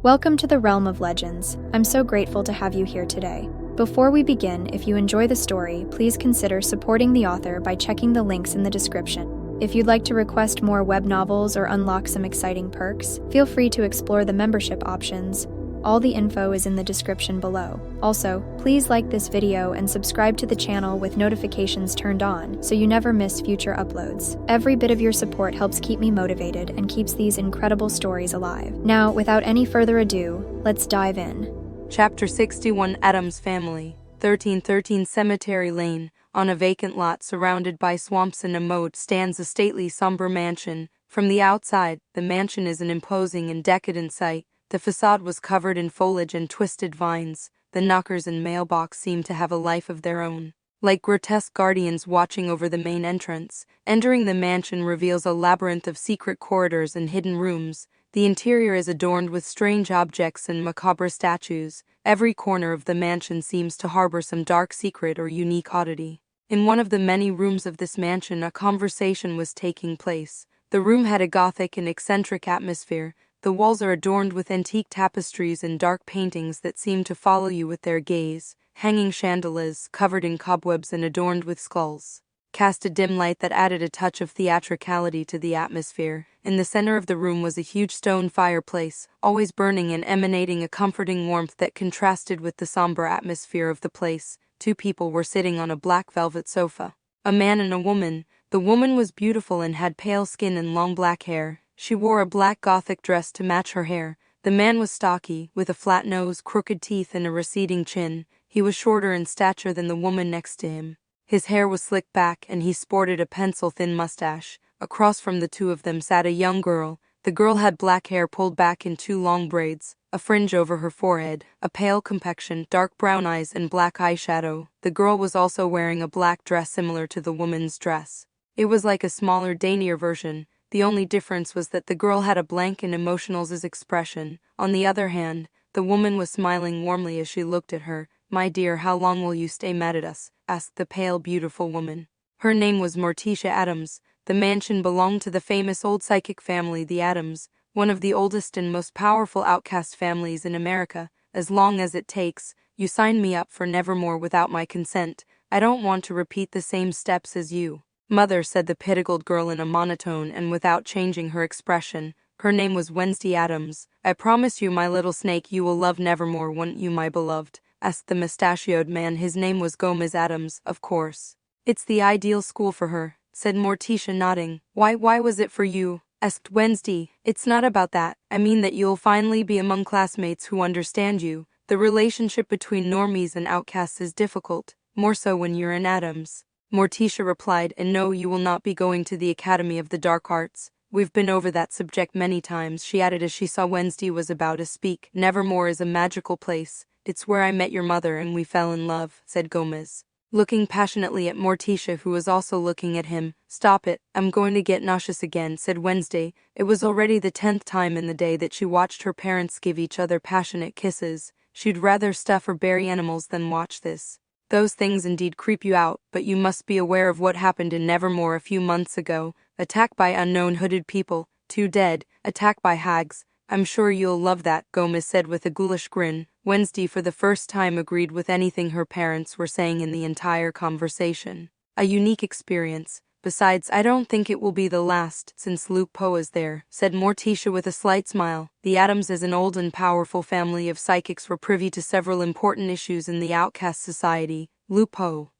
Welcome to the realm of legends. I'm so grateful to have you here today. Before we begin, if you enjoy the story, please consider supporting the author by checking the links in the description. If you'd like to request more web novels or unlock some exciting perks, feel free to explore the membership options. All the info is in the description below. Also, please like this video and subscribe to the channel with notifications turned on so you never miss future uploads. Every bit of your support helps keep me motivated and keeps these incredible stories alive. Now, without any further ado, let's dive in. Chapter 61 Addams Family, 1313 Cemetery Lane. On a vacant lot surrounded by swamps and a moat stands a stately, somber mansion. From the outside, the mansion is an imposing and decadent sight. The facade was covered in foliage and twisted vines. The knockers and mailbox seemed to have a life of their own, like grotesque guardians watching over the main entrance. Entering the mansion reveals a labyrinth of secret corridors and hidden rooms. The interior is adorned with strange objects and macabre statues. Every corner of the mansion seems to harbor some dark secret or unique oddity. In one of the many rooms of this mansion, a conversation was taking place. The room had a gothic and eccentric atmosphere. The walls are adorned with antique tapestries and dark paintings that seem to follow you with their gaze. Hanging chandeliers, covered in cobwebs and adorned with skulls, cast a dim light that added a touch of theatricality to the atmosphere. In the center of the room was a huge stone fireplace, always burning and emanating a comforting warmth that contrasted with the somber atmosphere of the place. Two people were sitting on a black velvet sofa, a man and a woman. The woman was beautiful and had pale skin and long black hair. She wore a black gothic dress to match her hair. The man was stocky, with a flat nose, crooked teeth, and a receding chin. He was shorter in stature than the woman next to him. His hair was slicked back, and he sported a pencil-thin mustache. Across from the two of them sat a young girl. The girl had black hair pulled back in two long braids, a fringe over her forehead, a pale complexion, dark brown eyes, and black eyeshadow. The girl was also wearing a black dress similar to the woman's dress. It was like a smaller, daintier version. The only difference was that the girl had a blank and emotionless expression. On the other hand, the woman was smiling warmly as she looked at her. "My dear, how long will you stay mad at us?" asked the pale, beautiful woman. Her name was Morticia Addams. The mansion belonged to the famous old psychic family, the Addams, one of the oldest and most powerful outcast families in America. "As long as it takes. You signed me up for Nevermore without my consent. I don't want to repeat the same steps as you." "Mother," said the pitiful girl in a monotone and without changing her expression. Her name was Wednesday Addams. "I promise you, my little snake, you will love Nevermore, won't you, my beloved?" asked the mustachioed man. His name was Gomez Addams, of course. "It's the ideal school for her," said Morticia, nodding. Why was it for you?" asked Wednesday. "It's not about that. I mean that you'll finally be among classmates who understand you. The relationship between normies and outcasts is difficult, more so when you're in Addams." Morticia replied, "And no, you will not be going to the Academy of the Dark Arts. We've been over that subject many times," she added as she saw Wednesday was about to speak. "Nevermore is a magical place. It's where I met your mother and we fell in love," said Gomez, looking passionately at Morticia, who was also looking at him. "Stop it, I'm going to get nauseous again," said Wednesday. It was already the 10th time in the day that she watched her parents give each other passionate kisses. She'd rather stuff or bury animals than watch this. "Those things indeed creep you out, but you must be aware of what happened in Nevermore a few months ago. Attack by unknown hooded people, 2 dead, attack by hags. I'm sure you'll love that," Gomez said with a ghoulish grin. Wednesday for the first time agreed with anything her parents were saying in the entire conversation. "A unique experience. Besides, I don't think it will be the last, since Luke Poe is there," said Morticia with a slight smile. The Addams, as an old and powerful family of psychics, were privy to several important issues in the outcast society. Luke Poe,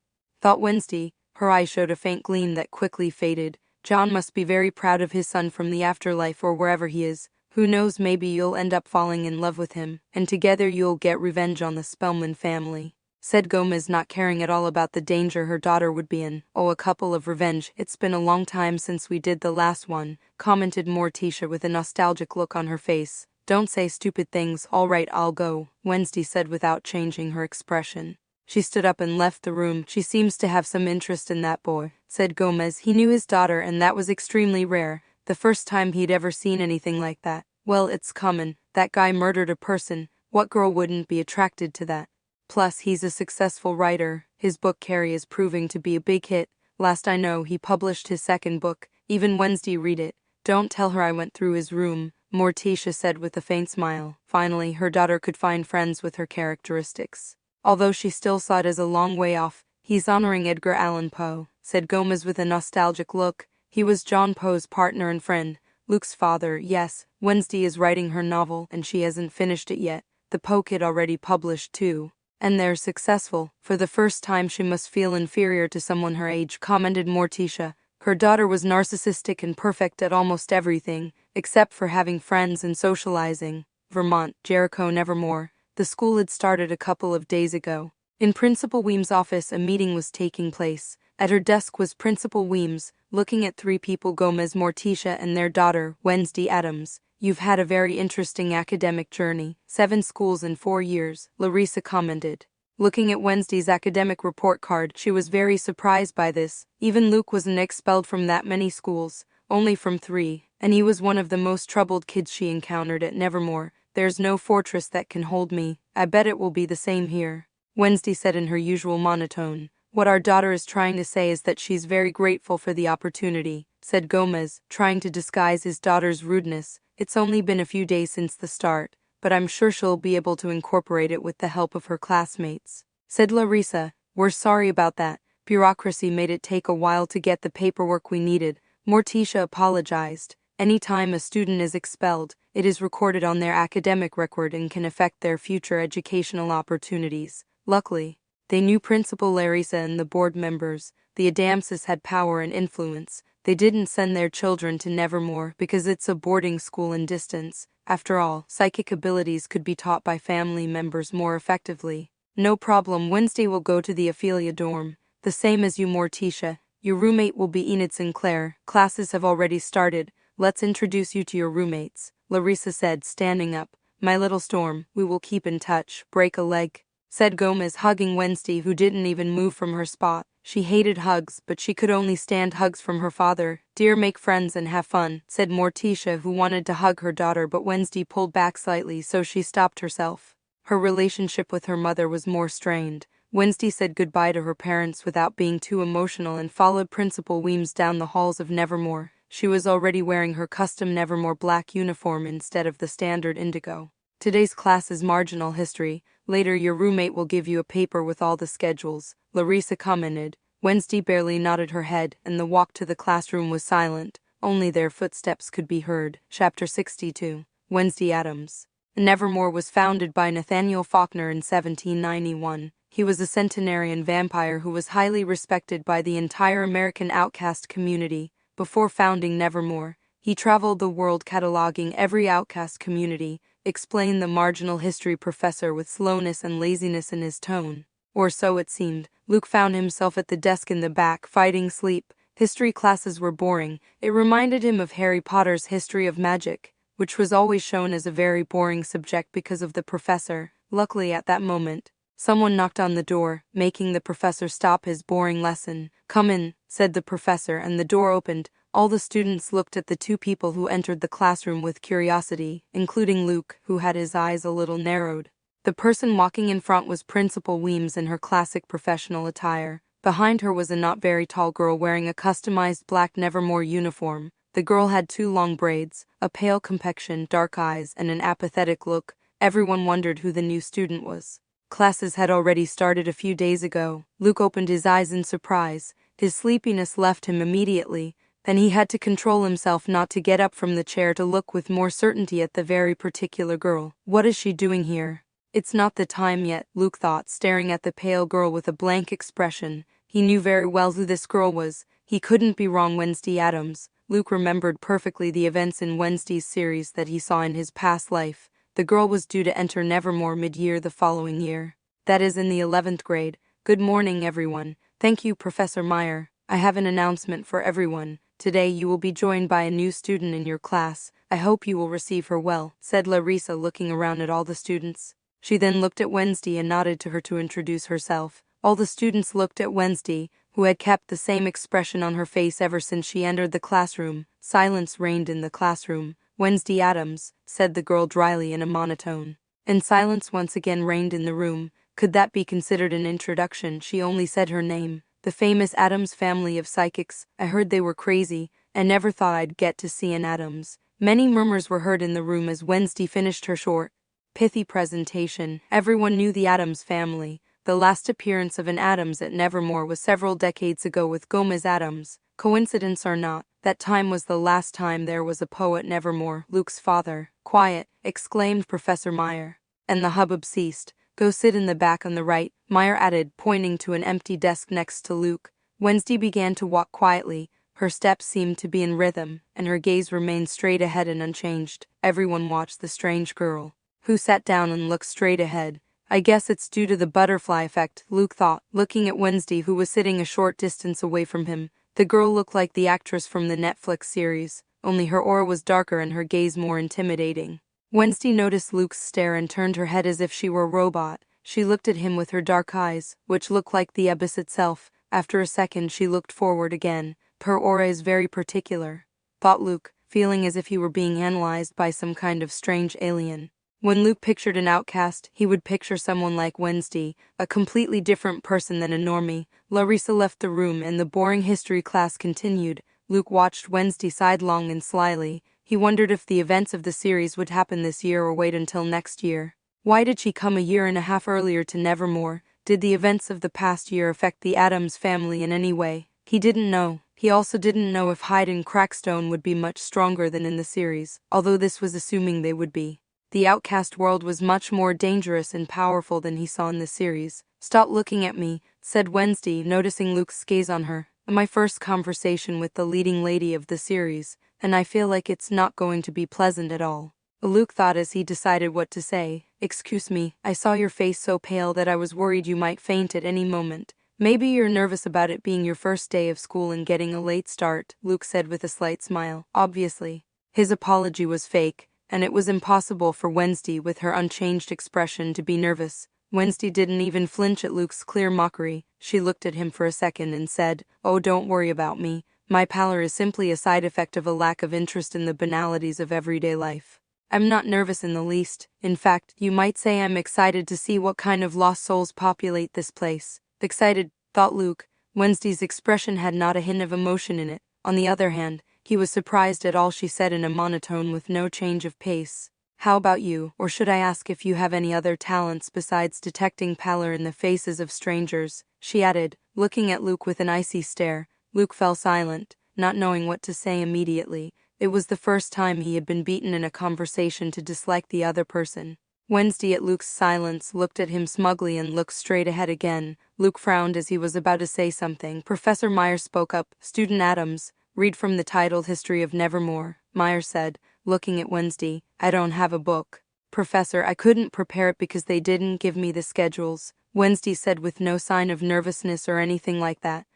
thought Wednesday. Her eyes showed a faint gleam that quickly faded. "John must be very proud of his son from the afterlife or wherever he is. Who knows, maybe you'll end up falling in love with him, and together you'll get revenge on the Spellman family," said Gomez, not caring at all about the danger her daughter would be in. "Oh, a couple of revenge. It's been a long time since we did the last one," commented Morticia with a nostalgic look on her face. "Don't say stupid things." "All right, I'll go," Wednesday said without changing her expression. She stood up and left the room. "She seems to have some interest in that boy," said Gomez. He knew his daughter, and that was extremely rare. The first time he'd ever seen anything like that. "Well, it's common. That guy murdered a person. What girl wouldn't be attracted to that? Plus, he's a successful writer. His book Carrie is proving to be a big hit. Last I know, he published his second book. Even Wednesday read it. Don't tell her I went through his room," Morticia said with a faint smile. Finally, her daughter could find friends with her characteristics. Although she still saw it as a long way off. He's honoring Edgar Allan Poe, said Gomez with a nostalgic look. He was John Poe's partner and friend. Luke's father, yes. Wednesday is writing her novel, and she hasn't finished it yet. The Poe kid already published two. And they're successful. For the first time she must feel inferior to someone her age, commented Morticia. Her daughter was narcissistic and perfect at almost everything, except for having friends and socializing. Vermont, Jericho, Nevermore. The school had started a couple of days ago. In Principal Weem's office a meeting was taking place. At her desk was Principal Weems, looking at three people: Gomez, Morticia and their daughter, Wednesday Addams. You've had a very interesting academic journey. 7 schools in 4 years, Larissa commented. Looking at Wednesday's academic report card, she was very surprised by this. Even Luke wasn't expelled from that many schools, only from 3, and he was one of the most troubled kids she encountered at Nevermore. There's no fortress that can hold me. I bet it will be the same here, Wednesday said in her usual monotone. What our daughter is trying to say is that she's very grateful for the opportunity, said Gomez, trying to disguise his daughter's rudeness. It's only been a few days since the start, but I'm sure she'll be able to incorporate it with the help of her classmates, said Larissa. We're sorry about that. Bureaucracy made it take a while to get the paperwork we needed. Morticia apologized. Any time a student is expelled, it is recorded on their academic record and can affect their future educational opportunities. Luckily, they knew Principal Larissa and the board members. The Addamses had power and influence. They didn't send their children to Nevermore because it's a boarding school and distance. After all, psychic abilities could be taught by family members more effectively. No problem, Wednesday will go to the Ophelia dorm. The same as you, Morticia. Your roommate will be Enid Sinclair. Classes have already started. Let's introduce you to your roommates, Larissa said, standing up. My little Storm, we will keep in touch. Break a leg, said Gomez, hugging Wednesday, who didn't even move from her spot. She hated hugs, but she could only stand hugs from her father. Dear, make friends and have fun, said Morticia, who wanted to hug her daughter, but Wednesday pulled back slightly, so she stopped herself. Her relationship with her mother was more strained. Wednesday said goodbye to her parents without being too emotional and followed Principal Weems down the halls of Nevermore. She was already wearing her custom Nevermore black uniform instead of the standard indigo. Today's class is marginal history. Later your roommate will give you a paper with all the schedules, Larissa commented. Wednesday barely nodded her head, and the walk to the classroom was silent. Only their footsteps could be heard. Chapter 62. Wednesday Addams. Nevermore was founded by Nathaniel Faulkner in 1791. He was a centenarian vampire who was highly respected by the entire American outcast community. Before founding Nevermore, he traveled the world cataloging every outcast community, explained the marginal history professor with slowness and laziness in his tone. Or so it seemed. Luke found himself at the desk in the back, fighting sleep. History classes were boring. It reminded him of Harry Potter's History of Magic, which was always shown as a very boring subject because of the professor. Luckily at that moment, someone knocked on the door, making the professor stop his boring lesson. Come in, said the professor, and the door opened. All the students looked at the 2 people who entered the classroom with curiosity, including Luke, who had his eyes a little narrowed. The person walking in front was Principal Weems in her classic professional attire. Behind her was a not very tall girl wearing a customized black Nevermore uniform. The girl had 2 long braids, a pale complexion, dark eyes, and an apathetic look. Everyone wondered who the new student was. Classes had already started a few days ago. Luke opened his eyes in surprise. His sleepiness left him immediately. Then he had to control himself not to get up from the chair to look with more certainty at the very particular girl. What is she doing here? It's not the time yet, Luke thought, staring at the pale girl with a blank expression. He knew very well who this girl was. He couldn't be wrong. Wednesday Addams. Luke remembered perfectly the events in Wednesday's series that he saw in his past life. The girl was due to enter Nevermore mid-year the following year. That is, in the 11th grade. Good morning, everyone. Thank you, Professor Meyer. I have an announcement for everyone. Today you will be joined by a new student in your class. I hope you will receive her well, said Larissa, looking around at all the students. She then looked at Wednesday and nodded to her to introduce herself. All the students looked at Wednesday, who had kept the same expression on her face ever since she entered the classroom. Silence reigned in the classroom. Wednesday Addams, said the girl dryly in a monotone. And silence once again reigned in the room. Could that be considered an introduction? She only said her name. The famous Addams family of psychics. I heard they were crazy. I never thought I'd get to see an Addams. Many murmurs were heard in the room as Wednesday finished her short, pithy presentation. Everyone knew the Addams family. The last appearance of an Addams at Nevermore was several decades ago with Gomez Addams. Coincidence or not, that time was the last time there was a Poe at Nevermore, Luke's father. Quiet, exclaimed Professor Meyer. And the hubbub ceased. Go sit in the back on the right, Meyer added, pointing to an empty desk next to Luke. Wednesday began to walk quietly. Her steps seemed to be in rhythm, and her gaze remained straight ahead and unchanged. Everyone watched the strange girl, who sat down and looked straight ahead. I guess it's due to the butterfly effect, Luke thought, looking at Wednesday, who was sitting a short distance away from him. The girl looked like the actress from the Netflix series, only her aura was darker and her gaze more intimidating. Wednesday noticed Luke's stare and turned her head as if she were a robot. She looked at him with her dark eyes, which looked like the abyss itself. After a second she looked forward again. Her aura is very particular, thought Luke, feeling as if he were being analyzed by some kind of strange alien. When Luke pictured an outcast, he would picture someone like Wednesday, a completely different person than a normie. Larissa left the room and the boring history class continued. Luke watched Wednesday sidelong and slyly. He wondered if the events of the series would happen this year or wait until next year. Why did she come a year and a half earlier to Nevermore? Did the events of the past year affect the Addams family in any way? He didn't know. He also didn't know if Hyde and Crackstone would be much stronger than in the series, although this was assuming they would be. The outcast world was much more dangerous and powerful than he saw in the series. Stop looking at me, said Wednesday, noticing Luke's gaze on her. My first conversation with the leading lady of the series, and I feel like it's not going to be pleasant at all. Luke thought as he decided what to say. Excuse me, I saw your face so pale that I was worried you might faint at any moment. Maybe you're nervous about it being your first day of school and getting a late start, Luke said with a slight smile. Obviously, his apology was fake, and it was impossible for Wednesday, with her unchanged expression, to be nervous. Wednesday didn't even flinch at Luke's clear mockery. She looked at him for a second and said, "Oh, don't worry about me. My pallor is simply a side effect of a lack of interest in the banalities of everyday life. I'm not nervous in the least. In fact, you might say I'm excited to see what kind of lost souls populate this place." Excited, thought Luke. Wednesday's expression had not a hint of emotion in it. On the other hand, he was surprised at all she said in a monotone with no change of pace. How about you? Or should I ask if you have any other talents besides detecting pallor in the faces of strangers? She added, looking at Luke with an icy stare. Luke fell silent, not knowing what to say immediately. It was the first time he had been beaten in a conversation to dislike the other person. Wednesday, at Luke's silence, looked at him smugly and looked straight ahead again. Luke frowned as he was about to say something. Professor Meyer spoke up. "Student Addams, read from the titled History of Nevermore," Meyer said, looking at Wednesday. "I don't have a book, Professor. I couldn't prepare it because they didn't give me the schedules," Wednesday said with no sign of nervousness or anything like that.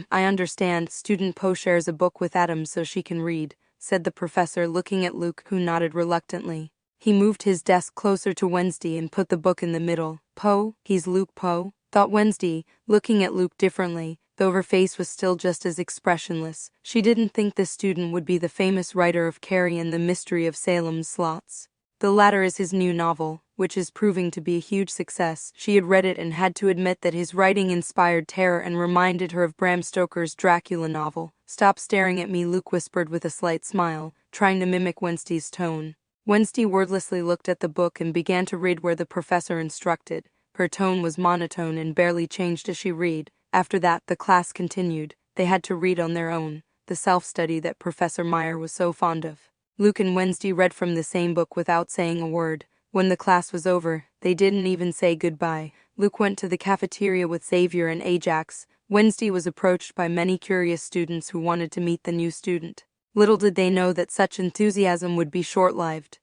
I understand. Student Poe shares a book with Addams so she can read," said the professor, looking at Luke, who nodded reluctantly. He moved his desk closer to Wednesday and put the book in the middle. Poe? He's Luke Poe? Thought Wednesday, looking at Luke differently, though her face was still just as expressionless. She didn't think the student would be the famous writer of Carrie and the Mystery of Salem's Slots. The latter is his new novel, which is proving to be a huge success. She had read it and had to admit that his writing inspired terror and reminded her of Bram Stoker's Dracula novel. "Stop staring at me," Luke whispered with a slight smile, trying to mimic Wednesday's tone. Wednesday wordlessly looked at the book and began to read where the professor instructed. Her tone was monotone and barely changed as she read. After that, the class continued. They had to read on their own, the self-study that Professor Meyer was so fond of. Luke and Wednesday read from the same book without saying a word. When the class was over, they didn't even say goodbye. Luke went to the cafeteria with Xavier and Ajax. Wednesday was approached by many curious students who wanted to meet the new student. Little did they know that such enthusiasm would be short-lived.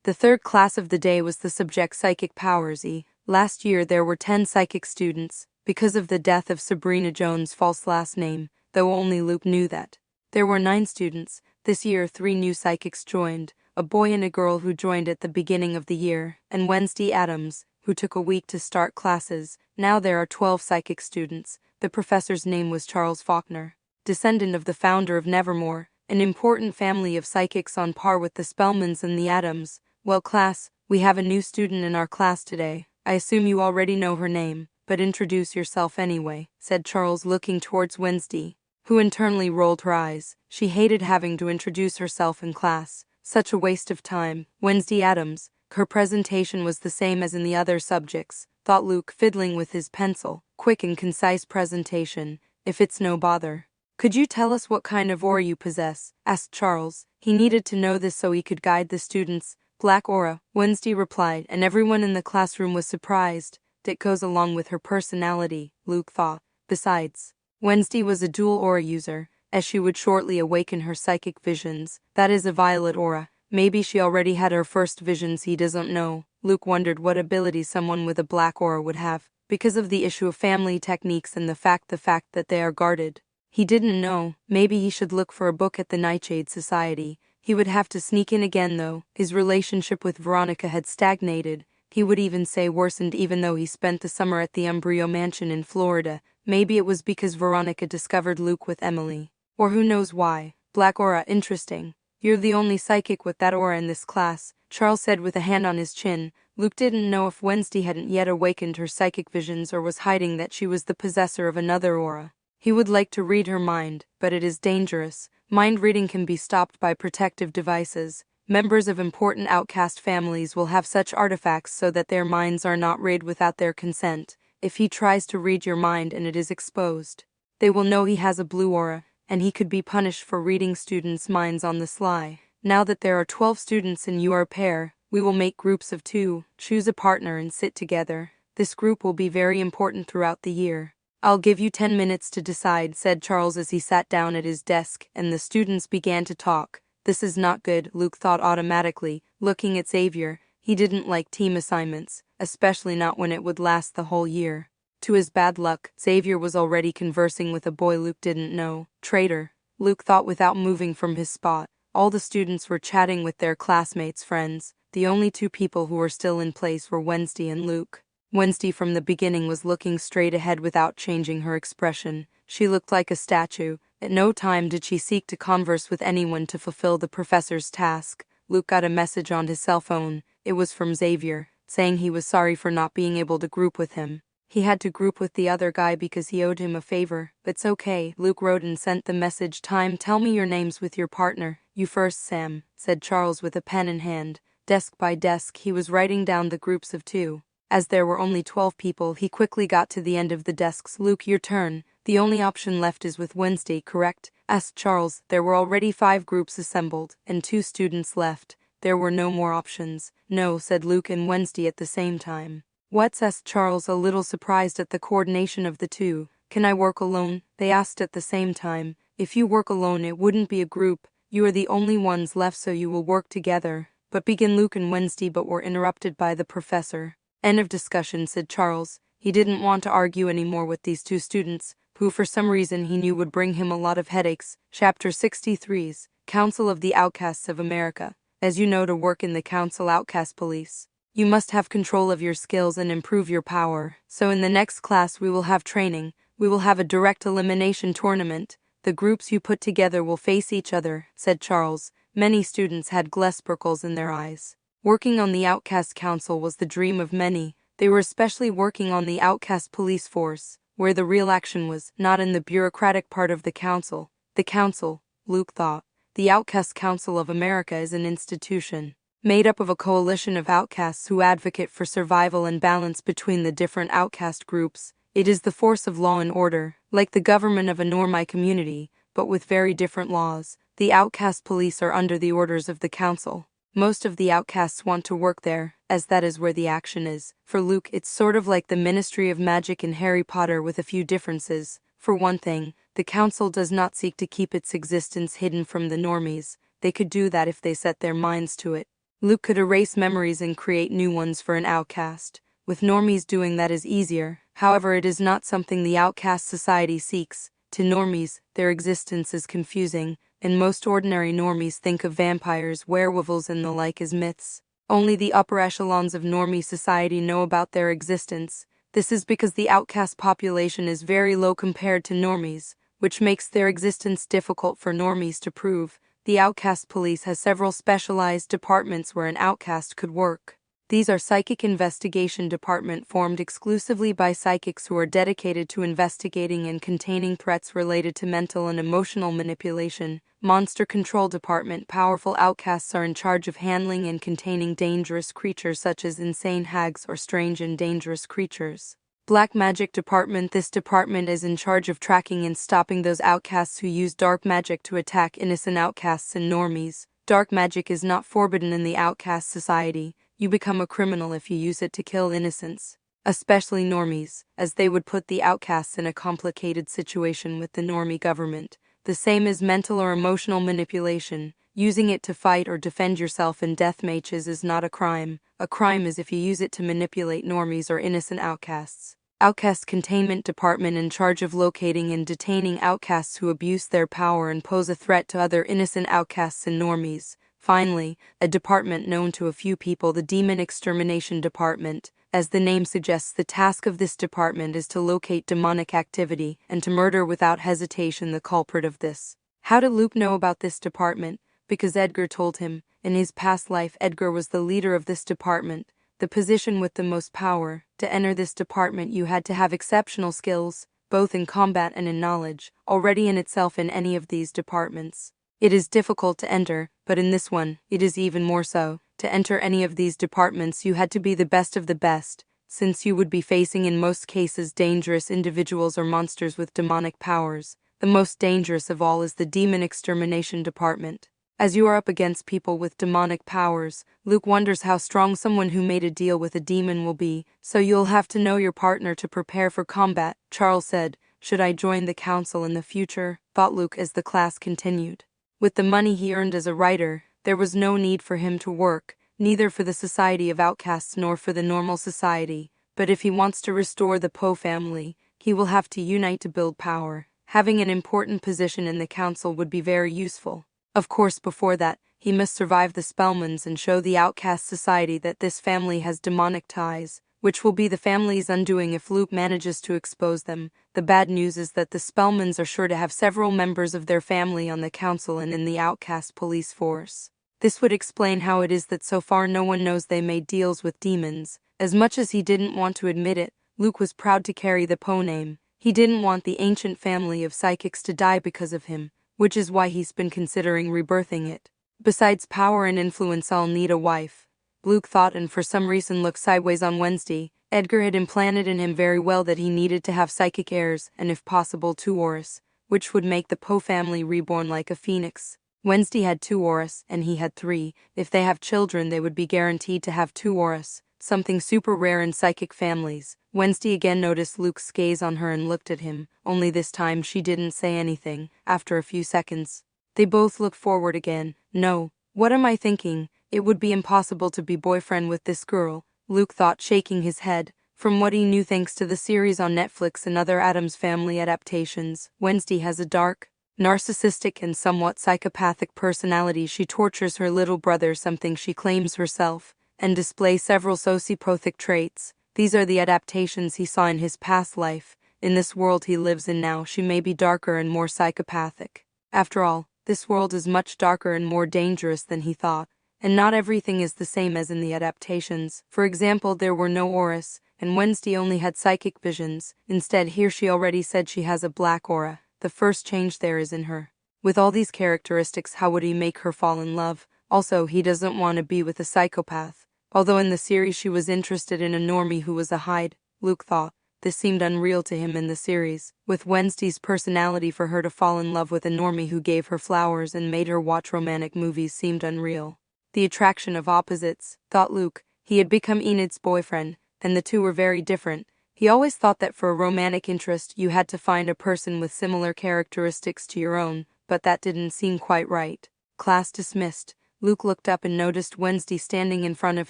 The third class of the day was the subject Psychic Powers. Last year there were 10 psychic students, because of the death of Sabrina Jones' false last name, though only Luke knew that. There were 9 students. This year 3 new psychics joined, a boy and a girl who joined at the beginning of the year, and Wednesday Addams, who took a week to start classes. Now there are 12 psychic students. The professor's name was Charles Faulkner, descendant of the founder of Nevermore, an important family of psychics on par with the Spellmans and the Addams. "Well, class, we have a new student in our class today. I assume you already know her name, but introduce yourself anyway," said Charles, looking towards Wednesday, who internally rolled her eyes. She hated having to introduce herself in class, Such a waste of time. Wednesday Addams, her presentation was the same as in the other subjects, thought Luke, fiddling with his pencil. Quick and concise presentation, if it's no bother. Could you tell us what kind of aura you possess? Asked Charles. He needed to know this so he could guide the students. Black aura, Wednesday replied, and everyone in the classroom was surprised. That goes along with her personality, Luke thought. Besides, Wednesday was a dual aura user, as she would shortly awaken her psychic visions. That is a violet aura. Maybe she already had her first visions he doesn't know. Luke wondered what abilities someone with a black aura would have, because of the issue of family techniques and the fact that they are guarded. He didn't know. Maybe he should look for a book at the Nightshade Society. He would have to sneak in again though. His relationship with Veronica had stagnated. He would even say worsened even though he spent the summer at the Embryo Mansion in Florida. Maybe it was because Veronica discovered Luke with Emily. Or who knows why. Black aura, interesting. You're the only psychic with that aura in this class, Charles said with a hand on his chin. Luke didn't know if Wednesday hadn't yet awakened her psychic visions or was hiding that she was the possessor of another aura. He would like to read her mind, but it is dangerous. Mind reading can be stopped by protective devices. Members of important outcast families will have such artifacts so that their minds are not read without their consent. If he tries to read your mind and it is exposed, they will know he has a blue aura, and he could be punished for reading students' minds on the sly. Now that there are 12 students and you are a pair, we will make groups of 2, choose a partner and sit together. This group will be very important throughout the year. I'll give you 10 minutes to decide, said Charles as he sat down at his desk, and the students began to talk. This is not good, Luke thought automatically, looking at Xavier. He didn't like team assignments, especially not when it would last the whole year. To his bad luck, Xavier was already conversing with a boy Luke didn't know. Traitor, Luke thought without moving from his spot. All the students were chatting with their classmates' friends. The only 2 people who were still in place were Wednesday and Luke. Wednesday from the beginning was looking straight ahead without changing her expression. She looked like a statue. At no time did she seek to converse with anyone to fulfill the professor's task. Luke got a message on his cell phone. It was from Xavier, saying he was sorry for not being able to group with him. He had to group with the other guy because he owed him a favor. It's okay, Luke wrote and sent the message. Time, tell me your names with your partner. You first, Sam, said Charles with a pen in hand. Desk by desk, he was writing down the groups of 2. As there were only 12 people, he quickly got to the end of the desks. Luke, your turn. The only option left is with Wednesday, correct? Asked Charles. There were already 5 groups assembled, and 2 students left. There were no more options. No, said Luke and Wednesday at the same time. What's? Asked Charles, a little surprised at the coordination of the 2. Can I work alone? They asked at the same time. If you work alone, it wouldn't be a group. You are the only ones left, so you will work together. But begin Luke and Wednesday, but were interrupted by the professor. End of discussion, said Charles. He didn't want to argue anymore with these 2 students, who for some reason he knew would bring him a lot of headaches. Chapter 63's Council of the Outcasts of America. As you know, to work in the Council Outcast Police, you must have control of your skills and improve your power. So in the next class we will have training. We will have a direct elimination tournament. The groups you put together will face each other, said Charles. Many students had glesperkles in their eyes. Working on the Outcast Council was the dream of many. They were especially working on the Outcast Police Force, where the real action was, not in the bureaucratic part of the council. The council, Luke thought. The Outcast Council of America is an institution made up of a coalition of outcasts who advocate for survival and balance between the different outcast groups. It is the force of law and order, like the government of a Normie community, but with very different laws. The outcast police are under the orders of the council. Most of the outcasts want to work there, as that is where the action is. For Luke, it's sort of like the Ministry of Magic in Harry Potter with a few differences. For one thing, the council does not seek to keep its existence hidden from the normies. They could do that if they set their minds to it. Luke could erase memories and create new ones for an outcast. With normies, doing that is easier. However, it is not something the outcast society seeks. To normies, their existence is confusing, and most ordinary normies think of vampires, werewolves and the like as myths. Only the upper echelons of normie society know about their existence. This is because the outcast population is very low compared to normies, which makes their existence difficult for normies to prove. The Outcast Police has several specialized departments where an outcast could work. These are Psychic Investigation Department, formed exclusively by psychics who are dedicated to investigating and containing threats related to mental and emotional manipulation. Monster Control Department. Powerful outcasts are in charge of handling and containing dangerous creatures such as insane hags or strange and dangerous creatures. Black Magic Department. This department is in charge of tracking and stopping those outcasts who use dark magic to attack innocent outcasts and normies. Dark magic is not forbidden in the outcast society. You become a criminal if you use it to kill innocents, especially normies, as they would put the outcasts in a complicated situation with the normie government. The same as mental or emotional manipulation. Using it to fight or defend yourself in death matches is not a crime. A crime is if you use it to manipulate normies or innocent outcasts. Outcast Containment Department in charge of locating and detaining outcasts who abuse their power and pose a threat to other innocent outcasts and normies. Finally, a department known to a few people, the Demon Extermination Department. As the name suggests, the task of this department is to locate demonic activity and to murder without hesitation the culprit of this. How did Luke know about this department? Because Edgar told him. In his past life, Edgar was the leader of this department, the position with the most power. To enter this department, you had to have exceptional skills, both in combat and in knowledge, already in itself in any of these departments. It is difficult to enter, but in this one, it is even more so. To enter any of these departments, you had to be the best of the best, since you would be facing in most cases dangerous individuals or monsters with demonic powers. The most dangerous of all is the Demon Extermination Department. As you are up against people with demonic powers, Luke wonders how strong someone who made a deal with a demon will be, so you'll have to know your partner to prepare for combat. Charles said, "Should I join the council in the future?" thought Luke as the class continued. With the money he earned as a writer, there was no need for him to work, neither for the Society of Outcasts nor for the normal society. But if he wants to restore the Poe family, he will have to unite to build power. Having an important position in the council would be very useful. Of course, before that, he must survive the Spellmans and show the Outcast Society that this family has demonic ties, which will be the family's undoing if Luke manages to expose them. The bad news is that the Spellmans are sure to have several members of their family on the council and in the Outcast police force. This would explain how it is that so far no one knows they made deals with demons. As much as he didn't want to admit it, Luke was proud to carry the Poe name. He didn't want the ancient family of psychics to die because of him, which is why he's been considering rebirthing it. Besides power and influence, I'll need a wife, Luke thought, and for some reason looked sideways on Wednesday. Edgar had implanted in him very well that he needed to have psychic heirs, and if possible 2 auras, which would make the Poe family reborn like a phoenix. Wednesday had 2 auras, and he had 3. If they have children, they would be guaranteed to have 2 auras, something super rare in psychic families. Wednesday again noticed Luke's gaze on her and looked at him, only this time she didn't say anything. After a few seconds, they both looked forward again. "No, what am I thinking? It would be impossible to be boyfriend with this girl," Luke thought, shaking his head. From what he knew thanks to the series on Netflix and other Addams Family adaptations, Wednesday has a dark, narcissistic and somewhat psychopathic personality. She tortures her little brother, something she claims herself, and displays several sociopathic traits. These are the adaptations he saw in his past life. In this world he lives in now, she may be darker and more psychopathic. After all, this world is much darker and more dangerous than he thought, and not everything is the same as in the adaptations. For example, there were no auras, and Wednesday only had psychic visions. Instead, here she already said she has a black aura. The first change there is in her. With all these characteristics, how would he make her fall in love? Also, he doesn't want to be with a psychopath. Although in the series she was interested in a normie who was a Hyde, Luke thought. This seemed unreal to him in the series. With Wednesday's personality, for her to fall in love with a normie who gave her flowers and made her watch romantic movies seemed unreal. The attraction of opposites, thought Luke. He had become Enid's boyfriend, and the two were very different. He always thought that for a romantic interest you had to find a person with similar characteristics to your own, but that didn't seem quite right. Class dismissed. Luke looked up and noticed Wednesday standing in front of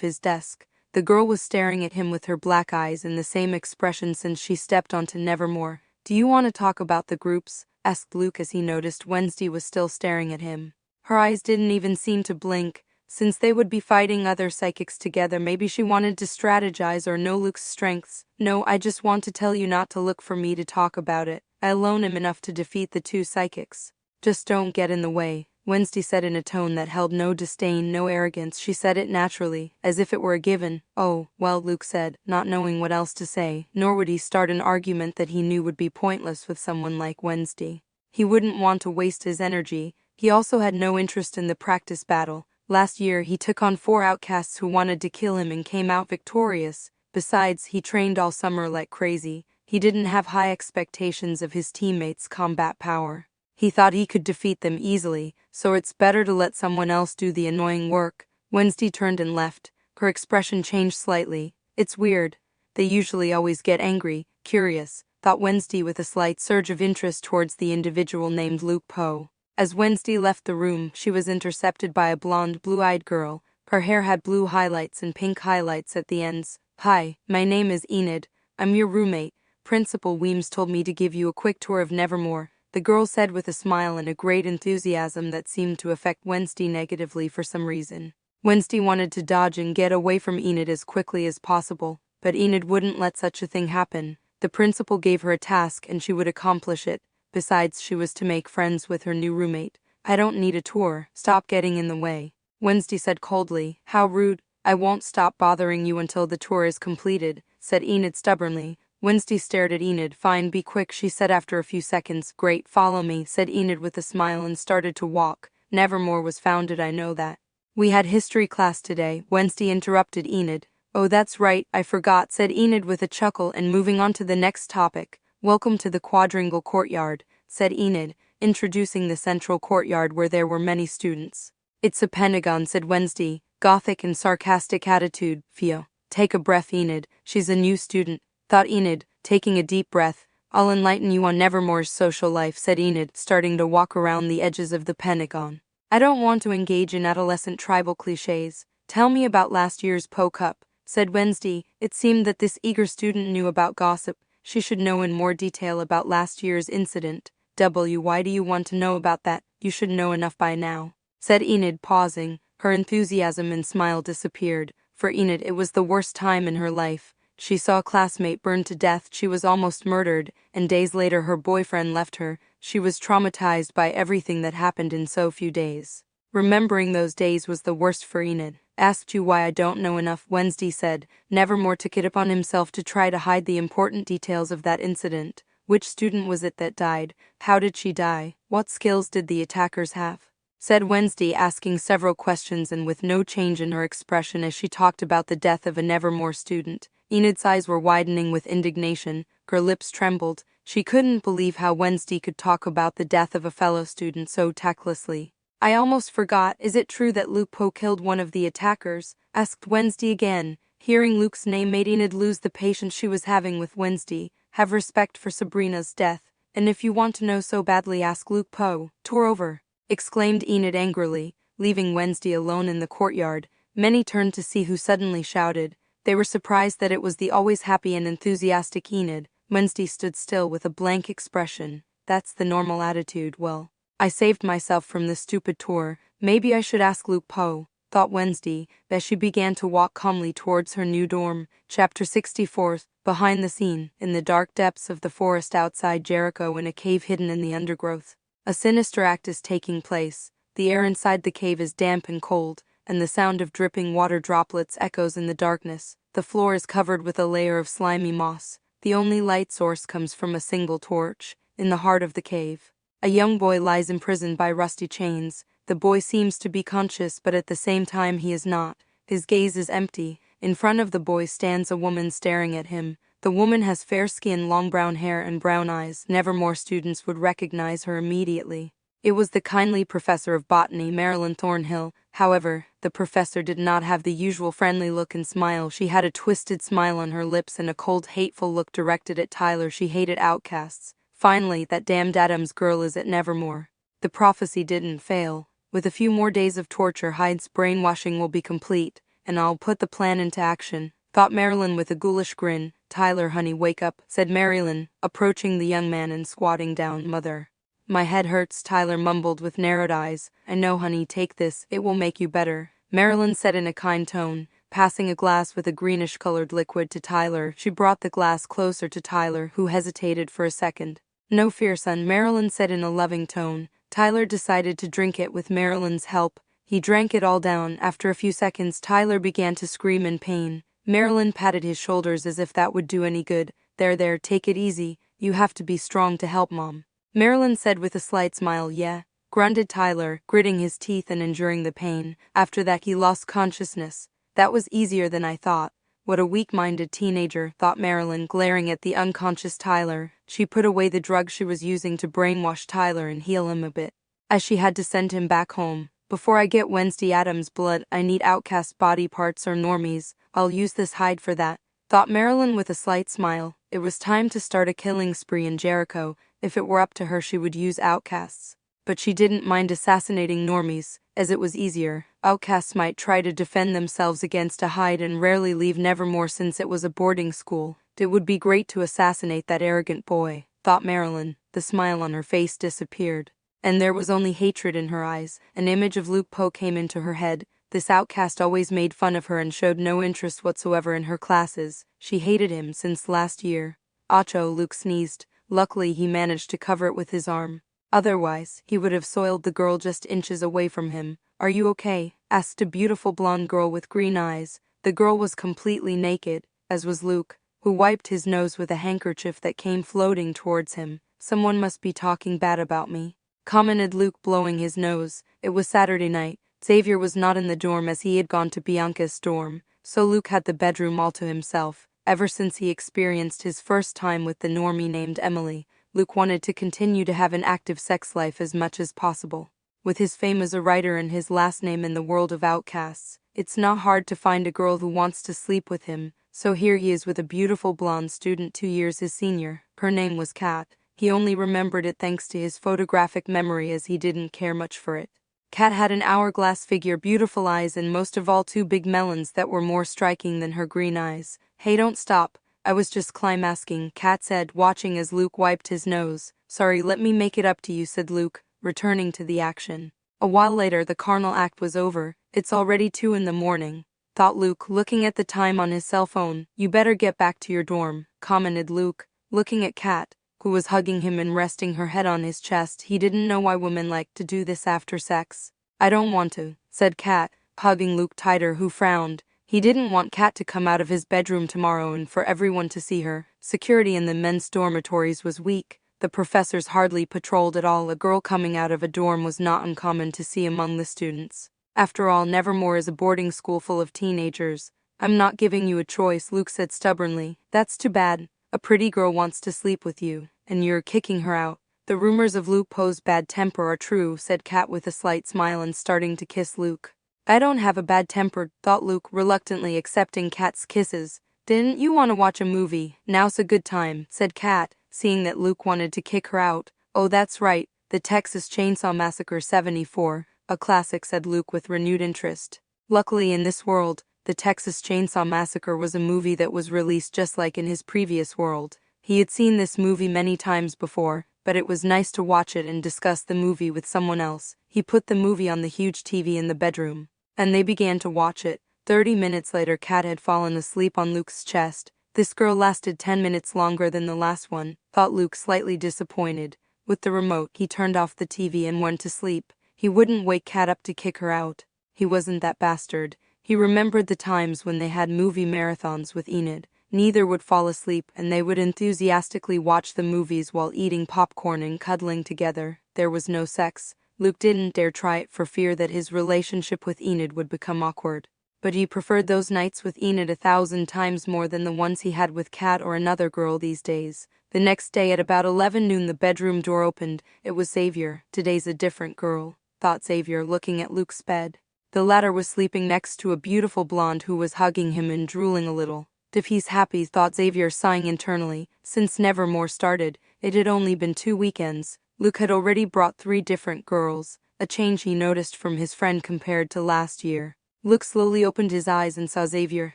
his desk. The girl was staring at him with her black eyes and the same expression since she stepped onto Nevermore. "Do you want to talk about the groups?" asked Luke as he noticed Wednesday was still staring at him. Her eyes didn't even seem to blink. Since they would be fighting other psychics together, maybe she wanted to strategize or know Luke's strengths. "No, I just want to tell you not to look for me to talk about it. I alone am enough to defeat the 2 psychics. Just don't get in the way," Wednesday said in a tone that held no disdain, no arrogance. She said it naturally, as if it were a given. "Oh, well," Luke said, not knowing what else to say, nor would he start an argument that he knew would be pointless with someone like Wednesday. He wouldn't want to waste his energy. He also had no interest in the practice battle. Last year he took on 4 outcasts who wanted to kill him and came out victorious. Besides, he trained all summer like crazy. He didn't have high expectations of his teammates' combat power. He thought he could defeat them easily, so it's better to let someone else do the annoying work. Wednesday turned and left. Her expression changed slightly. It's weird. They usually always get angry, curious, thought Wednesday with a slight surge of interest towards the individual named Luke Poe. As Wednesday left the room, she was intercepted by a blonde, blue-eyed girl. Her hair had blue highlights and pink highlights at the ends. "Hi, my name is Enid. I'm your roommate. Principal Weems told me to give you a quick tour of Nevermore," the girl said with a smile and a great enthusiasm that seemed to affect Wednesday negatively for some reason. Wednesday wanted to dodge and get away from Enid as quickly as possible, but Enid wouldn't let such a thing happen. The principal gave her a task and she would accomplish it. Besides, she was to make friends with her new roommate. "I don't need a tour. Stop getting in the way," Wednesday said coldly. "How rude. I won't stop bothering you until the tour is completed," said Enid stubbornly. Wednesday stared at Enid. "Fine, be quick," she said after a few seconds. "Great, follow me," said Enid with a smile and started to walk. "Nevermore was founded, I know that." "We had history class today," Wednesday interrupted Enid. "Oh, that's right, I forgot," said Enid with a chuckle and moving on to the next topic. "Welcome to the quadrangle courtyard," said Enid, introducing the central courtyard where there were many students. "It's a pentagon," said Wednesday, gothic and sarcastic attitude. "Phew. Take a breath, Enid. She's a new student," thought Enid, taking a deep breath. "I'll enlighten you on Nevermore's social life," said Enid, starting to walk around the edges of the pentagon. "I don't want to engage in adolescent tribal cliches. Tell me about last year's Poe Cup," said Wednesday. It seemed that this eager student knew about gossip. She should know in more detail about last year's incident. Why do you want to know about that? You should know enough by now," said Enid, pausing. Her enthusiasm and smile disappeared. For Enid, it was the worst time in her life. She saw a classmate burned to death, she was almost murdered, and days later her boyfriend left her. She was traumatized by everything that happened in so few days. Remembering those days was the worst for Enid. "Asked you why I don't know enough," Wednesday said. Nevermore took it upon himself to try to hide the important details of that incident. Which student was it that died? How did she die? What skills did the attackers have? Said Wednesday, asking several questions and with no change in her expression as she talked about the death of a Nevermore student. Enid's eyes were widening with indignation. Her lips trembled. She couldn't believe how Wednesday could talk about the death of a fellow student so tactlessly. "I almost forgot, is it true that Luke Poe killed one of the attackers?" asked Wednesday again. Hearing Luke's name made Enid lose the patience she was having with Wednesday. "Have respect for Sabrina's death, and if you want to know so badly, ask Luke Poe." "Tour over," exclaimed Enid angrily, leaving Wednesday alone in the courtyard. Many turned to see who suddenly shouted. They were surprised that it was the always happy and enthusiastic Enid. Wednesday stood still with a blank expression. That's the normal attitude. "Well, I saved myself from this stupid tour. Maybe I should ask Luke Poe," thought Wednesday, as she began to walk calmly towards her new dorm. Chapter 64. Behind the scene, in the dark depths of the forest outside Jericho in a cave hidden in the undergrowth, a sinister act is taking place. The air inside the cave is damp and cold, and the sound of dripping water droplets echoes in the darkness. The floor is covered with a layer of slimy moss. The only light source comes from a single torch. In the heart of the cave, a young boy lies imprisoned by rusty chains. The boy seems to be conscious, but at the same time he is not. His gaze is empty. In front of the boy stands a woman staring at him. The woman has fair skin, long brown hair, and brown eyes. Nevermore students would recognize her immediately. It was the kindly professor of botany, Marilyn Thornhill. However, the professor did not have the usual friendly look and smile. She had a twisted smile on her lips and a cold, hateful look directed at Tyler. She hated outcasts. "Finally, that damned Addams girl is at Nevermore." The prophecy didn't fail. With a few more days of torture, Hyde's brainwashing will be complete, and I'll put the plan into action, thought Marilyn with a ghoulish grin. "Tyler, honey, wake up," said Marilyn, approaching the young man and squatting down. "Mother, my head hurts," Tyler mumbled with narrowed eyes. "I know, honey, take this, it will make you better," Marilyn said in a kind tone. Passing a glass with a greenish-colored liquid to Tyler, she brought the glass closer to Tyler, who hesitated for a second. "No fear, son," Marilyn said in a loving tone. Tyler decided to drink it with Marilyn's help. He drank it all down. After a few seconds, Tyler began to scream in pain. Marilyn patted his shoulders as if that would do any good. There, take it easy. You have to be strong to help Mom," Marilyn said with a slight smile. "Yeah, grunted Tyler, gritting his teeth and enduring the pain. After that he lost consciousness. That was easier than I thought. What a weak-minded teenager, thought Marilyn, glaring at the unconscious Tyler. She put away the drug she was using to brainwash Tyler and heal him a bit, as she had to send him back home. Before I get Wednesday Addams' blood, I need outcast body parts or normies. I'll use this hide for that, thought Marilyn with a slight smile. It was time to start a killing spree in Jericho. If it were up to her, she would use outcasts. But she didn't mind assassinating normies, as it was easier. Outcasts might try to defend themselves against a hide and rarely leave Nevermore since it was a boarding school. It would be great to assassinate that arrogant boy, thought Marilyn. The smile on her face disappeared, and there was only hatred in her eyes. An image of Luke Poe came into her head. This outcast always made fun of her and showed no interest whatsoever in her classes. She hated him since last year. Acho, Luke sneezed. Luckily he managed to cover it with his arm. Otherwise, he would have soiled the girl just inches away from him. "Are you okay?" asked a beautiful blonde girl with green eyes. The girl was completely naked, as was Luke, who wiped his nose with a handkerchief that came floating towards him. "Someone must be talking bad about me," commented Luke, blowing his nose. It was Saturday night. Xavier was not in the dorm as he had gone to Bianca's dorm, so Luke had the bedroom all to himself. Ever since he experienced his first time with the normie named Emily, Luke wanted to continue to have an active sex life as much as possible. With his fame as a writer and his last name in the world of outcasts, it's not hard to find a girl who wants to sleep with him, so here he is with a beautiful blonde student 2 years his senior. Her name was Kat. He only remembered it thanks to his photographic memory as he didn't care much for it. Kat had an hourglass figure, beautiful eyes, and most of all 2 big melons that were more striking than her green eyes. "Hey, don't stop. I was just climaxing," Kat said, watching as Luke wiped his nose. "Sorry, let me make it up to you," said Luke, returning to the action. A while later the carnal act was over. "It's already 2 in the morning, thought Luke, looking at the time on his cell phone. "You better get back to your dorm," commented Luke, looking at Kat, who was hugging him and resting her head on his chest. He didn't know why women liked to do this after sex. "I don't want to," said Kat, hugging Luke tighter, who frowned. He didn't want Kat to come out of his bedroom tomorrow and for everyone to see her. Security in the men's dormitories was weak. The professors hardly patrolled at all. A girl coming out of a dorm was not uncommon to see among the students. After all, Nevermore is a boarding school full of teenagers. "I'm not giving you a choice," Luke said stubbornly. "That's too bad. A pretty girl wants to sleep with you, and you're kicking her out." "The rumors of Luke Poe's bad temper are true," said Kat with a slight smile and starting to kiss Luke. "I don't have a bad temper," thought Luke, reluctantly accepting Kat's kisses. "Didn't you want to watch a movie? Now's a good time," said Kat, seeing that Luke wanted to kick her out. "Oh, that's right, the Texas Chainsaw Massacre '74, a classic," said Luke with renewed interest. Luckily in this world, the Texas Chainsaw Massacre was a movie that was released just like in his previous world. He had seen this movie many times before, but it was nice to watch it and discuss the movie with someone else. He put the movie on the huge TV in the bedroom, and they began to watch it. 30 minutes later, Kat had fallen asleep on Luke's chest. This girl lasted 10 minutes longer than the last one, thought Luke, slightly disappointed. With the remote, he turned off the TV and went to sleep. He wouldn't wake Kat up to kick her out. He wasn't that bastard. He remembered the times when they had movie marathons with Enid. Neither would fall asleep, and they would enthusiastically watch the movies while eating popcorn and cuddling together. There was no sex. Luke didn't dare try it for fear that his relationship with Enid would become awkward. But he preferred those nights with Enid 1,000 times more than the ones he had with Kat or another girl these days. The next day at about 11 noon the bedroom door opened. It was Xavier. "Today's a different girl," thought Xavier, looking at Luke's bed. The latter was sleeping next to a beautiful blonde who was hugging him and drooling a little. "If he's happy," thought Xavier, sighing internally. Since Nevermore started, it had only been 2 weekends. Luke had already brought 3 different girls, a change he noticed from his friend compared to last year. Luke slowly opened his eyes and saw Xavier.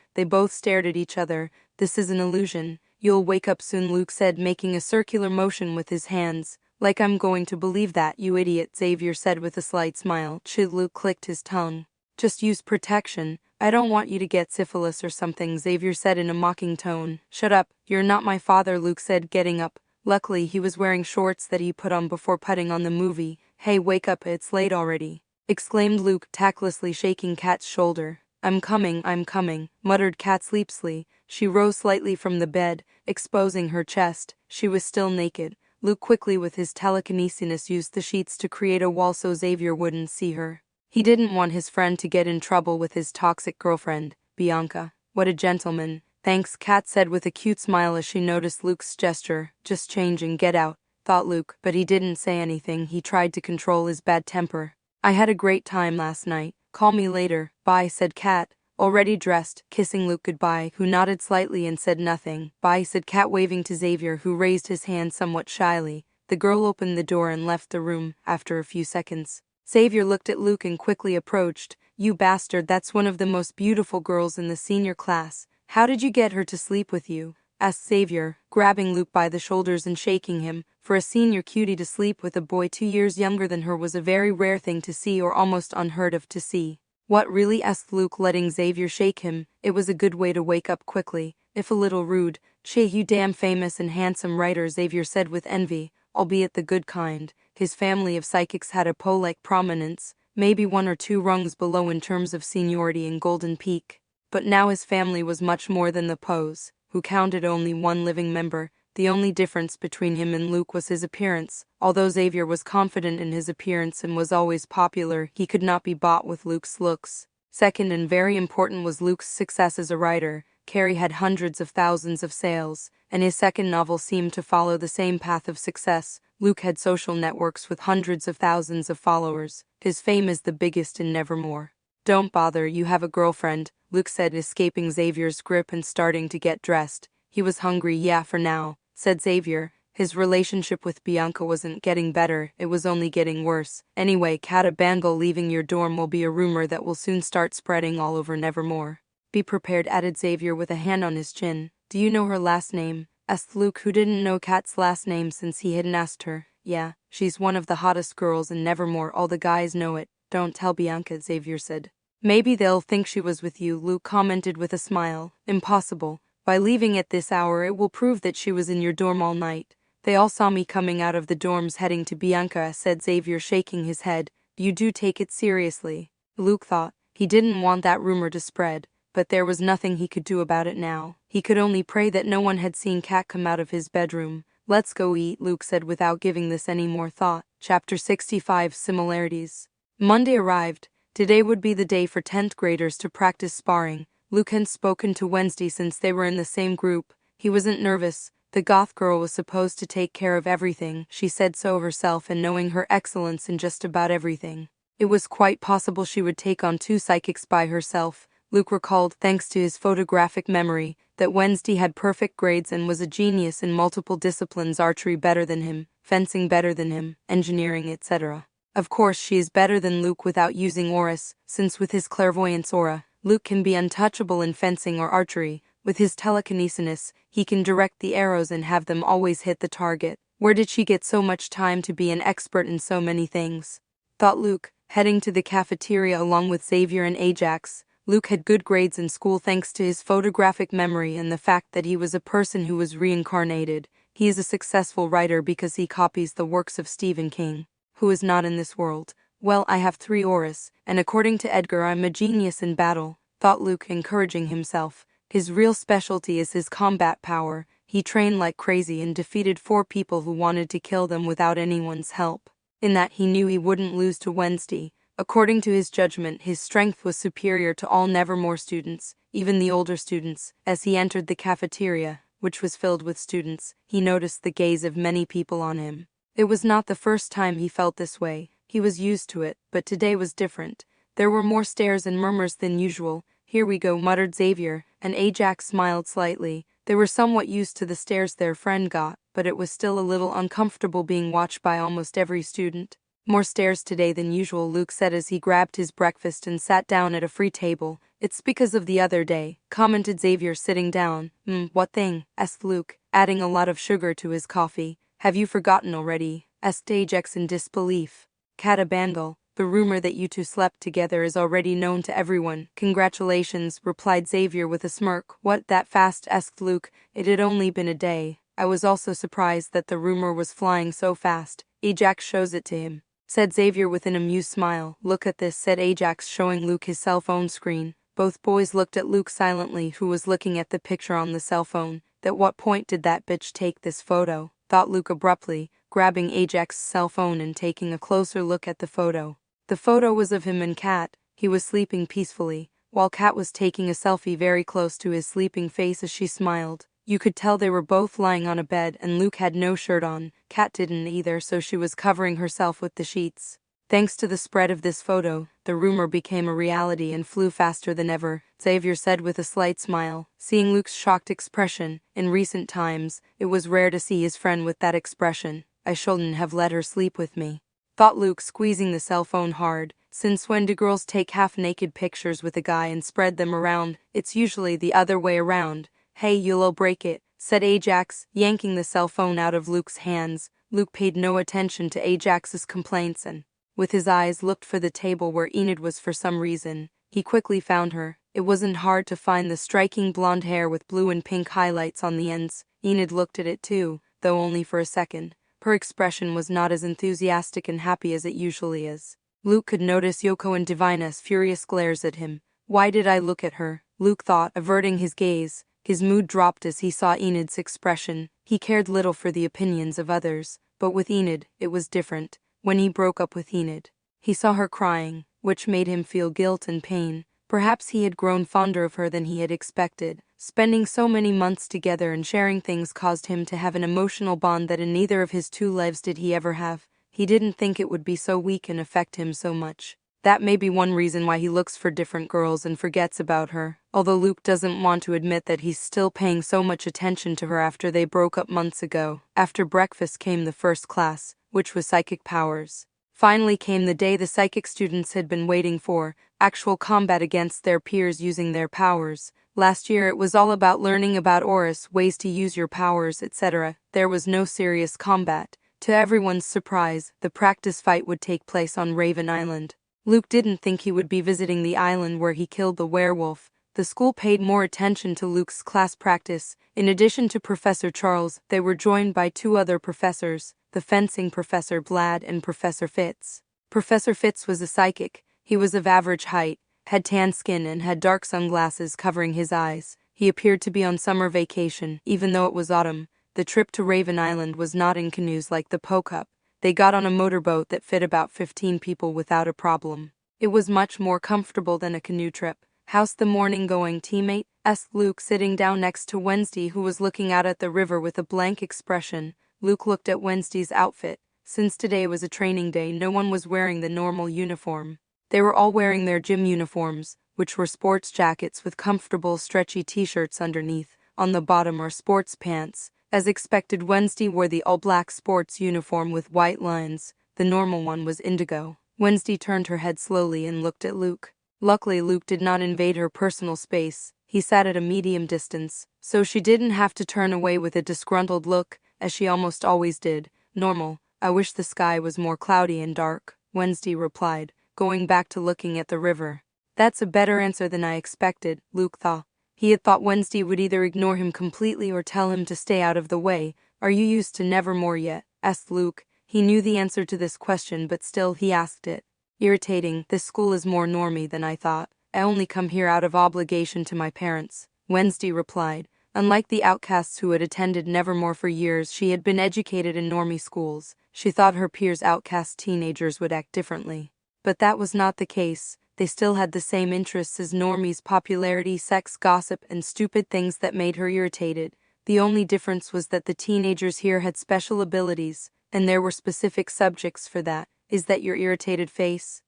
They both stared at each other. "This is an illusion. You'll wake up soon," Luke said, making a circular motion with his hands. "Like I'm going to believe that, you idiot," Xavier said with a slight smile. Luke clicked his tongue. "Just use protection. I don't want you to get syphilis or something," Xavier said in a mocking tone. "Shut up, you're not my father," Luke said, getting up. Luckily, he was wearing shorts that he put on before putting on the movie. "Hey, wake up, it's late already," exclaimed Luke, tactlessly shaking Kat's shoulder. I'm coming," muttered Kat sleepily. She rose slightly from the bed, exposing her chest. She was still naked. Luke quickly with his telekinesis used the sheets to create a wall so Xavier wouldn't see her. He didn't want his friend to get in trouble with his toxic girlfriend, Bianca. What a gentleman. Thanks, Kat said with a cute smile as she noticed Luke's gesture. Just change and get out, thought Luke, but he didn't say anything. He tried to control his bad temper. I had a great time last night. Call me later. Bye, said Kat, already dressed, kissing Luke goodbye, who nodded slightly and said nothing. Bye, said Kat, waving to Xavier, who raised his hand somewhat shyly. The girl opened the door and left the room after a few seconds. Xavier looked at Luke and quickly approached. You bastard, that's one of the most beautiful girls in the senior class. How did you get her to sleep with you? Asked Xavier, grabbing Luke by the shoulders and shaking him. For a senior cutie to sleep with a boy 2 years younger than her was a very rare thing to see, or almost unheard of to see. What really? Asked Luke, letting Xavier shake him. It was a good way to wake up quickly, if a little rude. Che, you damn famous and handsome writer, Xavier said with envy, albeit the good kind. His family of psychics had a Poe-like prominence, maybe 1 or 2 rungs below in terms of seniority in Golden Peak. But now his family was much more than the Poes, who counted only 1 living member. The only difference between him and Luke was his appearance. Although Xavier was confident in his appearance and was always popular, he could not be bought with Luke's looks. Second, and very important, was Luke's success as a writer. Carrie had hundreds of thousands of sales, and his second novel seemed to follow the same path of success. Luke had social networks with hundreds of thousands of followers. His fame is the biggest in Nevermore. Don't bother, you have a girlfriend, Luke said, escaping Xavier's grip and starting to get dressed. He was hungry. Yeah, for now, said Xavier. His relationship with Bianca wasn't getting better, it was only getting worse. Anyway, Kata Bangle leaving your dorm will be a rumor that will soon start spreading all over Nevermore. Be prepared, added Xavier with a hand on his chin. Do you know her last name? Asked Luke, who didn't know Kat's last name since he hadn't asked her. Yeah, she's one of the hottest girls in Nevermore, all the guys know it. Don't tell Bianca, Xavier said. Maybe they'll think she was with you, Luke commented with a smile. Impossible. By leaving at this hour it will prove that she was in your dorm all night. They all saw me coming out of the dorms heading to Bianca, said Xavier, shaking his head. You do take it seriously. Luke thought. He didn't want that rumor to spread, but there was nothing he could do about it now. He could only pray that no one had seen Kat come out of his bedroom. Let's go eat, Luke said without giving this any more thought. Chapter 65, Similarities. Monday arrived. Today would be the day for 10th graders to practice sparring. Luke hadn't spoken to Wednesday since they were in the same group. He wasn't nervous. The goth girl was supposed to take care of everything. She said so herself, and knowing her excellence in just about everything, it was quite possible she would take on 2 psychics by herself. Luke recalled, thanks to his photographic memory, that Wednesday had perfect grades and was a genius in multiple disciplines: archery better than him, fencing better than him, engineering, etc. Of course she is better than Luke without using auras, since with his clairvoyance aura, Luke can be untouchable in fencing or archery. With his telekinesis, he can direct the arrows and have them always hit the target. Where did she get so much time to be an expert in so many things? Thought Luke, heading to the cafeteria along with Xavier and Ajax. Luke had good grades in school thanks to his photographic memory and the fact that he was a person who was reincarnated. He is a successful writer because he copies the works of Stephen King, who is not in this world. Well, I have 3 auras, and according to Edgar I'm a genius in battle, thought Luke, encouraging himself. His real specialty is his combat power. He trained like crazy and defeated 4 people who wanted to kill them without anyone's help. In that he knew he wouldn't lose to Wednesday. According to his judgment, his strength was superior to all Nevermore students, even the older students. As he entered the cafeteria, which was filled with students, he noticed the gaze of many people on him. It was not the first time he felt this way. He was used to it, but today was different. There were more stares and murmurs than usual. Here we go, muttered Xavier, and Ajax smiled slightly. They were somewhat used to the stares their friend got, but it was still a little uncomfortable being watched by almost every student. More stares today than usual, Luke said as he grabbed his breakfast and sat down at a free table. It's because of the other day, commented Xavier, sitting down. What thing? Asked Luke, adding a lot of sugar to his coffee. Have you forgotten already? Asked Ajax in disbelief. Kata Bangle, the rumor that you 2 slept together is already known to everyone. Congratulations, replied Xavier with a smirk. What, that fast? Asked Luke. It had only been a day. I was also surprised that the rumor was flying so fast. Ajax shows it to him, said Xavier with an amused smile. Look at this, said Ajax, showing Luke his cell phone screen. Both boys looked at Luke silently, who was looking at the picture on the cell phone. At what point did that bitch take this photo? thought Luke abruptly, grabbing Ajax's cell phone and taking a closer look at the photo. The photo was of him and Kat. He was sleeping peacefully, while Kat was taking a selfie very close to his sleeping face as she smiled. You could tell they were both lying on a bed, and Luke had no shirt on. Kat didn't either, so she was covering herself with the sheets. Thanks to the spread of this photo, the rumor became a reality and flew faster than ever, Xavier said with a slight smile, seeing Luke's shocked expression. In recent times, it was rare to see his friend with that expression. I shouldn't have let her sleep with me, thought Luke, squeezing the cell phone hard. Since when do girls take half-naked pictures with a guy and spread them around? It's usually the other way around. Hey, you'll break it, said Ajax, yanking the cell phone out of Luke's hands. Luke paid no attention to Ajax's complaints and, with his eyes, looked for the table where Enid was for some reason. He quickly found her. It wasn't hard to find the striking blonde hair with blue and pink highlights on the ends. Enid looked at it too, though only for a second. Her expression was not as enthusiastic and happy as it usually is. Luke could notice Yoko and Divina's furious glares at him. Why did I look at her? Luke thought, averting his gaze. His mood dropped as he saw Enid's expression. He cared little for the opinions of others, but with Enid, it was different. When he broke up with Enid, he saw her crying, which made him feel guilt and pain. Perhaps he had grown fonder of her than he had expected. Spending so many months together and sharing things caused him to have an emotional bond that in neither of his two lives did he ever have. He didn't think it would be so weak and affect him so much. That may be one reason why he looks for different girls and forgets about her, although Luke doesn't want to admit that he's still paying so much attention to her after they broke up months ago. After breakfast came the first class, which was psychic powers. Finally came the day the psychic students had been waiting for, actual combat against their peers using their powers. Last year it was all about learning about auras, ways to use your powers, etc. There was no serious combat. To everyone's surprise, the practice fight would take place on Raven Island. Luke didn't think he would be visiting the island where he killed the werewolf. The school paid more attention to Luke's class practice. In addition to Professor Charles, they were joined by two other professors, the fencing Professor Vlad and Professor Fitz. Professor Fitz was a psychic. He was of average height, had tan skin and had dark sunglasses covering his eyes. He appeared to be on summer vacation, even though it was autumn. The trip to Raven Island was not in canoes like the Pocup. They got on a motorboat that fit about 15 people without a problem. It was much more comfortable than a canoe trip. "How's the morning going, teammate?" asked Luke, sitting down next to Wednesday, who was looking out at the river with a blank expression. Luke looked at Wednesday's outfit. Since today was a training day, no one was wearing the normal uniform. They were all wearing their gym uniforms, which were sports jackets with comfortable, stretchy t-shirts underneath. On the bottom are sports pants. As expected, Wednesday wore the all-black sports uniform with white lines. The normal one was indigo. Wednesday turned her head slowly and looked at Luke. Luckily, Luke did not invade her personal space. He sat at a medium distance, so she didn't have to turn away with a disgruntled look, as she almost always did. "Normal. I wish the sky was more cloudy and dark," Wednesday replied, going back to looking at the river. "That's a better answer than I expected," Luke thought. He had thought Wednesday would either ignore him completely or tell him to stay out of the way. "Are you used to Nevermore yet?" asked Luke. He knew the answer to this question, but still he asked it. "Irritating. This school is more normie than I thought. I only come here out of obligation to my parents," Wednesday replied. Unlike the outcasts who had attended Nevermore for years, she had been educated in normie schools. She thought her peers' outcast teenagers would act differently. But that was not the case. They still had the same interests as normies: popularity, sex, gossip, and stupid things that made her irritated. The only difference was that the teenagers here had special abilities, and there were specific subjects for that. "Is that your irritated face?"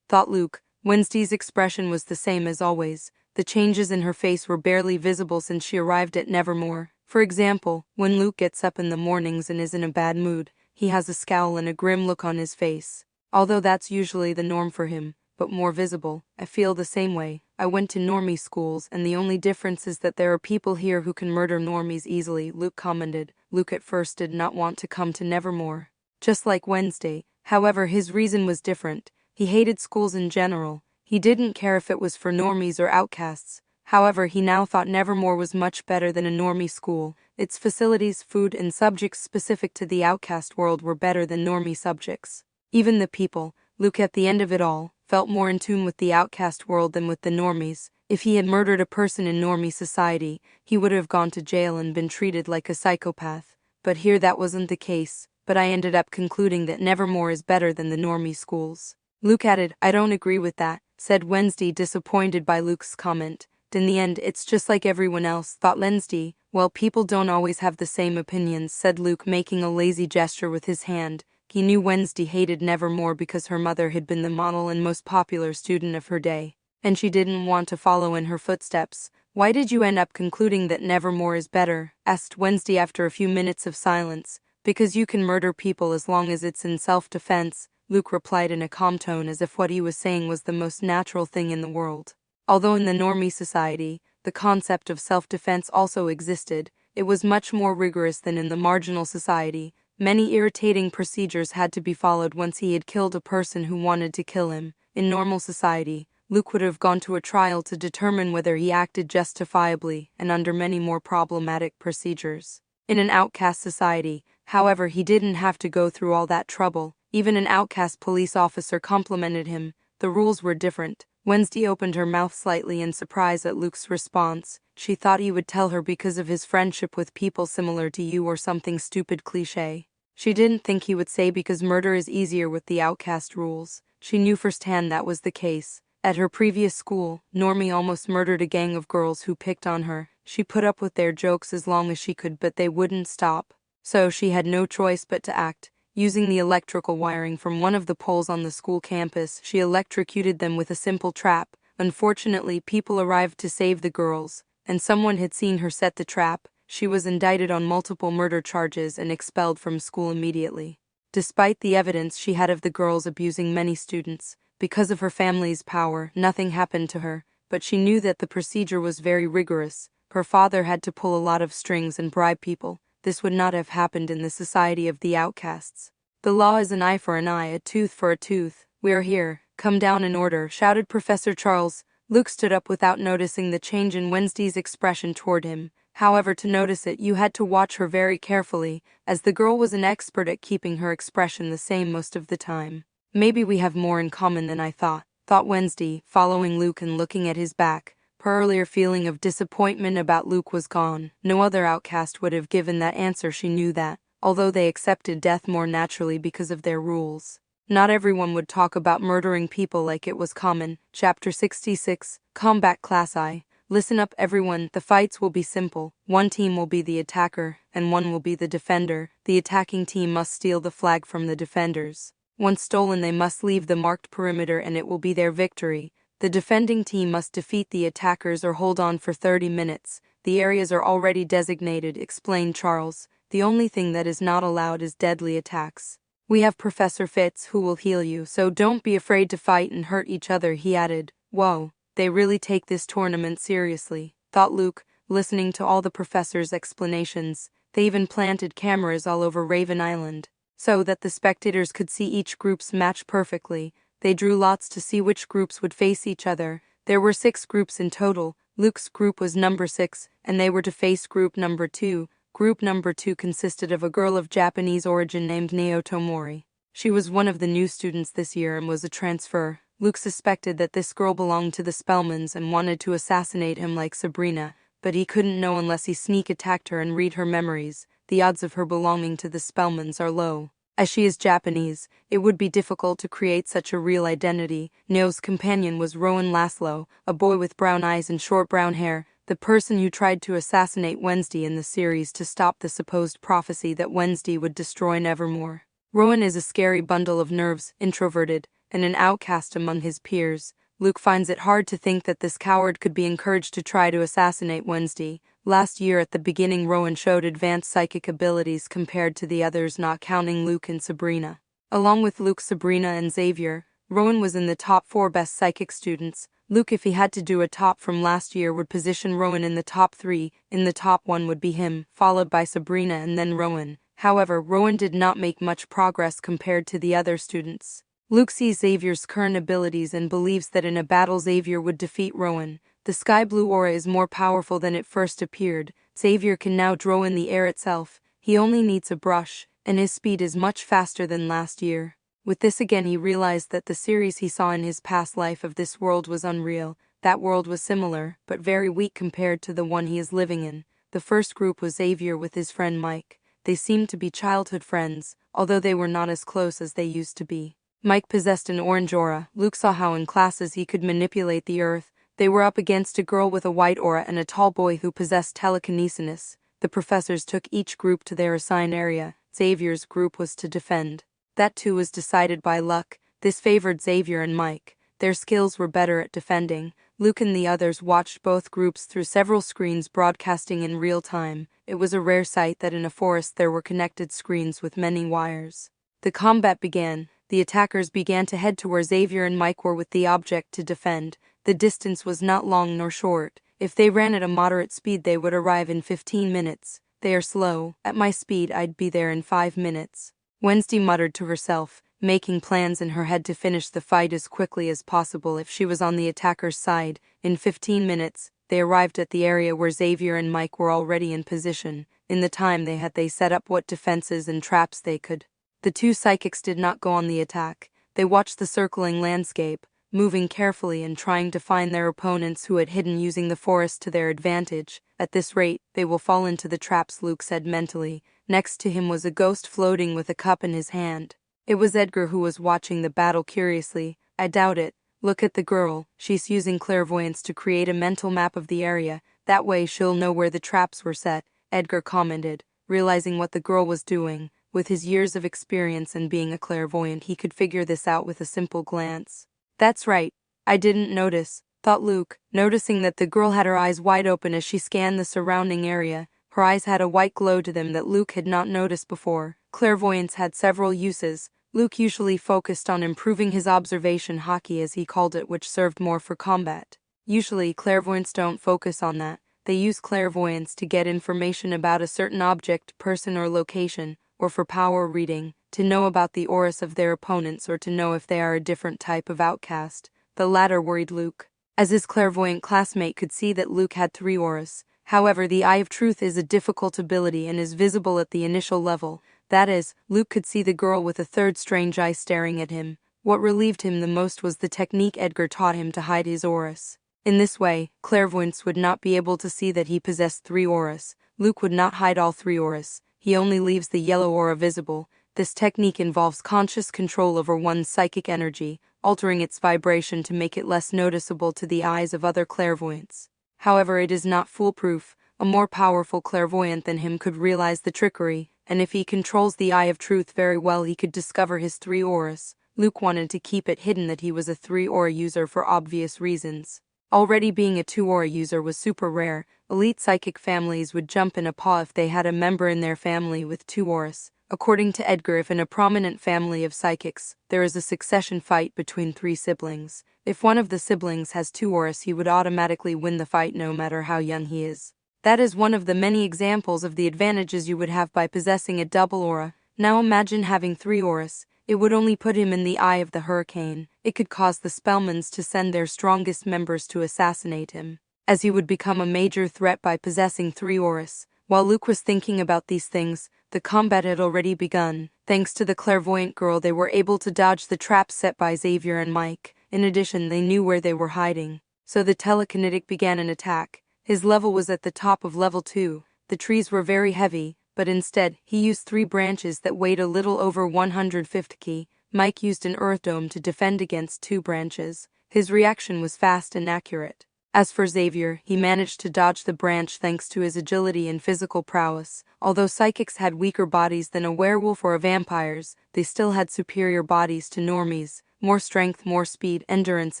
thought Luke. Wednesday's expression was the same as always. The changes in her face were barely visible since she arrived at Nevermore. For example, when Luke gets up in the mornings and is in a bad mood, he has a scowl and a grim look on his face. Although that's usually the norm for him, but more visible. "I feel the same way. I went to normie schools, and the only difference is that there are people here who can murder normies easily," Luke commented. Luke at first did not want to come to Nevermore. Just like Wednesday, however, his reason was different. He hated schools in general. He didn't care if it was for normies or outcasts. However, he now thought Nevermore was much better than a normie school. Its facilities, food, and subjects specific to the outcast world were better than normie subjects. Even the people, Luke at the end of it all, felt more in tune with the outcast world than with the normies. If he had murdered a person in normie society, he would have gone to jail and been treated like a psychopath. but here that wasn't the case, but I ended up concluding that Nevermore is better than the normie schools. Luke added, I don't agree with that, said Wednesday, disappointed by Luke's comment. In the end, it's just like everyone else, thought Wednesday. Well, people don't always have the same opinions, said Luke, making a lazy gesture with his hand. He knew Wednesday hated Nevermore because her mother had been the model and most popular student of her day, and she didn't want to follow in her footsteps. Why did you end up concluding that Nevermore is better? Asked Wednesday after a few minutes of silence. Because you can murder people as long as it's in self-defense, Luke replied in a calm tone, as if what he was saying was the most natural thing in the world. Although in the normie society, the concept of self-defense also existed, it was much more rigorous than in the marginal society. Many irritating procedures had to be followed once he had killed a person who wanted to kill him. In normal society, Luke would have gone to a trial to determine whether he acted justifiably and under many more problematic procedures. In an outcast society, however, he didn't have to go through all that trouble. Even an outcast police officer complimented him. The rules were different. Wednesday opened her mouth slightly in surprise at Luke's response. She thought he would tell her because of his friendship with people similar to you or something stupid cliché. She didn't think he would say because murder is easier with the outcast rules. She knew firsthand that was the case. At her previous school, Normie almost murdered a gang of girls who picked on her. She put up with their jokes as long as she could, but they wouldn't stop. So she had no choice but to act. Using the electrical wiring from one of the poles on the school campus, she electrocuted them with a simple trap. Unfortunately, people arrived to save the girls, and someone had seen her set the trap. She was indicted on multiple murder charges and expelled from school immediately. Despite the evidence she had of the girls abusing many students, because of her family's power, nothing happened to her, but she knew that the procedure was very rigorous. Her father had to pull a lot of strings and bribe people. This would not have happened in the society of the outcasts. The law is an eye for an eye, a tooth for a tooth. We are here. Come down in order, shouted Professor Charles. Luke stood up without noticing the change in Wednesday's expression toward him. However, to notice it, you had to watch her very carefully, as the girl was an expert at keeping her expression the same most of the time. Maybe we have more in common than I thought Wednesday, following Luke and looking at his back. Her earlier feeling of disappointment about Luke was gone. No other outcast would have given that answer. She knew that, although they accepted death more naturally because of their rules, not everyone would talk about murdering people like it was common. Chapter 66, Combat Class I. Listen up everyone, the fights will be simple. One team will be the attacker, and one will be the defender. The attacking team must steal the flag from the defenders. Once stolen, they must leave the marked perimeter and it will be their victory. The defending team must defeat the attackers or hold on for 30 minutes. The areas are already designated, explained Charles. The only thing that is not allowed is deadly attacks. We have Professor Fitz who will heal you, so don't be afraid to fight and hurt each other, he added. Whoa, they really take this tournament seriously, thought Luke, listening to all the professor's explanations. They even planted cameras all over Raven Island, so that the spectators could see each group's match perfectly. They drew lots to see which groups would face each other. There were 6 groups in total. Luke's group was number 6, and they were to face group number 2. Group number 2 consisted of a girl of Japanese origin named Naoto Mori. She was one of the new students this year and was a transfer. Luke suspected that this girl belonged to the Spellmans and wanted to assassinate him like Sabrina, but he couldn't know unless he sneak attacked her and read her memories. The odds of her belonging to the Spellmans are low. As she is Japanese, it would be difficult to create such a real identity. Neo's companion was Rowan Laszlo, a boy with brown eyes and short brown hair, the person who tried to assassinate Wednesday in the series to stop the supposed prophecy that Wednesday would destroy Nevermore. Rowan is a scary bundle of nerves, introverted, and an outcast among his peers. Luke finds it hard to think that this coward could be encouraged to try to assassinate Wednesday. Last year at the beginning, Rowan showed advanced psychic abilities compared to the others, not counting Luke and Sabrina. Along with Luke, Sabrina, and Xavier, Rowan was in the top 4 best psychic students. Luke, if he had to do a top from last year, would position Rowan in the top 3. In the top 1 would be him, followed by Sabrina and then Rowan. However, Rowan did not make much progress compared to the other students. Luke sees Xavier's current abilities and believes that in a battle Xavier would defeat Rowan. The sky blue aura is more powerful than it first appeared. Xavier can now draw in the air itself. He only needs a brush, and his speed is much faster than last year. With this again, he realized that the series he saw in his past life of this world was unreal. That world was similar, but very weak compared to the one he is living in. The first group was Xavier with his friend Mike. they seemed to be childhood friends, although they were not as close as they used to be. Mike possessed an orange aura. Luke saw how in classes he could manipulate the earth. They were up against a girl with a white aura and a tall boy who possessed telekinesis. The professors took each group to their assigned area. Xavier's group was to defend. That too was decided by luck. This favored Xavier and Mike. Their skills were better at defending. Luke and the others watched both groups through several screens broadcasting in real time. It was a rare sight that in a forest there were connected screens with many wires. The combat began. The attackers began to head to where Xavier and Mike were with the object to defend. The distance was not long nor short. If they ran at a moderate speed they would arrive in 15 minutes. They are slow. At my speed I'd be there in 5 minutes. Wednesday muttered to herself, making plans in her head to finish the fight as quickly as possible if she was on the attacker's side. In 15 minutes, they arrived at the area where Xavier and Mike were already in position. In the time they had, they set up what defenses and traps they could. The two psychics did not go on the attack. They watched the circling landscape, moving carefully and trying to find their opponents who had hidden using the forest to their advantage. At this rate, they will fall into the traps, Luke said mentally. Next to him was a ghost floating with a cup in his hand. It was Edgar who was watching the battle curiously. I doubt it. Look at the girl. She's using clairvoyance to create a mental map of the area. That way she'll know where the traps were set, Edgar commented, realizing what the girl was doing. With his years of experience and being a clairvoyant, he could figure this out with a simple glance. That's right. I didn't notice, thought Luke, noticing that the girl had her eyes wide open as she scanned the surrounding area. Her eyes had a white glow to them that Luke had not noticed before. Clairvoyance had several uses. Luke usually focused on improving his observation hockey, as he called it, which served more for combat. Usually, clairvoyants don't focus on that. They use clairvoyance to get information about a certain object, person, or location, or for power reading, to know about the auras of their opponents or to know if they are a different type of outcast. The latter worried Luke, as his clairvoyant classmate could see that Luke had 3 auras. However, the Eye of Truth is a difficult ability and is visible at the initial level. That is, Luke could see the girl with a third strange eye staring at him. What relieved him the most was the technique Edgar taught him to hide his auras. In this way, clairvoyants would not be able to see that he possessed 3 auras. Luke would not hide all 3 auras. He only leaves the yellow aura visible. This technique involves conscious control over one's psychic energy, altering its vibration to make it less noticeable to the eyes of other clairvoyants. However, it is not foolproof. A more powerful clairvoyant than him could realize the trickery, and if he controls the Eye of Truth very well, he could discover his 3 auras. Luke wanted to keep it hidden that he was a 3 aura user for obvious reasons. Already being a 2 aura user was super rare. Elite psychic families would jump in a paw if they had a member in their family with 2 auras. According to Edgar, if in a prominent family of psychics, there is a succession fight between 3 siblings, if one of the siblings has 2 auras, he would automatically win the fight no matter how young he is. That is one of the many examples of the advantages you would have by possessing a double aura. Now imagine having 3 auras. It would only put him in the eye of the hurricane. It could cause the Spellmans to send their strongest members to assassinate him, as he would become a major threat by possessing 3 auras. While Luke was thinking about these things, the combat had already begun. Thanks to the clairvoyant girl, they were able to dodge the traps set by Xavier and Mike. In addition, they knew where they were hiding. So the telekinetic began an attack. His level was at the top of level 2. The trees were very heavy, but instead, he used 3 branches that weighed a little over 150 kg. Mike used an earth dome to defend against 2 branches. His reaction was fast and accurate. As for Xavier, he managed to dodge the branch thanks to his agility and physical prowess. Although psychics had weaker bodies than a werewolf or a vampires, they still had superior bodies to normies. More strength, more speed, endurance,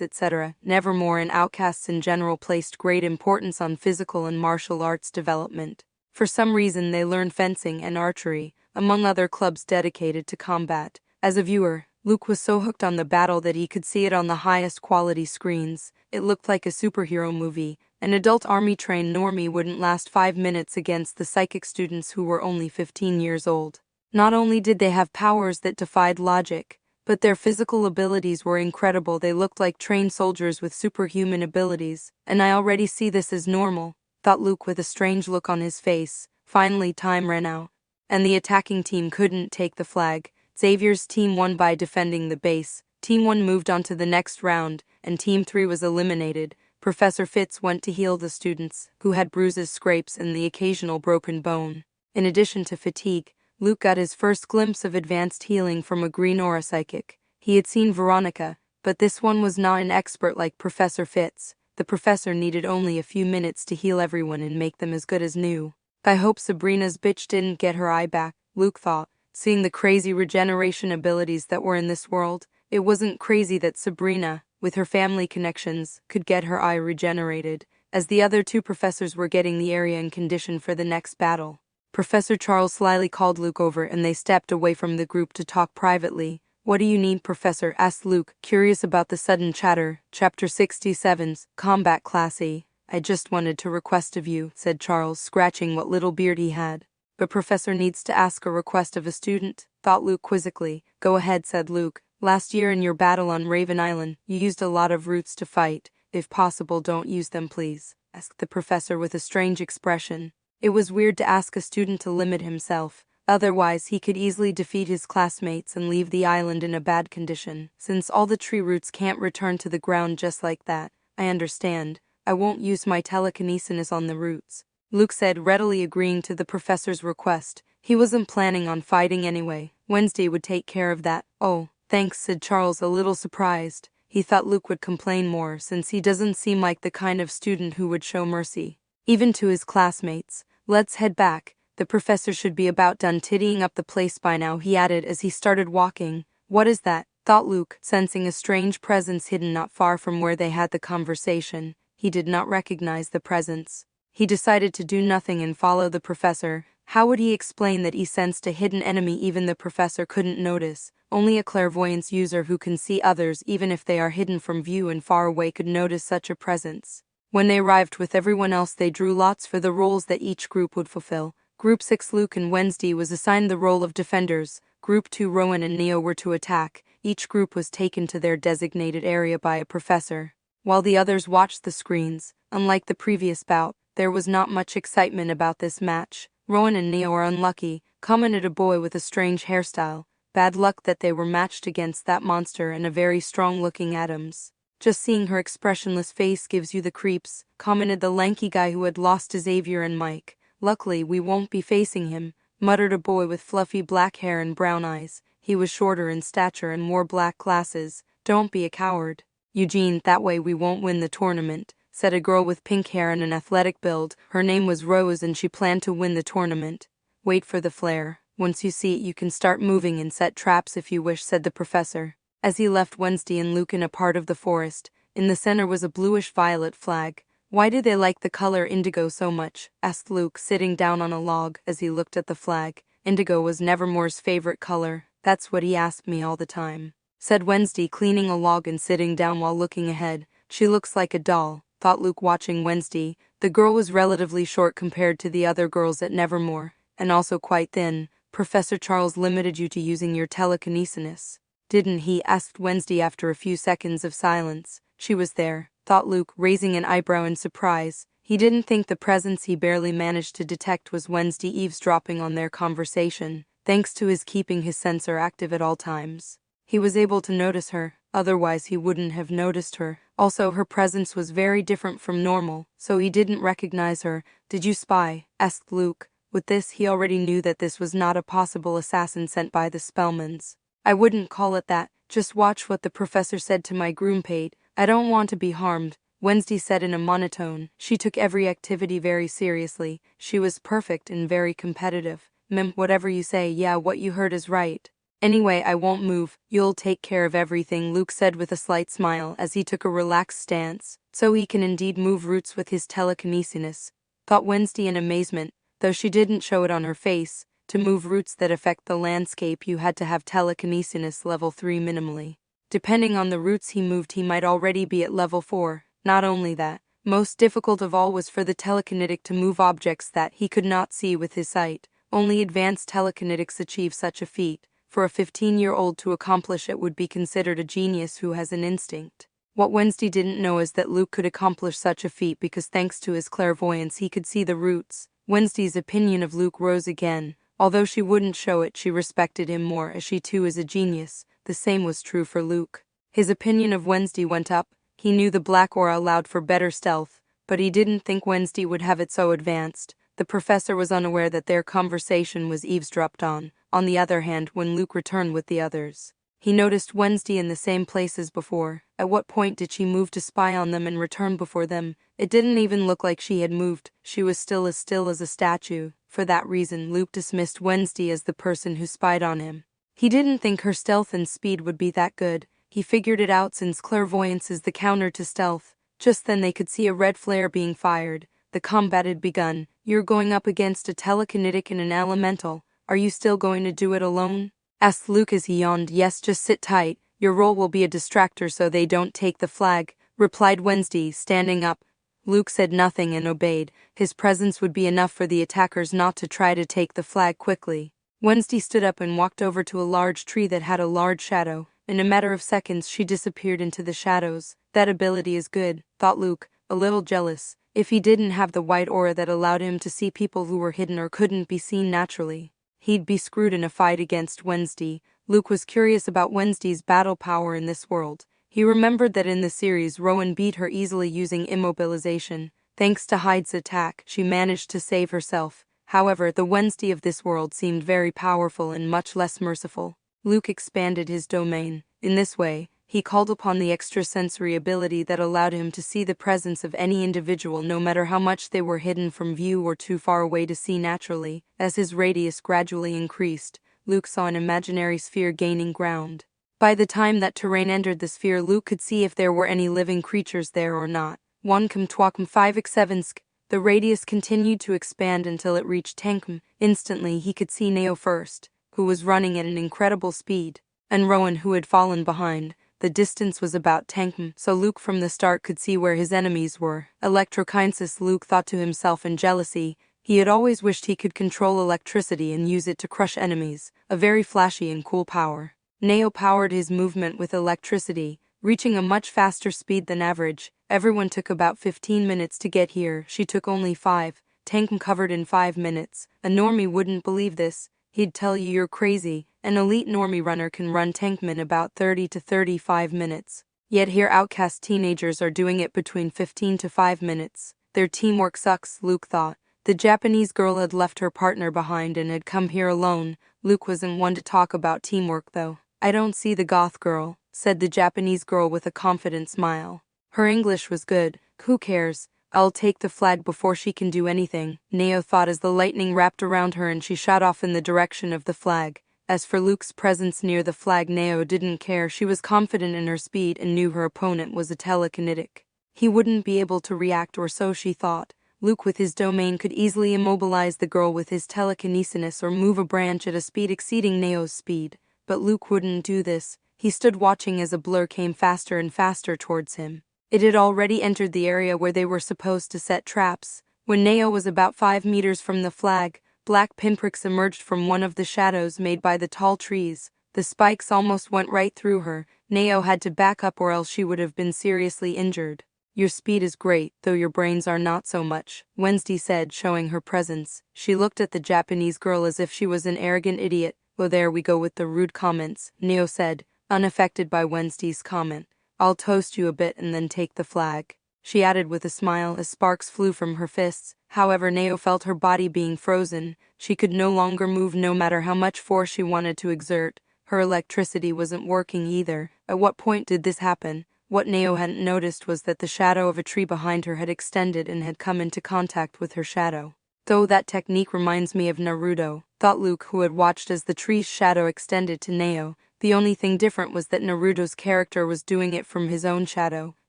etc. Nevermore and Outcasts in general placed great importance on physical and martial arts development. For some reason they learned fencing and archery, among other clubs dedicated to combat. As a viewer, Luke was so hooked on the battle that he could see it on the highest quality screens. It looked like a superhero movie. An adult army-trained normie wouldn't last 5 minutes against the psychic students who were only 15 years old. Not only did they have powers that defied logic, but their physical abilities were incredible. They looked like trained soldiers with superhuman abilities. And I already see this as normal, thought Luke with a strange look on his face. Finally, time ran out, and the attacking team couldn't take the flag. Xavier's team won by defending the base. Team 1 moved on to the next round, and Team 3 was eliminated. Professor Fitz went to heal the students, who had bruises, scrapes, and the occasional broken bone. In addition to fatigue, Luke got his first glimpse of advanced healing from a green aura psychic. He had seen Veronica, but this one was not an expert like Professor Fitz. The professor needed only a few minutes to heal everyone and make them as good as new. I hope Sabrina's bitch didn't get her eye back, Luke thought, seeing the crazy regeneration abilities that were in this world. It wasn't crazy that Sabrina, with her family connections, could get her eye regenerated, as the other two professors were getting the area in condition for the next battle. Professor Charles slyly called Luke over and they stepped away from the group to talk privately. "What do you need, Professor?" asked Luke, curious about the sudden chatter. Chapter 67's Combat Classy. "I just wanted to request of you," said Charles, scratching what little beard he had. "But Professor needs to ask a request of a student," thought Luke quizzically. "Go ahead," said Luke. "Last year in your battle on Raven Island, you used a lot of roots to fight. If possible, don't use them, please," asked the professor with a strange expression. It was weird to ask a student to limit himself. Otherwise, he could easily defeat his classmates and leave the island in a bad condition. "Since all the tree roots can't return to the ground just like that, I understand. I won't use my telekinesis on the roots," Luke said, readily agreeing to the professor's request. He wasn't planning on fighting anyway. Wednesday would take care of that. "Oh, thanks," said Charles, a little surprised. He thought Luke would complain more, since he doesn't seem like the kind of student who would show mercy, even to his classmates. "Let's head back. The professor should be about done tidying up the place by now," he added as he started walking. "What is that?" thought Luke, sensing a strange presence hidden not far from where they had the conversation. He did not recognize the presence. He decided to do nothing and follow the professor. How would he explain that he sensed a hidden enemy even the professor couldn't notice? Only a clairvoyance user who can see others even if they are hidden from view and far away could notice such a presence. When they arrived with everyone else, they drew lots for the roles that each group would fulfill. Group 6, Luke and Wednesday, was assigned the role of defenders. Group 2, Rowan and Neo, were to attack. Each group was taken to their designated area by a professor, while the others watched the screens. Unlike the previous bout, there was not much excitement about this match. "Rowan and Neo are unlucky," commented a boy with a strange hairstyle. "Bad luck that they were matched against that monster and a very strong-looking Addams." "Just seeing her expressionless face gives you the creeps," commented the lanky guy who had lost to Xavier and Mike. "Luckily, we won't be facing him," muttered a boy with fluffy black hair and brown eyes. He was shorter in stature and wore black glasses. "Don't be a coward, Eugene, that way we won't win the tournament," said a girl with pink hair and an athletic build. Her name was Rose and she planned to win the tournament. "Wait for the flare. Once you see it, you can start moving and set traps if you wish," said the professor, as he left Wednesday and Luke in a part of the forest. In the center was a bluish-violet flag. "Why do they like the color indigo so much?" asked Luke, sitting down on a log as he looked at the flag. "Indigo was Nevermore's favorite color. That's what he asked me all the time," said Wednesday, cleaning a log and sitting down while looking ahead. "She looks like a doll," thought Luke watching Wednesday. The girl was relatively short compared to the other girls at Nevermore, and also quite thin. "Professor Charles limited you to using your telekinesis, didn't he?" asked Wednesday after a few seconds of silence. "She was there," thought Luke, raising an eyebrow in surprise. He didn't think the presence he barely managed to detect was Wednesday eavesdropping on their conversation. Thanks to his keeping his sensor active at all times, he was able to notice her, otherwise he wouldn't have noticed her. Also, her presence was very different from normal, so he didn't recognize her. "Did you spy?" asked Luke. With this, he already knew that this was not a possible assassin sent by the Spellmans. "I wouldn't call it that. Just watch what the professor said to my groupmate. I don't want to be harmed," Wednesday said in a monotone. She took every activity very seriously. She was perfect and very competitive. Whatever you say, yeah, what you heard is right. Anyway, I won't move. You'll take care of everything," Luke said with a slight smile as he took a relaxed stance. "So he can indeed move roots with his telekinesis," thought Wednesday in amazement, though she didn't show it on her face. To move roots that affect the landscape, you had to have telekinesis level 3 minimally. Depending on the roots he moved, he might already be at level 4. Not only that, most difficult of all was for the telekinetic to move objects that he could not see with his sight. Only advanced telekinetics achieve such a feat. For a 15-year-old to accomplish it would be considered a genius who has an instinct. What Wednesday didn't know is that Luke could accomplish such a feat because thanks to his clairvoyance he could see the roots. Wednesday's opinion of Luke rose again. Although she wouldn't show it, she respected him more, as she too is a genius. The same was true for Luke. His opinion of Wednesday went up. He knew the black aura allowed for better stealth, but he didn't think Wednesday would have it so advanced. The professor was unaware that their conversation was eavesdropped on. On the other hand, when Luke returned with the others, he noticed Wednesday in the same place as before. At what point did she move to spy on them and return before them? It didn't even look like she had moved. She was still as a statue. For that reason, Luke dismissed Wednesday as the person who spied on him. He didn't think her stealth and speed would be that good. He figured it out since clairvoyance is the counter to stealth. Just then they could see a red flare being fired. The combat had begun. "You're going up against a telekinetic and an elemental. Are you still going to do it alone?" asked Luke as he yawned. "Yes, just sit tight. Your role will be a distractor so they don't take the flag," replied Wednesday, standing up. Luke said nothing and obeyed. His presence would be enough for the attackers not to try to take the flag quickly. Wednesday stood up and walked over to a large tree that had a large shadow. In a matter of seconds she disappeared into the shadows. That ability is good, thought Luke, a little jealous. If he didn't have the white aura that allowed him to see people who were hidden or couldn't be seen naturally, he'd be screwed in a fight against Wednesday. Luke was curious about Wednesday's battle power in this world. He remembered that in the series Rowan beat her easily using immobilization. Thanks to Hyde's attack, she managed to save herself. However, the Wednesday of this world seemed very powerful and much less merciful. Luke expanded his domain. In this way, he called upon the extrasensory ability that allowed him to see the presence of any individual no matter how much they were hidden from view or too far away to see naturally. As his radius gradually increased, Luke saw an imaginary sphere gaining ground. By the time that terrain entered the sphere, Luke could see if there were any living creatures there or not. 1,5x7sk. The radius continued to expand until it reached 10km. Instantly he could see Neo first, who was running at an incredible speed, and Rowan, who had fallen behind. The distance was about 10km, so Luke from the start could see where his enemies were. Electrokinesis, Luke thought to himself in jealousy. He had always wished he could control electricity and use it to crush enemies, a very flashy and cool power. Neo powered his movement with electricity, reaching a much faster speed than average. Everyone took about 15 minutes to get here. She took only 5. 10km covered in 5 minutes. A normie wouldn't believe this. He'd tell you you're crazy. An elite normie runner can run 10km in about 30 to 35 minutes. Yet here outcast teenagers are doing it between 15 to 5 minutes. Their teamwork sucks, Luke thought. The Japanese girl had left her partner behind and had come here alone. Luke wasn't one to talk about teamwork though. "I don't see the goth girl," said the Japanese girl with a confident smile. Her English was good. "Who cares? I'll take the flag before she can do anything," Neo thought as the lightning wrapped around her and she shot off in the direction of the flag. As for Luke's presence near the flag, Neo didn't care. She was confident in her speed and knew her opponent was a telekinetic. He wouldn't be able to react, or so she thought. Luke with his domain could easily immobilize the girl with his telekinesis or move a branch at a speed exceeding Neo's speed. But Luke wouldn't do this. He stood watching as a blur came faster and faster towards him. It had already entered the area where they were supposed to set traps. When Neo was about 5 meters from the flag, black pinpricks emerged from one of the shadows made by the tall trees. The spikes almost went right through her. Neo had to back up or else she would have been seriously injured. "Your speed is great, though your brains are not so much," Wednesday said, showing her presence. She looked at the Japanese girl as if she was an arrogant idiot. "Well, there we go with the rude comments," Neo said, unaffected by Wednesday's comment. "I'll toast you a bit and then take the flag," she added with a smile as sparks flew from her fists. However, Neo felt her body being frozen. She could no longer move no matter how much force she wanted to exert. Her electricity wasn't working either. At what point did this happen? What Neo hadn't noticed was that the shadow of a tree behind her had extended and had come into contact with her shadow. "Though that technique reminds me of Naruto," thought Luke, who had watched as the tree's shadow extended to Neo. The only thing different was that Naruto's character was doing it from his own shadow.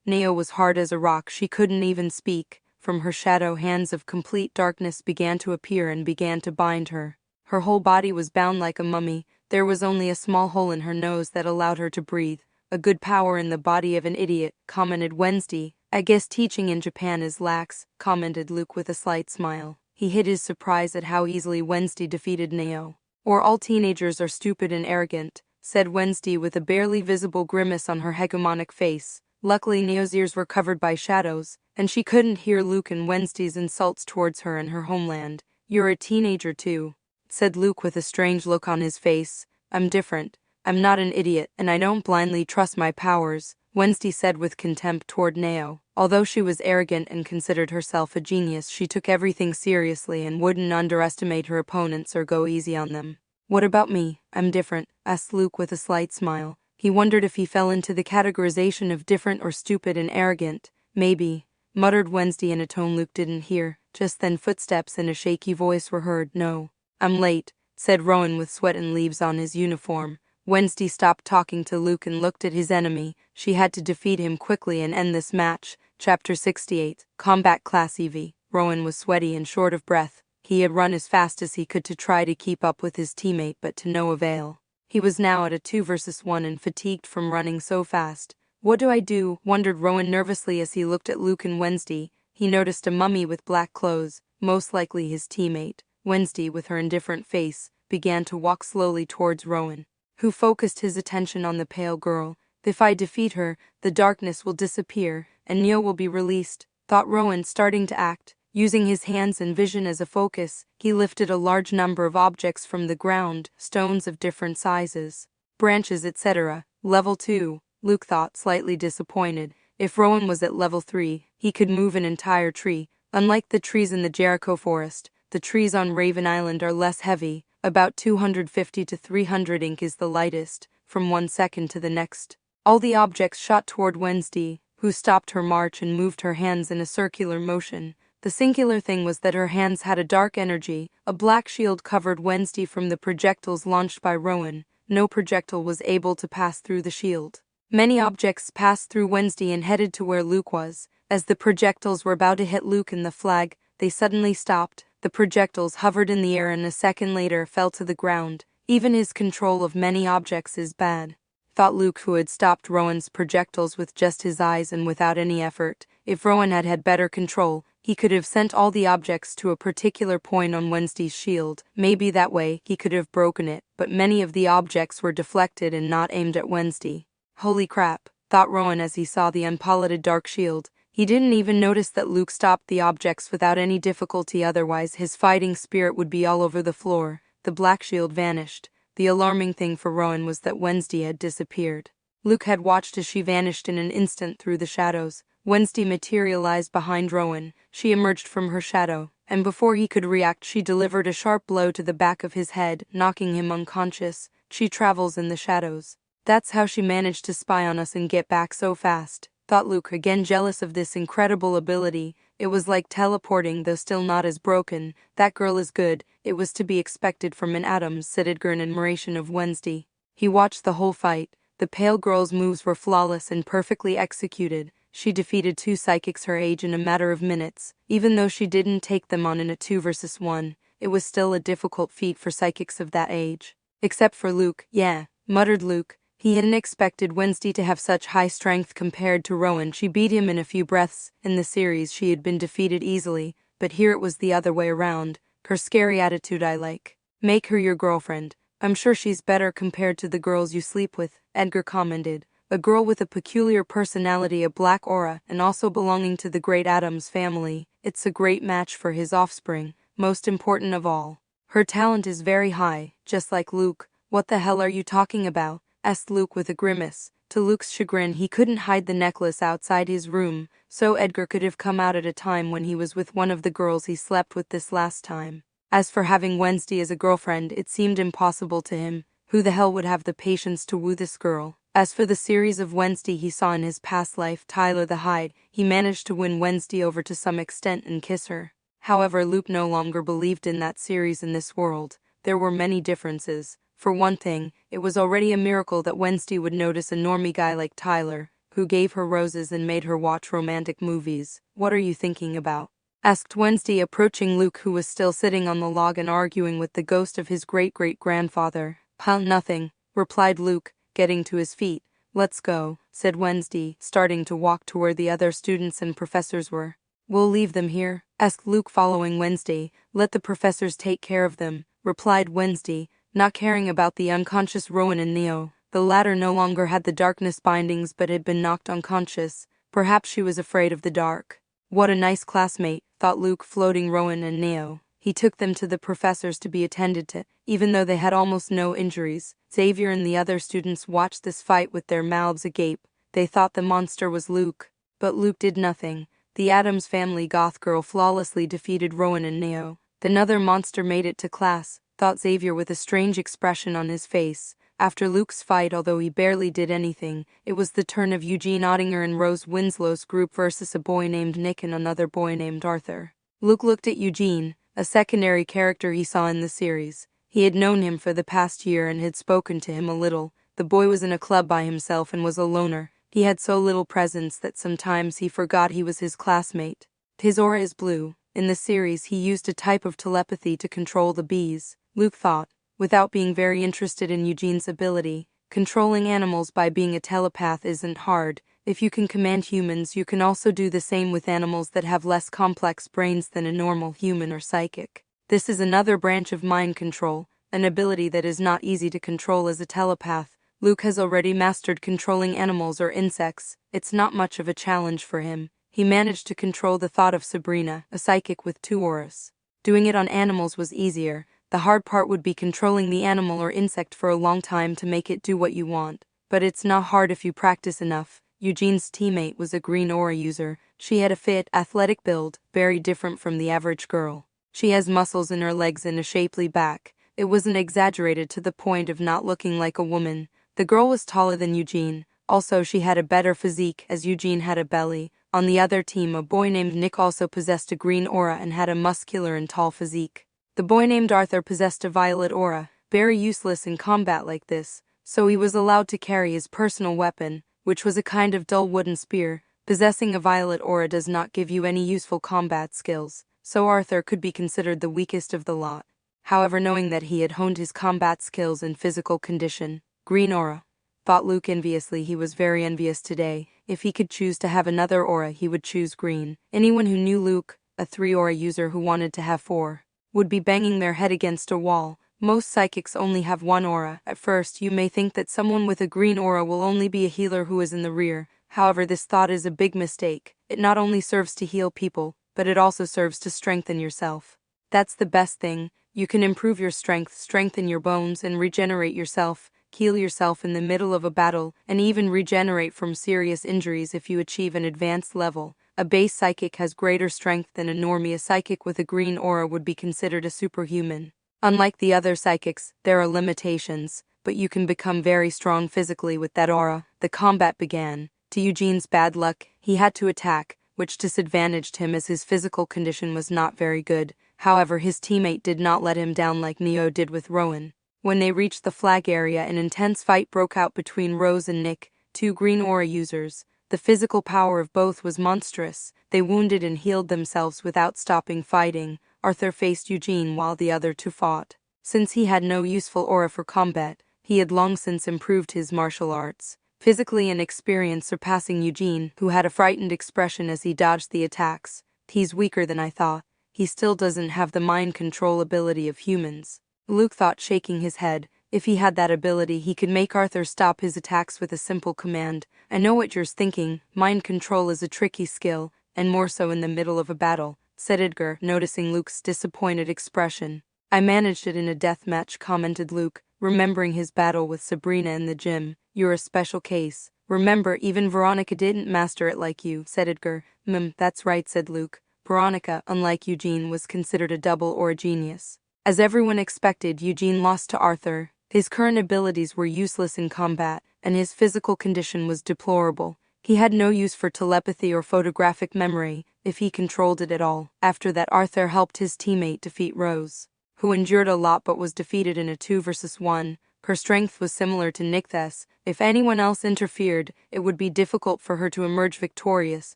Neo was hard as a rock. She couldn't even speak. From her shadow, hands of complete darkness began to appear and began to bind her. Her whole body was bound like a mummy. There was only a small hole in her nose that allowed her to breathe. "A good power in the body of an idiot," commented Wednesday. "I guess teaching in Japan is lax," commented Luke with a slight smile. He hid his surprise at how easily Wednesday defeated Neo. "Or all teenagers are stupid and arrogant," said Wednesday with a barely visible grimace on her hegemonic face. Luckily Neo's ears were covered by shadows, and she couldn't hear Luke and Wednesday's insults towards her in her homeland. "You're a teenager too," said Luke with a strange look on his face. "I'm different. I'm not an idiot, and I don't blindly trust my powers." Wednesday said with contempt toward Neo. Although she was arrogant and considered herself a genius, she took everything seriously and wouldn't underestimate her opponents or go easy on them. What about me? I'm different, asked Luke with a slight smile. He wondered if he fell into the categorization of different or stupid and arrogant. Maybe, muttered Wednesday in a tone Luke didn't hear. Just then footsteps and a shaky voice were heard. No, I'm late, said Rowan with sweat and leaves on his uniform. Wednesday stopped talking to Luke and looked at his enemy. She had to defeat him quickly and end this match. Chapter 68, Combat Class EV. Rowan was sweaty and short of breath. He had run as fast as he could to try to keep up with his teammate, but to no avail. He was now at a 2 versus 1 and fatigued from running so fast. What do I do? Wondered Rowan nervously as he looked at Luke and Wednesday. He noticed a mummy with black clothes, most likely his teammate. Wednesday, with her indifferent face, began to walk slowly towards Rowan, who focused his attention on the pale girl. If I defeat her, the darkness will disappear, and Neo will be released, thought Rowan, starting to act. Using his hands and vision as a focus, he lifted a large number of objects from the ground, stones of different sizes, branches, etc. Level 2, Luke thought, slightly disappointed. If Rowan was at level 3, he could move an entire tree. Unlike the trees in the Jericho forest, the trees on Raven Island are less heavy. About 250 to 300 ink is the lightest, from 1 second to the next. All the objects shot toward Wednesday, who stopped her march and moved her hands in a circular motion. The singular thing was that her hands had a dark energy. A black shield covered Wednesday from the projectiles launched by Rowan. No projectile was able to pass through the shield. Many objects passed through Wednesday and headed to where Luke was. As the projectiles were about to hit Luke and the flag, they suddenly stopped. The projectiles hovered in the air and a second later fell to the ground. Even his control of many objects is bad, thought Luke, who had stopped Rowan's projectiles with just his eyes and without any effort. If Rowan had had better control, he could have sent all the objects to a particular point on Wednesday's shield. Maybe that way he could have broken it, but many of the objects were deflected and not aimed at Wednesday. Holy crap, thought Rowan as he saw the unpolleted dark shield. He didn't even notice that Luke stopped the objects without any difficulty, otherwise his fighting spirit would be all over the floor. The black shield vanished. The alarming thing for Rowan was that Wednesday had disappeared. Luke had watched as she vanished in an instant through the shadows. Wednesday materialized behind Rowan. She emerged from her shadow, and before he could react, she delivered a sharp blow to the back of his head, knocking him unconscious. She travels in the shadows. That's how she managed to spy on us and get back so fast, thought Luke, again jealous of this incredible ability. It was like teleporting, though still not as broken. That girl is good. It was to be expected from an Addams, said Edgar in admiration of Wednesday. He watched the whole fight. The pale girl's moves were flawless and perfectly executed. She defeated 2 psychics her age in a matter of minutes. Even though she didn't take them on in a 2 versus 1, it was still a difficult feat for psychics of that age. Except for Luke. Yeah, muttered Luke. He hadn't expected Wednesday to have such high strength compared to Rowan. She beat him in a few breaths. In the series she had been defeated easily, but here it was the other way around. Her scary attitude I like. Make her your girlfriend. I'm sure she's better compared to the girls you sleep with, Edgar commented. A girl with a peculiar personality, a black aura, and also belonging to the great Addams family. It's a great match for his offspring. Most important of all, her talent is very high, just like Luke. What the hell are you talking about? Asked Luke with a grimace. To Luke's chagrin, he couldn't hide the necklace outside his room, so Edgar could have come out at a time when he was with one of the girls he slept with this last time. As for having Wednesday as a girlfriend, it seemed impossible to him. Who the hell would have the patience to woo this girl? As for the series of Wednesday he saw in his past life, Tyler the Hyde, he managed to win Wednesday over to some extent and kiss her. However, Luke no longer believed in that series in this world. There were many differences. For one thing, it was already a miracle that Wednesday would notice a normie guy like Tyler, who gave her roses and made her watch romantic movies. What are you thinking about? Asked Wednesday, approaching Luke, who was still sitting on the log and arguing with the ghost of his great-great-grandfather. Nothing, replied Luke, getting to his feet. Let's go, said Wednesday, starting to walk to where the other students and professors were. We'll leave them here, asked Luke, following Wednesday. Let the professors take care of them, replied Wednesday, not caring about the unconscious Rowan and Neo. The latter no longer had the darkness bindings but had been knocked unconscious. Perhaps she was afraid of the dark. What a nice classmate, thought Luke, floating Rowan and Neo. He took them to the professors to be attended to, even though they had almost no injuries. Xavier and the other students watched this fight with their mouths agape. They thought the monster was Luke. But Luke did nothing. The Addams Family goth girl flawlessly defeated Rowan and Neo. Another monster made it to class, thought Xavier with a strange expression on his face. After Luke's fight, although he barely did anything, it was the turn of Eugene Ottinger and Rose Winslow's group versus a boy named Nick and another boy named Arthur. Luke looked at Eugene, a secondary character he saw in the series. He had known him for the past year and had spoken to him a little. The boy was in a club by himself and was a loner. He had so little presence that sometimes he forgot he was his classmate. His aura is blue. In the series, he used a type of telepathy to control the bees, Luke thought. Without being very interested in Eugene's ability, controlling animals by being a telepath isn't hard. If you can command humans, you can also do the same with animals that have less complex brains than a normal human or psychic. This is another branch of mind control, an ability that is not easy to control as a telepath. Luke has already mastered controlling animals or insects. It's not much of a challenge for him. He managed to control the thought of Sabrina, a psychic with 2 auras. Doing it on animals was easier. The hard part would be controlling the animal or insect for a long time to make it do what you want. But it's not hard if you practice enough. Eugene's teammate was a green aura user. She had a fit, athletic build, very different from the average girl. She has muscles in her legs and a shapely back. It wasn't exaggerated to the point of not looking like a woman. The girl was taller than Eugene. Also, she had a better physique, as Eugene had a belly. On the other team, a boy named Nick also possessed a green aura and had a muscular and tall physique. The boy named Arthur possessed a violet aura, very useless in combat like this, so he was allowed to carry his personal weapon, which was a kind of dull wooden spear. Possessing a violet aura does not give you any useful combat skills, so Arthur could be considered the weakest of the lot. However, knowing that he had honed his combat skills and physical condition, green aura, thought Luke enviously. He was very envious today. If he could choose to have another aura, he would choose green. Anyone who knew Luke, a 3 aura user who wanted to have 4, would be banging their head against a wall. Most psychics only have 1 aura. At first, you may think that someone with a green aura will only be a healer who is in the rear. However, this thought is a big mistake. It not only serves to heal people, but it also serves to strengthen yourself. That's the best thing. You can improve your strength, strengthen your bones, and regenerate yourself, heal yourself in the middle of a battle, and even regenerate from serious injuries if you achieve an advanced level. A base psychic has greater strength than a normie. A psychic with a green aura would be considered a superhuman. Unlike the other psychics, there are limitations, but you can become very strong physically with that aura. The combat began. To Eugene's bad luck, he had to attack, which disadvantaged him as his physical condition was not very good. However, his teammate did not let him down like Neo did with Rowan. When they reached the flag area, an intense fight broke out between Rose and Nick, 2 green aura users. The physical power of both was monstrous. They wounded and healed themselves without stopping fighting. Arthur faced Eugene while the other 2 fought. Since he had no useful aura for combat, he had long since improved his martial arts, physically and experience surpassing Eugene, who had a frightened expression as he dodged the attacks. He's weaker than I thought. He still doesn't have the mind control ability of humans, Luke thought, shaking his head. If he had that ability, he could make Arthur stop his attacks with a simple command. I know what you're thinking. Mind control is a tricky skill, and more so in the middle of a battle, said Edgar, noticing Luke's disappointed expression. I managed it in a death match, commented Luke, remembering his battle with Sabrina in the gym. You're a special case. Remember, even Veronica didn't master it like you, said Edgar. That's right, said Luke. Veronica, unlike Eugene, was considered a double or a genius. As everyone expected, Eugene lost to Arthur. His current abilities were useless in combat, and his physical condition was deplorable. He had no use for telepathy or photographic memory, if he controlled it at all. After that, Arthur helped his teammate defeat Rose, who endured a lot but was defeated in a 2 versus 1. Her strength was similar to Nick's. If anyone else interfered, it would be difficult for her to emerge victorious.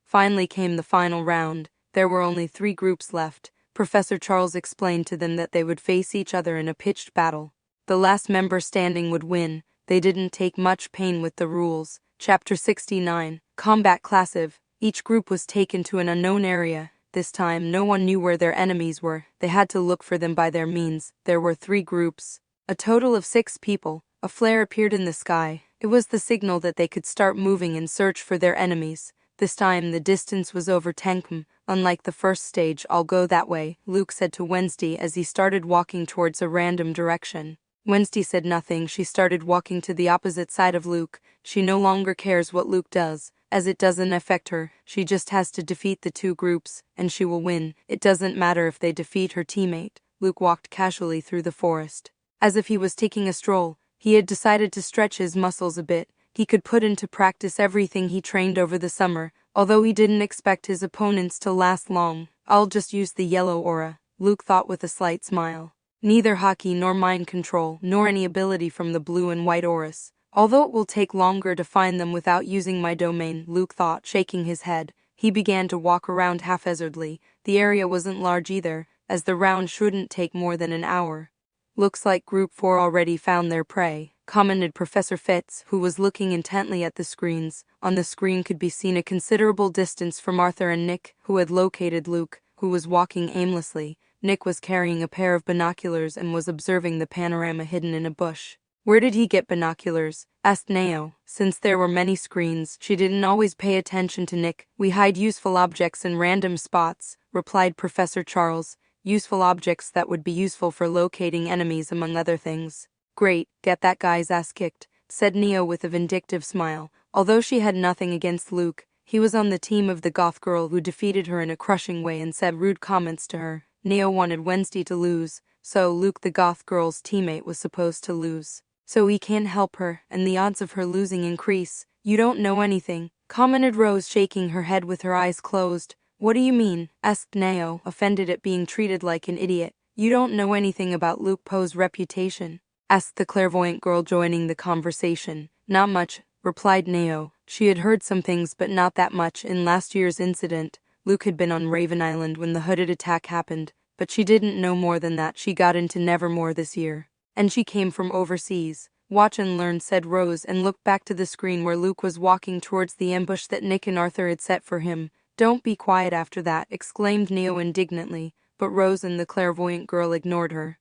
Finally came the final round. There were only 3 groups left. Professor Charles explained to them that they would face each other in a pitched battle. The last member standing would win. They didn't take much pain with the rules. Chapter 69. Combat Classive. Each group was taken to an unknown area. This time, no one knew where their enemies were. They had to look for them by their means. There were 3 groups. A total of 6 people. A flare appeared in the sky. It was the signal that they could start moving and search for their enemies. This time, the distance was over 10 km. Unlike the first stage, I'll go that way, Luke said to Wednesday as he started walking towards a random direction. Wednesday said nothing. She started walking to the opposite side of Luke. She no longer cares what Luke does, as it doesn't affect her. She just has to defeat the two groups, and she will win. It doesn't matter if they defeat her teammate. Luke walked casually through the forest. As if he was taking a stroll, he had decided to stretch his muscles a bit. He could put into practice everything he trained over the summer, although he didn't expect his opponents to last long. I'll just use the yellow aura, Luke thought with a slight smile. Neither hockey nor mind control, nor any ability from the blue and white auras. Although it will take longer to find them without using my domain, Luke thought, shaking his head. He began to walk around haphazardly. The area wasn't large either, as the round shouldn't take more than an hour. Looks like Group 4 already found their prey, commented Professor Fitz, who was looking intently at the screens. On the screen could be seen a considerable distance from Arthur and Nick, who had located Luke, who was walking aimlessly. Nick was carrying a pair of binoculars and was observing the panorama hidden in a bush. Where did he get binoculars? Asked Nao. Since there were many screens, she didn't always pay attention to Nick. We hide useful objects in random spots, replied Professor Charles. Useful objects that would be useful for locating enemies, among other things. Great, get that guy's ass kicked, said Neo with a vindictive smile. Although she had nothing against Luke, he was on the team of the goth girl who defeated her in a crushing way and said rude comments to her. Neo wanted Wednesday to lose, so Luke, the goth girl's teammate, was supposed to lose. So he can't help her, and the odds of her losing increase. You don't know anything, commented Rose, shaking her head with her eyes closed. What do you mean? Asked Nao, offended at being treated like an idiot. You don't know anything about Luke Poe's reputation? Asked the clairvoyant girl, joining the conversation. Not much, replied Nao. She had heard some things, but not that much. In last year's incident, Luke had been on Raven Island when the hooded attack happened, but she didn't know more than that. She got into Nevermore this year, and she came from overseas. Watch and learn, said Rose, and looked back to the screen where Luke was walking towards the ambush that Nick and Arthur had set for him. Don't be quiet after that, exclaimed Neo indignantly, but Rose and the clairvoyant girl ignored her.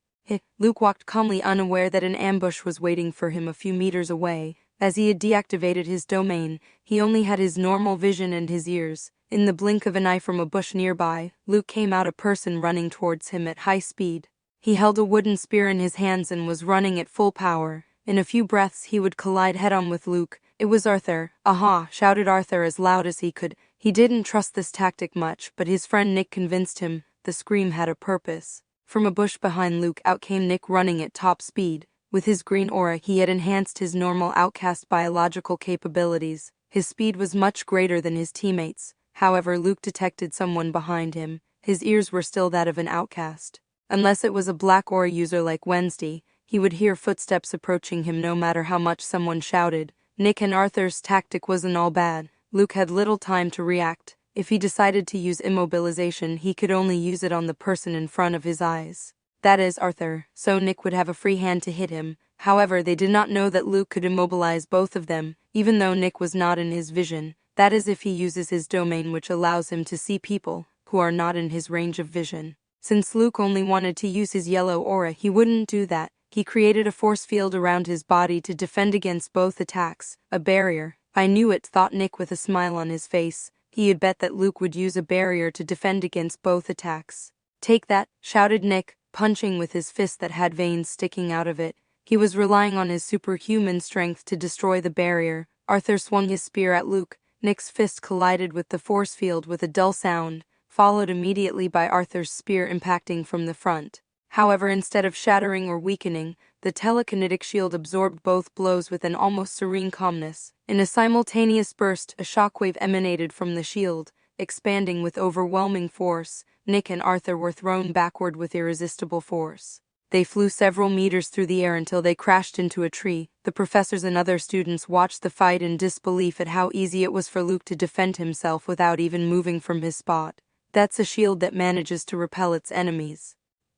Luke walked calmly, unaware that an ambush was waiting for him a few meters away. As he had deactivated his domain, he only had his normal vision and his ears. In the blink of an eye from a bush nearby, Luke came out, a person running towards him at high speed. He held a wooden spear in his hands and was running at full power. In a few breaths he would collide head-on with Luke. It was Arthur. Aha! Shouted Arthur as loud as he could. He didn't trust this tactic much, but his friend Nick convinced him. The scream had a purpose. From a bush behind Luke out came Nick, running at top speed. With his green aura he had enhanced his normal outcast biological capabilities. His speed was much greater than his teammates'. However, Luke detected someone behind him. His ears were still that of an outcast. Unless it was a black aura user like Wednesday, he would hear footsteps approaching him no matter how much someone shouted. Nick and Arthur's tactic wasn't all bad. Luke had little time to react. If he decided to use immobilization, he could only use it on the person in front of his eyes. That is, Arthur, so Nick would have a free hand to hit him. However, they did not know that Luke could immobilize both of them, even though Nick was not in his vision. That is if he uses his domain, which allows him to see people who are not in his range of vision. Since Luke only wanted to use his yellow aura, he wouldn't do that. He created a force field around his body to defend against both attacks, a barrier. I knew it, thought Nick with a smile on his face. He had bet that Luke would use a barrier to defend against both attacks. Take that, shouted Nick, punching with his fist that had veins sticking out of it. He was relying on his superhuman strength to destroy the barrier. Arthur swung his spear at Luke. Nick's fist collided with the force field with a dull sound, followed immediately by Arthur's spear impacting from the front. However, instead of shattering or weakening, the telekinetic shield absorbed both blows with an almost serene calmness. In a simultaneous burst, a shockwave emanated from the shield, expanding with overwhelming force. Nick and Arthur were thrown backward with irresistible force. They flew several meters through the air until they crashed into a tree. The professors and other students watched the fight in disbelief at how easy it was for Luke to defend himself without even moving from his spot. That's a shield that manages to repel its enemies,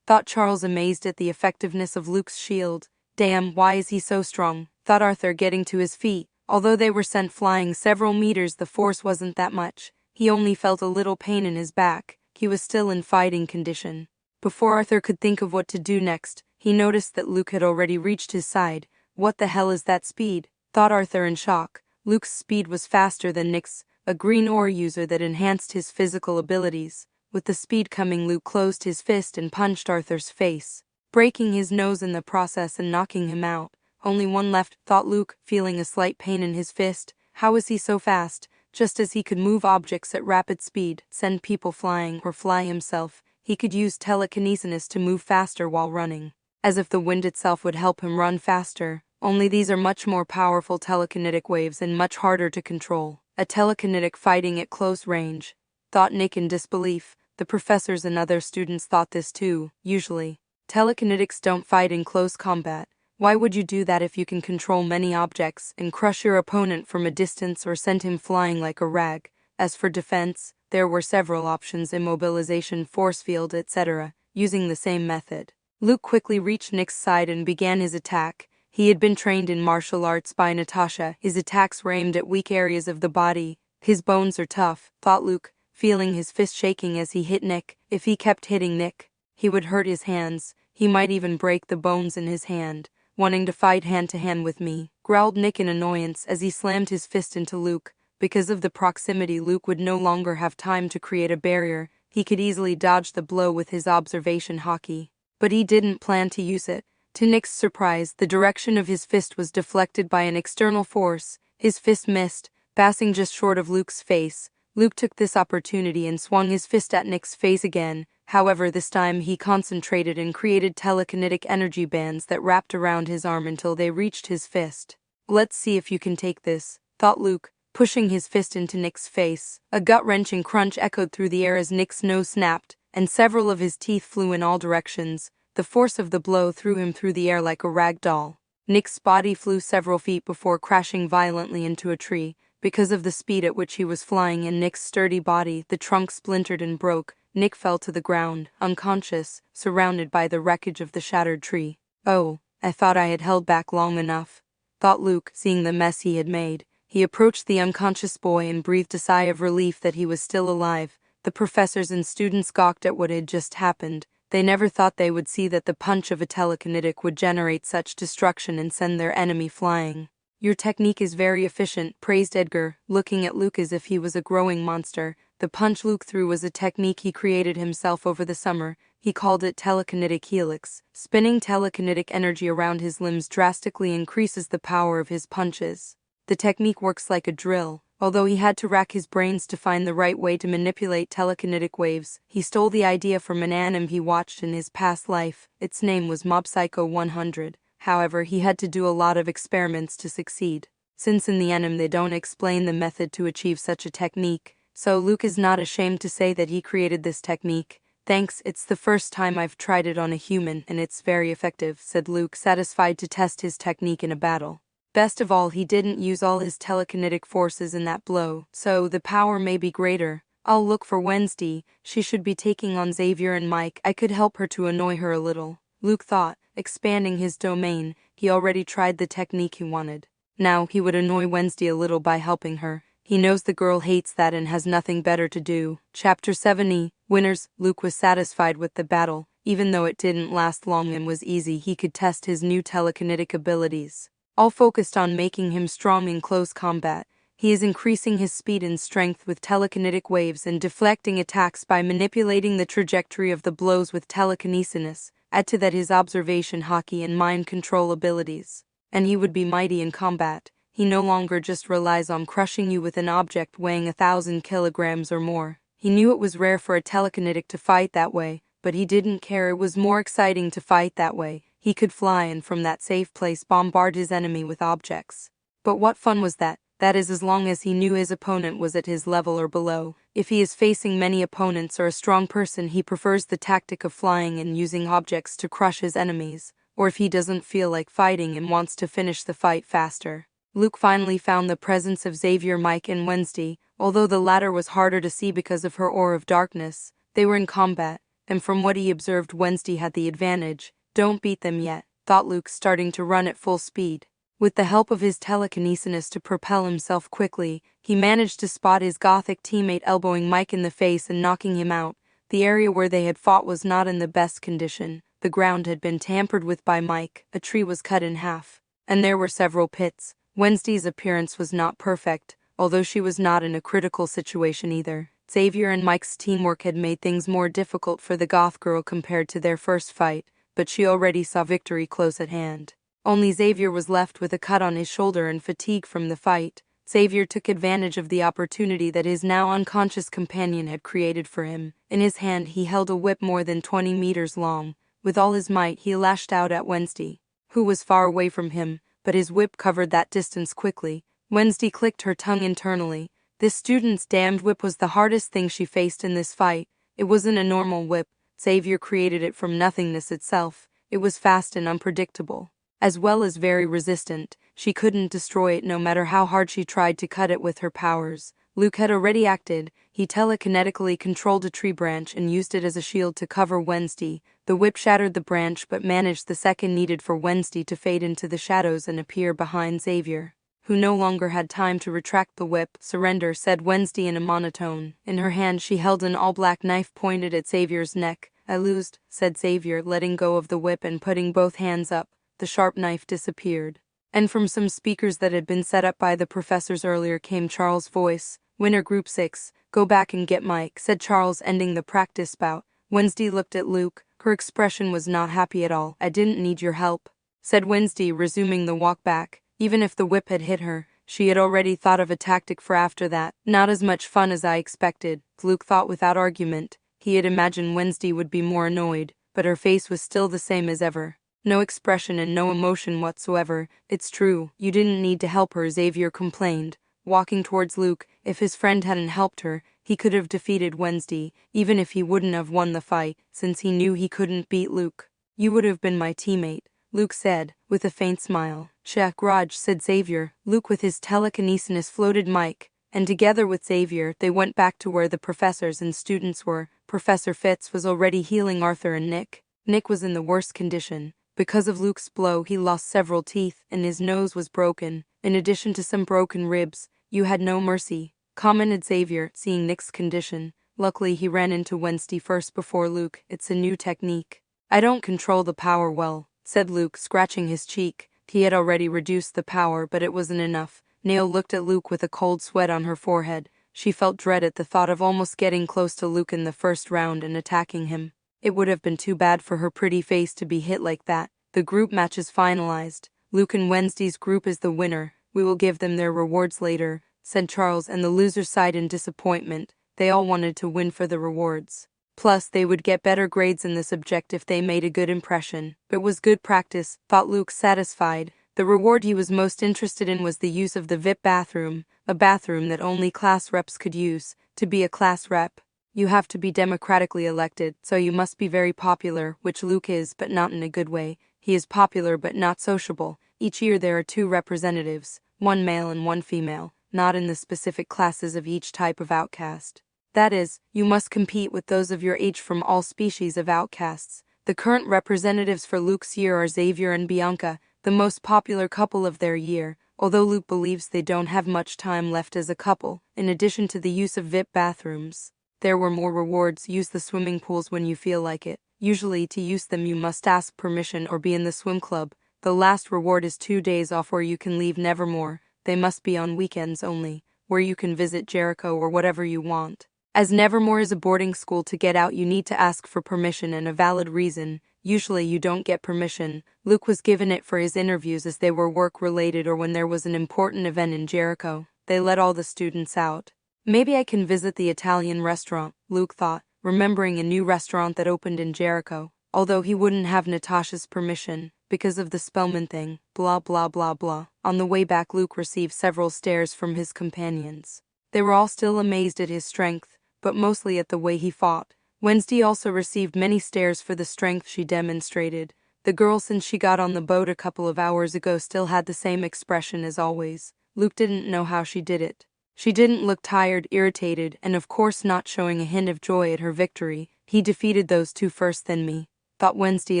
thought Charles, amazed at the effectiveness of Luke's shield. Damn, why is he so strong? Thought Arthur, getting to his feet. Although they were sent flying several meters, the force wasn't that much. He only felt a little pain in his back. He was still in fighting condition. Before Arthur could think of what to do next, he noticed that Luke had already reached his side. What the hell is that speed? Thought Arthur in shock. Luke's speed was faster than Nick's, a green aura user that enhanced his physical abilities. With the speed coming, Luke closed his fist and punched Arthur's face. breaking his nose in the process and knocking him out. Only one left, thought Luke, feeling a slight pain in his fist. How is he so fast? Just as he could move objects at rapid speed, send people flying, or fly himself, he could use telekinesis to move faster while running. As if the wind itself would help him run faster, only these are much more powerful telekinetic waves and much harder to control. A telekinetic fighting at close range, thought Nick in disbelief. The professors and other students thought this too. Usually, telekinetics don't fight in close combat. Why would you do that if you can control many objects and crush your opponent from a distance or send him flying like a rag? As for defense, there were several options: immobilization, force field, etc., using the same method. Luke quickly reached Nick's side and began his attack. He had been trained in martial arts by Natasha. His attacks were aimed at weak areas of the body. His bones are tough, thought Luke, feeling his fist shaking as he hit Nick. If he kept hitting Nick, he would hurt his hands. He might even break the bones in his hand. Wanting to fight hand-to-hand with me, growled Nick in annoyance as he slammed his fist into Luke. Because of the proximity, Luke would no longer have time to create a barrier. He could easily dodge the blow with his observation hockey. But he didn't plan to use it. To Nick's surprise, the direction of his fist was deflected by an external force. His fist missed, passing just short of Luke's face. Luke took this opportunity and swung his fist at Nick's face again. However, this time he concentrated and created telekinetic energy bands that wrapped around his arm until they reached his fist. Let's see if you can take this, thought Luke, pushing his fist into Nick's face. A gut-wrenching crunch echoed through the air as Nick's nose snapped, and several of his teeth flew in all directions. The force of the blow threw him through the air like a rag doll. Nick's body flew several feet before crashing violently into a tree. Because of the speed at which he was flying in Nick's sturdy body, the trunk splintered and broke. Nick fell to the ground, unconscious, surrounded by the wreckage of the shattered tree. Oh, I thought I had held back long enough, thought Luke, seeing the mess he had made. He approached the unconscious boy and breathed a sigh of relief that he was still alive. The professors and students gawked at what had just happened. They never thought they would see that the punch of a telekinetic would generate such destruction and send their enemy flying. Your technique is very efficient, praised Edgar, looking at Luke as if he was a growing monster. The punch Luke threw was a technique he created himself over the summer. He called it telekinetic helix. Spinning telekinetic energy around his limbs drastically increases the power of his punches. The technique works like a drill. Although he had to rack his brains to find the right way to manipulate telekinetic waves, he stole the idea from an anime he watched in his past life. Its name was Mob Psycho 100. However, he had to do a lot of experiments to succeed. Since in the anime they don't explain the method to achieve such a technique, so Luke is not ashamed to say that he created this technique. Thanks, it's the first time I've tried it on a human and it's very effective, said Luke, satisfied to test his technique in a battle. Best of all, he didn't use all his telekinetic forces in that blow, so the power may be greater. I'll look for Wednesday. She should be taking on Xavier and Mike. I could help her to annoy her a little, Luke thought, expanding his domain. He already tried the technique he wanted. Now he would annoy Wednesday a little by helping her. He knows the girl hates that and has nothing better to do. Chapter 70, Winners. Luke was satisfied with the battle. Even though it didn't last long and was easy, he could test his new telekinetic abilities. All focused on making him strong in close combat. He is increasing his speed and strength with telekinetic waves and deflecting attacks by manipulating the trajectory of the blows with telekinesis. Add to that his observation hockey and mind control abilities, and he would be mighty in combat. He no longer just relies on crushing you with an object weighing 1,000 kilograms or more. He knew it was rare for a telekinetic to fight that way, but he didn't care. It was more exciting to fight that way. He could fly and from that safe place bombard his enemy with objects. But what fun was that? That is, as long as he knew his opponent was at his level or below. If he is facing many opponents or a strong person, he prefers the tactic of flying and using objects to crush his enemies. Or if he doesn't feel like fighting and wants to finish the fight faster. Luke finally found the presence of Xavier, Mike, and Wednesday. Although the latter was harder to see because of her aura of darkness, they were in combat, and from what he observed, Wednesday had the advantage. Don't beat them yet, thought Luke, starting to run at full speed. With the help of his telekinesis to propel himself quickly, he managed to spot his gothic teammate elbowing Mike in the face and knocking him out. The area where they had fought was not in the best condition. The ground had been tampered with by Mike, a tree was cut in half, and there were several pits. Wednesday's appearance was not perfect, although she was not in a critical situation either. Xavier and Mike's teamwork had made things more difficult for the goth girl compared to their first fight. but she already saw victory close at hand. Only Xavier was left with a cut on his shoulder and fatigue from the fight. Xavier took advantage of the opportunity that his now unconscious companion had created for him. In his hand he held a whip more than 20 meters long. With all his might he lashed out at Wednesday, who was far away from him, but his whip covered that distance quickly. Wednesday clicked her tongue internally. This student's damned whip was the hardest thing she faced in this fight. It wasn't a normal whip. Xavier created it from nothingness itself. It was fast and unpredictable, as well as very resistant. She couldn't destroy it no matter how hard she tried to cut it with her powers. Luke had already acted. He telekinetically controlled a tree branch and used it as a shield to cover Wednesday. The whip shattered the branch but managed the second needed for Wednesday to fade into the shadows and appear behind Xavier, who no longer had time to retract the whip. "Surrender," said Wednesday in a monotone. In her hand she held an all-black knife pointed at Xavier's neck. "I lose," said Xavier, letting go of the whip and putting both hands up. The sharp knife disappeared. And from some speakers that had been set up by the professors earlier came Charles' voice. "Winner Group 6, go back and get Mike," said Charles, ending the practice bout. Wednesday looked at Luke. Her expression was not happy at all. "I didn't need your help," said Wednesday, resuming the walk back. Even if the whip had hit her, she had already thought of a tactic for after that. "Not as much fun as I expected," Luke thought without argument. He had imagined Wednesday would be more annoyed, but her face was still the same as ever. No expression and no emotion whatsoever. "It's true, you didn't need to help her," Xavier complained, walking towards Luke. If his friend hadn't helped her, he could have defeated Wednesday, even if he wouldn't have won the fight, since he knew he couldn't beat Luke. "You would have been my teammate," Luke said, with a faint smile. "Check Raj," said Xavier. Luke with his telekinesis floated Mike, and together with Xavier they went back to where the professors and students were. Professor Fitz was already healing Arthur and Nick. Nick was in the worst condition. Because of Luke's blow he lost several teeth and his nose was broken, in addition to some broken ribs. "You had no mercy," commented Xavier, seeing Nick's condition. Luckily he ran into Wednesday first before Luke. "It's a new technique." "I don't control the power well," said Luke, scratching his cheek. He had already reduced the power, but it wasn't enough. Neil looked at Luke with a cold sweat on her forehead. She felt dread at the thought of almost getting close to Luke in the first round and attacking him. It would have been too bad for her pretty face to be hit like that. The group match is finalized. Luke and Wednesday's group is the winner. "We will give them their rewards later," said Charles, and the losers sighed in disappointment. They all wanted to win for the rewards. Plus, they would get better grades in the subject if they made a good impression. It was good practice, thought Luke, satisfied. The reward he was most interested in was the use of the VIP bathroom, a bathroom that only class reps could use. To be a class rep, you have to be democratically elected, so you must be very popular, which Luke is, but not in a good way. He is popular but not sociable. Each year there are 2 representatives, one male and one female, not in the specific classes of each type of outcast. That is, you must compete with those of your age from all species of outcasts. The current representatives for Luke's year are Xavier and Bianca, the most popular couple of their year, although Luke believes they don't have much time left as a couple. In addition to the use of VIP bathrooms, there were more rewards. Use the swimming pools when you feel like it. Usually to use them you must ask permission or be in the swim club. The last reward is 2 days off where you can leave Nevermore. They must be on weekends only, where you can visit Jericho or whatever you want. As Nevermore is a boarding school, to get out you need to ask for permission and a valid reason. Usually you don't get permission. Luke was given it for his interviews as they were work-related or when there was an important event in Jericho. They let all the students out. "Maybe I can visit the Italian restaurant," Luke thought, remembering a new restaurant that opened in Jericho, although he wouldn't have Natasha's permission, because of the Spellman thing, blah blah blah blah. On the way back Luke received several stares from his companions. They were all still amazed at his strength, but mostly at the way he fought. Wednesday also received many stares for the strength she demonstrated. The girl, since she got on the boat a couple of hours ago, still had the same expression as always. Luke didn't know how she did it. She didn't look tired, irritated, and of course not showing a hint of joy at her victory. "He defeated those 2 first, then me," thought Wednesday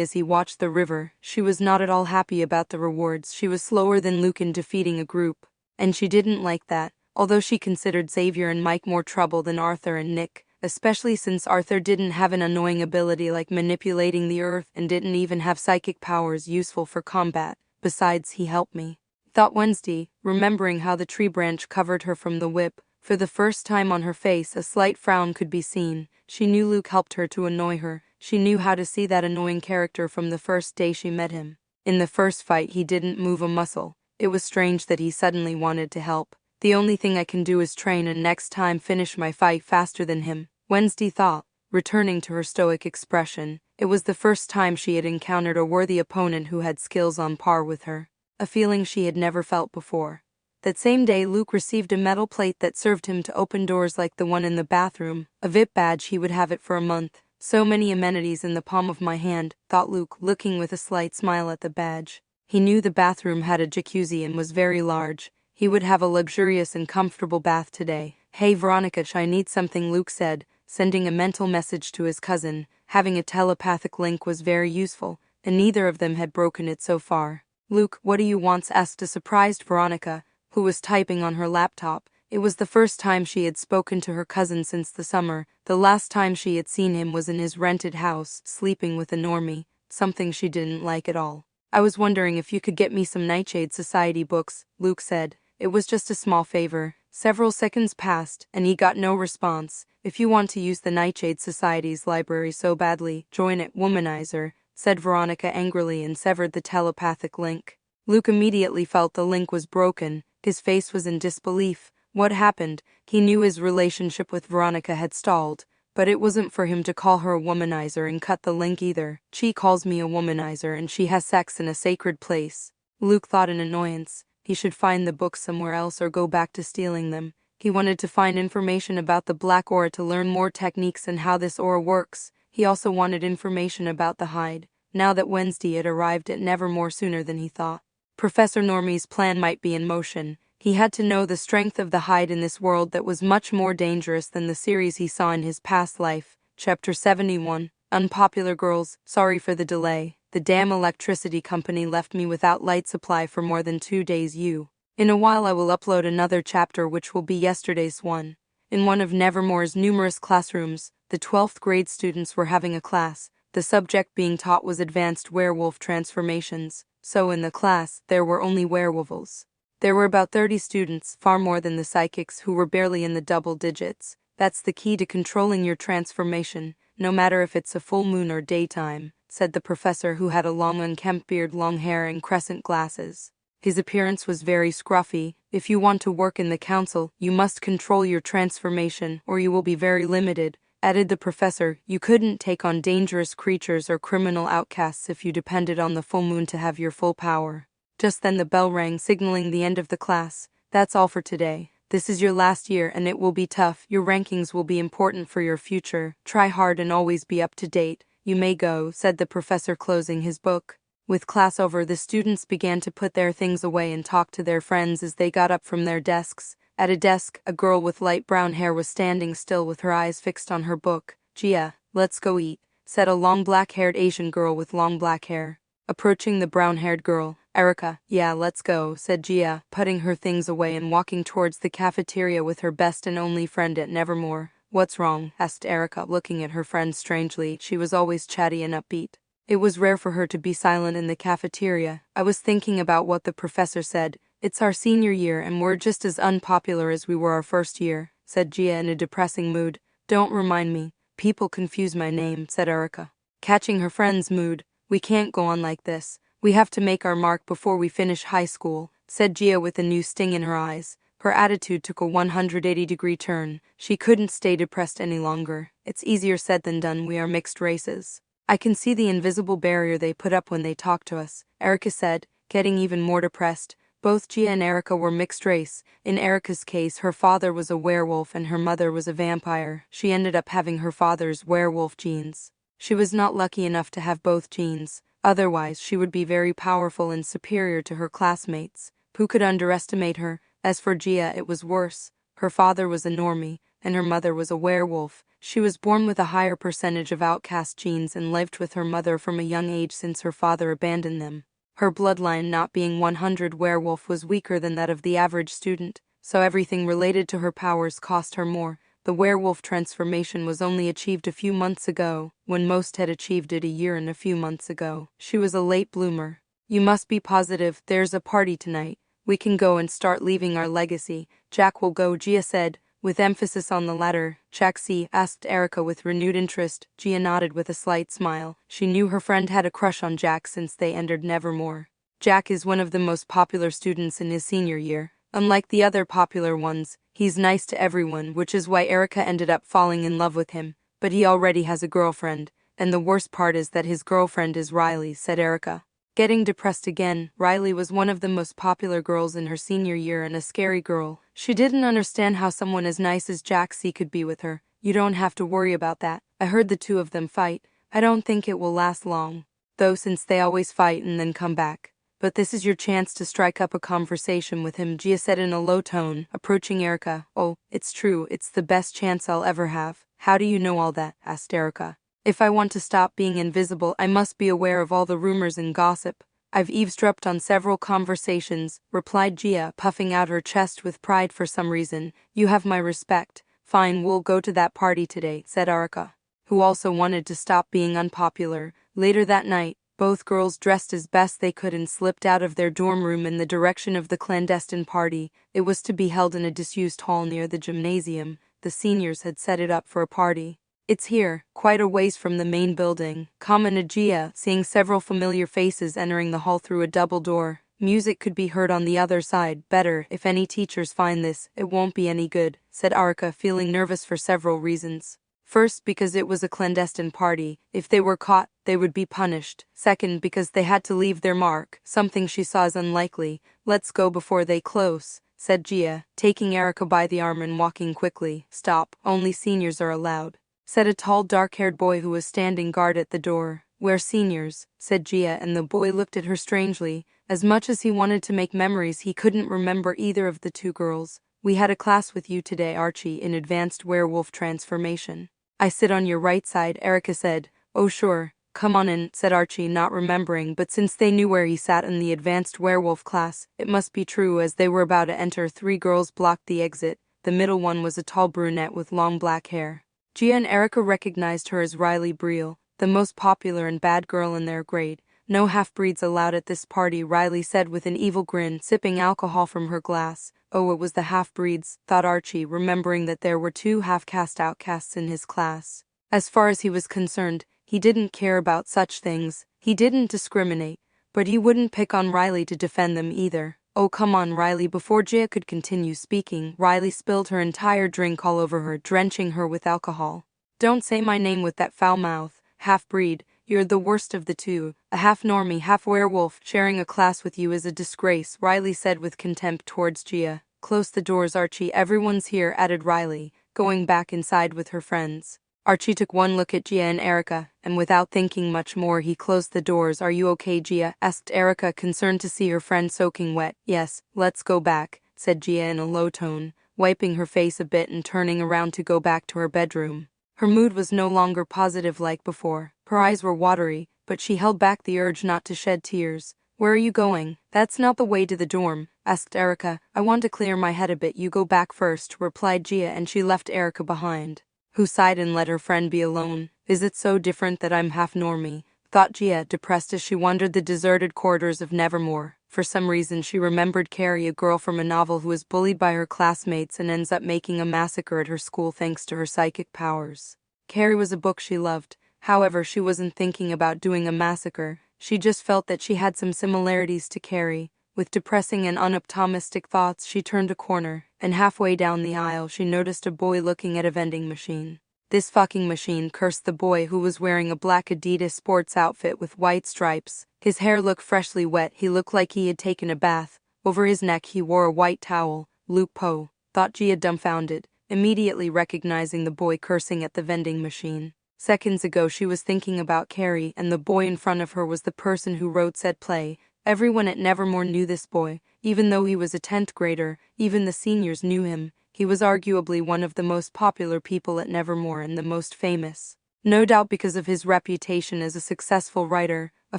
as he watched the river. She was not at all happy about the rewards. She was slower than Luke in defeating a group, and she didn't like that, although she considered Xavier and Mike more trouble than Arthur and Nick, especially since Arthur didn't have an annoying ability like manipulating the earth and didn't even have psychic powers useful for combat. "Besides, he helped me," thought Wednesday, remembering how the tree branch covered her from the whip. For the first time on her face a slight frown could be seen. She knew Luke helped her to annoy her. She knew how to see that annoying character from the first day she met him. In the first fight he didn't move a muscle. It was strange that he suddenly wanted to help. The only thing I can do is train and next time finish my fight faster than him, Wednesday thought, returning to her stoic expression. It was the first time she had encountered a worthy opponent who had skills on par with her, a feeling she had never felt before. That same day Luke received a metal plate that served him to open doors like the one in the bathroom, a VIP badge. He would have it for a month. So many amenities in the palm of my hand, thought Luke, looking with a slight smile at the badge. He knew the bathroom had a jacuzzi and was very large. He would have a luxurious and comfortable bath today. Hey Veronica, I need something, Luke said, sending a mental message to his cousin. Having a telepathic link was very useful, and neither of them had broken it so far. Luke, what do you want? Asked a surprised Veronica, who was typing on her laptop. It was the first time she had spoken to her cousin since the summer. The last time she had seen him was in his rented house, sleeping with a normie, something she didn't like at all. I was wondering if you could get me some Nightshade Society books, Luke said. It was just a small favor. Several seconds passed, and he got no response. If you want to use the Nightshade Society's library so badly, join it, womanizer, said Veronica angrily and severed the telepathic link. Luke immediately felt the link was broken. His face was in disbelief. What happened? He knew his relationship with Veronica had stalled, but it wasn't for him to call her a womanizer and cut the link either. She calls me a womanizer and she has sex in a sacred place. Luke thought in annoyance. He should find the books somewhere else or go back to stealing them. He wanted to find information about the Black Aura to learn more techniques and how this aura works. He also wanted information about the hide, now that Wednesday had arrived at Nevermore sooner than he thought. Professor Normie's plan might be in motion. He had to know the strength of the hide in this world that was much more dangerous than the series he saw in his past life. Chapter 71. Unpopular girls, sorry for the delay. The damn electricity company left me without light supply for more than 2 days. In a while I will upload another chapter which will be yesterday's one. In one of Nevermore's numerous classrooms, the 12th grade students were having a class. The subject being taught was advanced werewolf transformations. So in the class, there were only werewolves. There were about 30 students, far more than the psychics who were barely in the double digits. That's the key to controlling your transformation, no matter if it's a full moon or daytime, said the professor who had a long unkempt beard, long hair and crescent glasses. His appearance was very scruffy. If you want to work in the council, you must control your transformation or you will be very limited, added the professor. You couldn't take on dangerous creatures or criminal outcasts if you depended on the full moon to have your full power. Just then the bell rang, signaling the end of the class. That's all for today. This is your last year and it will be tough. Your rankings will be important for your future. Try hard and always be up to date. You may go, said the professor, closing his book. With class over, the students began to put their things away and talk to their friends as they got up from their desks. At a desk, a girl with light brown hair was standing still with her eyes fixed on her book. Gia, let's go eat, said a long black-haired Asian girl with long black hair. Approaching the brown-haired girl, Erica, yeah, let's go, said Gia, putting her things away and walking towards the cafeteria with her best and only friend at Nevermore. What's wrong? Asked Erica, looking at her friend strangely. She was always chatty and upbeat. It was rare for her to be silent in the cafeteria. I was thinking about what the professor said. It's our senior year and we're just as unpopular as we were our first year, said Gia in a depressing mood. Don't remind me. People confuse my name, said Erica. Catching her friend's mood. We can't go on like this. We have to make our mark before we finish high school, said Gia with a new sting in her eyes. Her attitude took a 180-degree turn. She couldn't stay depressed any longer. It's easier said than done. We are mixed races. I can see the invisible barrier they put up when they talk to us, Erica said, getting even more depressed. Both Gia and Erica were mixed race. In Erica's case, her father was a werewolf and her mother was a vampire. She ended up having her father's werewolf genes. She was not lucky enough to have both genes. Otherwise, she would be very powerful and superior to her classmates. Who could underestimate her? As for Gia, it was worse. Her father was a normie, and her mother was a werewolf. She was born with a higher percentage of outcast genes and lived with her mother from a young age since her father abandoned them. Her bloodline, not being 100 werewolf, was weaker than that of the average student, so everything related to her powers cost her more. The werewolf transformation was only achieved a few months ago, when most had achieved it a year and a few months ago. She was a late bloomer. You must be positive. There's a party tonight. We can go and start leaving our legacy. Jack will go, Gia said, With emphasis on the latter, Jaxie asked Erica with renewed interest. Gia nodded with a slight smile. She knew her friend had a crush on Jack since they entered Nevermore. Jack is one of the most popular students in his senior year. Unlike the other popular ones, he's nice to everyone, which is why Erica ended up falling in love with him. But he already has a girlfriend, and the worst part is that his girlfriend is Riley, said Erica. Getting depressed again, Riley was one of the most popular girls in her senior year and a scary girl. She didn't understand how someone as nice as Jaxie could be with her. You don't have to worry about that. I heard the two of them fight. I don't think it will last long, though, since they always fight and then come back. But this is your chance to strike up a conversation with him, Gia said in a low tone, approaching Erica. Oh, it's true, it's the best chance I'll ever have. How do you know all that? Asked Erica. If I want to stop being invisible, I must be aware of all the rumors and gossip. I've eavesdropped on several conversations, replied Gia, puffing out her chest with pride for some reason. You have my respect. Fine, we'll go to that party today, said Erica, who also wanted to stop being unpopular. Later that night, both girls dressed as best they could and slipped out of their dorm room in the direction of the clandestine party. It was to be held in a disused hall near the gymnasium. The seniors had set it up for a party. It's here, quite a ways from the main building, commented Gia, seeing several familiar faces entering the hall through a double door. Music could be heard on the other side. Better, if any teachers find this, it won't be any good, said Erica, feeling nervous for several reasons. First, because it was a clandestine party. If they were caught, they would be punished. Second, because they had to leave their mark, something she saw as unlikely. Let's go before they close, said Gia, taking Erica by the arm and walking quickly. Stop, only seniors are allowed, said a tall dark-haired boy who was standing guard at the door. We're seniors, said Gia, and the boy looked at her strangely. As much as he wanted to make memories, he couldn't remember either of the two girls. We had a class with you today, Archie, in advanced werewolf transformation. I sit on your right side, Erica said. Oh sure, come on in, said Archie, not remembering, but since they knew where he sat in the advanced werewolf class, it must be true. As they were about to enter, three girls blocked the exit. The middle one was a tall brunette with long black hair. Gia and Erica recognized her as Riley Briel, the most popular and bad girl in their grade. No half-breeds allowed at this party, Riley said with an evil grin, sipping alcohol from her glass. Oh, it was the half-breeds, thought Archie, remembering that there were two half-caste outcasts in his class. As far as he was concerned, he didn't care about such things. He didn't discriminate, but he wouldn't pick on Riley to defend them either. Oh, come on, Riley. Before Gia could continue speaking, Riley spilled her entire drink all over her, drenching her with alcohol. Don't say my name with that foul mouth, half-breed. You're the worst of the two. A half-normie, half-werewolf. Sharing a class with you is a disgrace, Riley said with contempt towards Gia. Close the doors, Archie. Everyone's here, added Riley, going back inside with her friends. Archie took one look at Gia and Erica, and without thinking much more, he closed the doors. Are you okay, Gia? Asked Erica, concerned to see her friend soaking wet. Yes, let's go back, said Gia in a low tone, wiping her face a bit and turning around to go back to her bedroom. Her mood was no longer positive like before. Her eyes were watery, but she held back the urge not to shed tears. Where are you going? That's not the way to the dorm, asked Erica. I want to clear my head a bit. You go back first, replied Gia, and she left Erica behind, who sighed and let her friend be alone. Is it so different that I'm half-normie? Thought Gia, depressed as she wandered the deserted corridors of Nevermore. For some reason she remembered Carrie, a girl from a novel who is bullied by her classmates and ends up making a massacre at her school thanks to her psychic powers. Carrie was a book she loved. However, she wasn't thinking about doing a massacre. She just felt that she had some similarities to Carrie. With depressing and unoptimistic thoughts, she turned a corner, and halfway down the aisle she noticed a boy looking at a vending machine. This fucking machine, cursed the boy, who was wearing a black Adidas sports outfit with white stripes. His hair looked freshly wet. He looked like he had taken a bath. Over his neck he wore a white towel. Luke Poe, thought Gia, dumbfounded, immediately recognizing the boy cursing at the vending machine. Seconds ago she was thinking about Carrie, and the boy in front of her was the person who wrote said play. Everyone at Nevermore knew this boy, even though he was a 10th grader. Even the seniors knew him. He was arguably one of the most popular people at Nevermore and the most famous. No doubt because of his reputation as a successful writer, a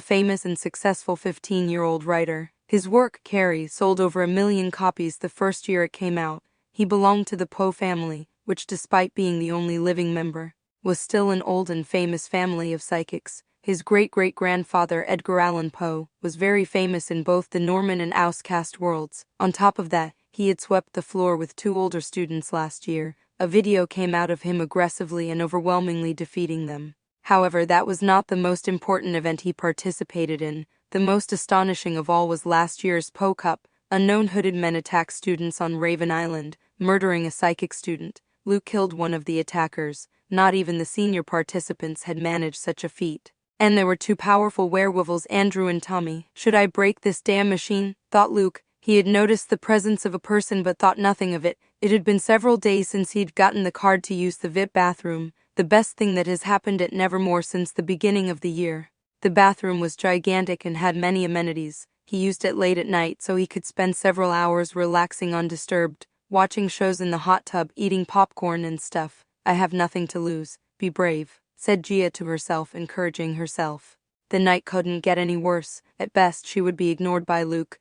famous and successful 15-year-old writer. His work, Carrie, sold over 1 million copies the first year it came out. He belonged to the Poe family, which, despite being the only living member, was still an old and famous family of psychics. His great-great-grandfather, Edgar Allan Poe, was very famous in both the Norman and Outcast worlds. On top of that, He had swept the floor with 2 older students last year. A video came out of him aggressively and overwhelmingly defeating them. However, that was not the most important event he participated in. The most astonishing of all was last year's Po Cup. Unknown hooded men attacked students on Raven Island, murdering a psychic student. Luke killed one of the attackers. Not even the senior participants had managed such a feat. And there were 2 powerful werewolves, Andrew and Tommy. Should I break this damn machine? Thought Luke. He had noticed the presence of a person but thought nothing of it. It had been several days since he'd gotten the card to use the VIP bathroom, the best thing that has happened at Nevermore since the beginning of the year. The bathroom was gigantic and had many amenities. He used it late at night so he could spend several hours relaxing undisturbed, watching shows in the hot tub, eating popcorn and stuff. I have nothing to lose. Be brave, said Gia to herself, encouraging herself. The night couldn't get any worse. At best, she would be ignored by Luke.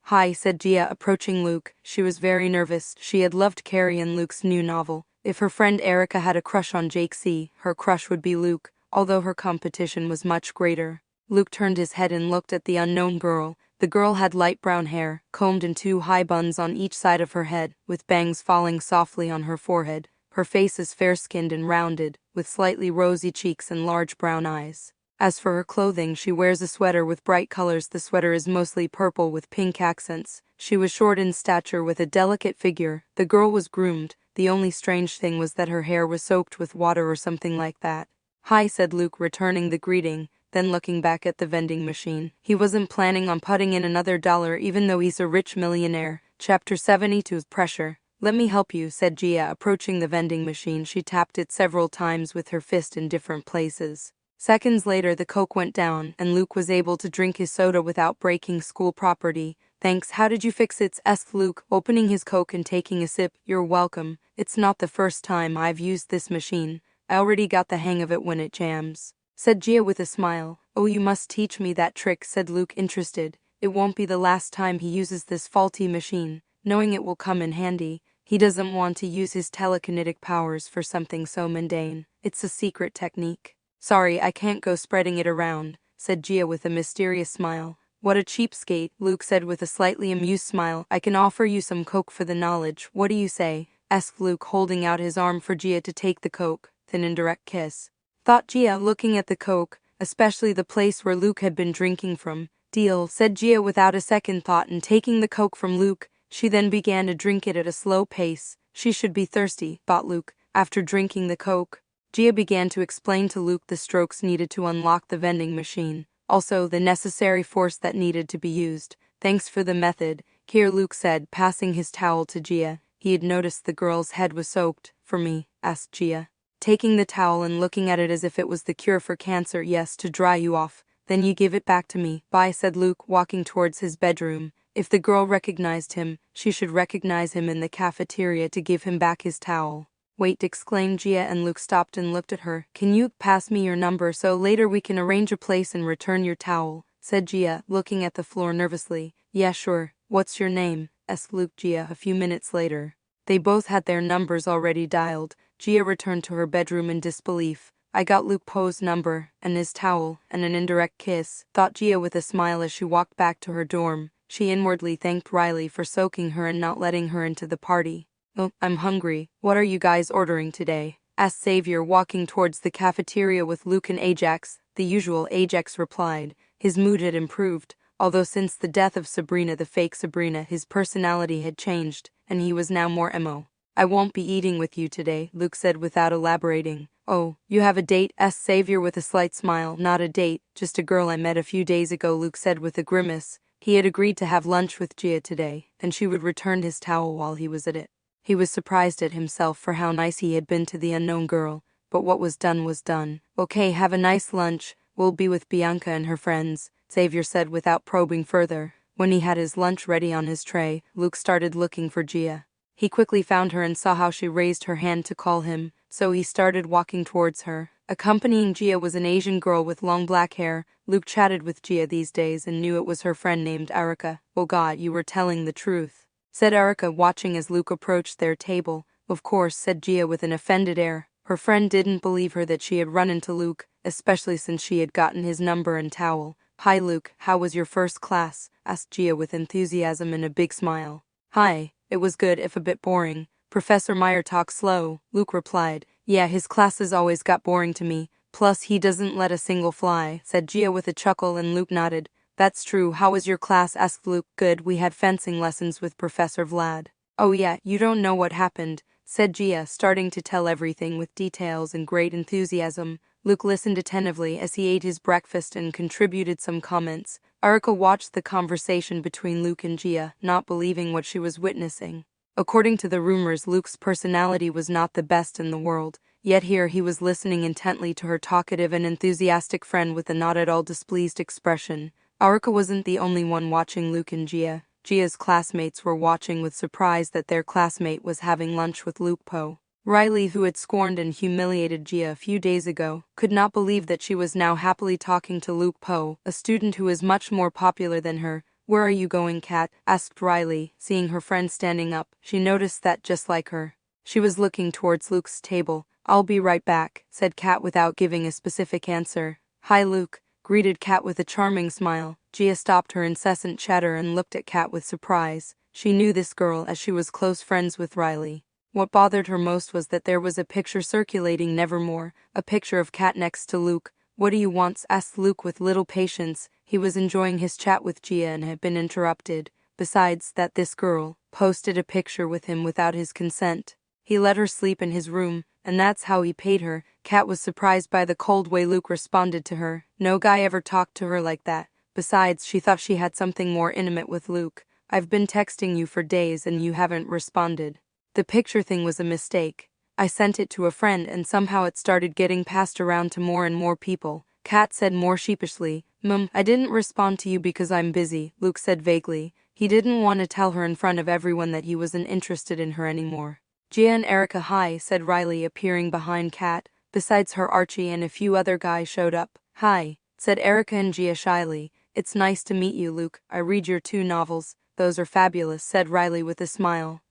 Hi, said Gia, approaching Luke. She was very nervous. She had loved Carrie and Luke's new novel. If her friend Erica had a crush on Jake C., her crush would be Luke, although her competition was much greater. Luke turned his head and looked at the unknown girl. The girl had light brown hair, combed in 2 high buns on each side of her head, with bangs falling softly on her forehead. Her face is fair-skinned and rounded, with slightly rosy cheeks and large brown eyes. As for her clothing, she wears a sweater with bright colors. The sweater is mostly purple with pink accents. She was short in stature with a delicate figure. The girl was groomed. The only strange thing was that her hair was soaked with water or something like that. Hi, said Luke, returning the greeting, then looking back at the vending machine. He wasn't planning on putting in another $1 even though he's a rich millionaire. Chapter 72 Pressure. Let me help you, said Gia, approaching the vending machine. She tapped it several times with her fist in different places. Seconds later, the Coke went down, and Luke was able to drink his soda without breaking school property. Thanks, how did you fix it? Asked Luke, opening his Coke and taking a sip. You're welcome. It's not the first time I've used this machine. I already got the hang of it when it jams, said Gia with a smile. Oh, you must teach me that trick, said Luke, interested. It won't be the last time he uses this faulty machine, knowing it will come in handy. He doesn't want to use his telekinetic powers for something so mundane. It's a secret technique. Sorry, I can't go spreading it around, said Gia with a mysterious smile. What a cheapskate, Luke said with a slightly amused smile. I can offer you some Coke for the knowledge. What do you say? Asked Luke, holding out his arm for Gia to take the Coke. Then indirect kiss, thought Gia, looking at the Coke, especially the place where Luke had been drinking from. Deal, said Gia without a second thought, and taking the Coke from Luke, she then began to drink it at a slow pace. She should be thirsty, thought Luke, after drinking the Coke. Gia began to explain to Luke the strokes needed to unlock the vending machine, also the necessary force that needed to be used. Thanks for the method, here, Luke said, passing his towel to Gia. He had noticed the girl's head was soaked. For me, asked Gia, taking the towel and looking at it as if it was the cure for cancer. Yes, to dry you off. Then you give it back to me. Bye, said Luke, walking towards his bedroom. If the girl recognized him, she should recognize him in the cafeteria to give him back his towel. Wait, exclaimed Gia, and Luke stopped and looked at her. Can you pass me your number so later we can arrange a place and return your towel, said Gia, looking at the floor nervously. Yeah, sure. What's your name? Asked Luke Gia a few minutes later. They both had their numbers already dialed. Gia returned to her bedroom in disbelief. I got Luke Poe's number, and his towel, and an indirect kiss, thought Gia with a smile as she walked back to her dorm. She inwardly thanked Riley for soaking her and not letting her into the party. Oh, I'm hungry. What are you guys ordering today? Asked Xavier, walking towards the cafeteria with Luke and Ajax. The usual, Ajax replied. His mood had improved, although since the death of Sabrina, the fake Sabrina, his personality had changed, and he was now more emo. I won't be eating with you today, Luke said without elaborating. Oh, you have a date? Asked Xavier with a slight smile. Not a date, just a girl I met a few days ago, Luke said with a grimace. He had agreed to have lunch with Gia today, and she would return his towel while he was at it. He was surprised at himself for how nice he had been to the unknown girl, but what was done was done. Okay, have a nice lunch. We'll be with Bianca and her friends, Xavier said without probing further. When he had his lunch ready on his tray, Luke started looking for Gia. He quickly found her and saw how she raised her hand to call him, so he started walking towards her. Accompanying Gia was an Asian girl with long black hair. Luke chatted with Gia these days and knew it was her friend named Erica. Oh God, you were telling the truth, said Erica, watching as Luke approached their table. Of course, said Gia with an offended air. Her friend didn't believe her that she had run into Luke, especially since she had gotten his number and towel. Hi Luke, how was your first class? Asked Gia with enthusiasm and a big smile. Hi, It was good if a bit boring. Professor Meyer talks slow, Luke replied. Yeah, his classes always got boring to me. Plus, he doesn't let a single fly, said Gia with a chuckle, and Luke nodded. That's true. How was your class? Asked Luke. Good, we had fencing lessons with Professor Vlad. Oh yeah, you don't know what happened, said Gia, starting to tell everything with details and great enthusiasm. Luke listened attentively as he ate his breakfast and contributed some comments. Erica watched the conversation between Luke and Gia, not believing what she was witnessing. According to the rumors, Luke's personality was not the best in the world, yet here he was listening intently to her talkative and enthusiastic friend with a not at all displeased expression. Erica wasn't the only one watching Luke and Gia. Gia's classmates were watching with surprise that their classmate was having lunch with Luke Poe. Riley, who had scorned and humiliated Gia a few days ago, could not believe that she was now happily talking to Luke Poe, a student who is much more popular than her. Where are you going, Kat? Asked Riley, seeing her friend standing up. She noticed that just like her, she was looking towards Luke's table. I'll be right back, said Kat without giving a specific answer. Hi, Luke, greeted Kat with a charming smile. Gia stopped her incessant chatter and looked at Kat with surprise. She knew this girl as she was close friends with Riley. What bothered her most was that there was a picture circulating Nevermore, a picture of Kat next to Luke. What do you want? Asked Luke with little patience. He was enjoying his chat with Gia and had been interrupted. Besides that, this girl posted a picture with him without his consent. He let her sleep in his room, and that's how he paid her. Kat was surprised by the cold way Luke responded to her. No guy ever talked to her like that. Besides, she thought she had something more intimate with Luke. I've been texting you for days and you haven't responded. The picture thing was a mistake. I sent it to a friend and somehow it started getting passed around to more and more people. Kat said more sheepishly. I didn't respond to you because I'm busy, Luke said vaguely. He didn't want to tell her in front of everyone that he wasn't interested in her anymore. Gia and Erica, hi, said Riley, appearing behind Kat. Besides her, Archie and a few other guys showed up. Hi, said Erica and Gia shyly. It's nice to meet you, Luke. I read your 2 novels. Those are fabulous, said Riley with a smile.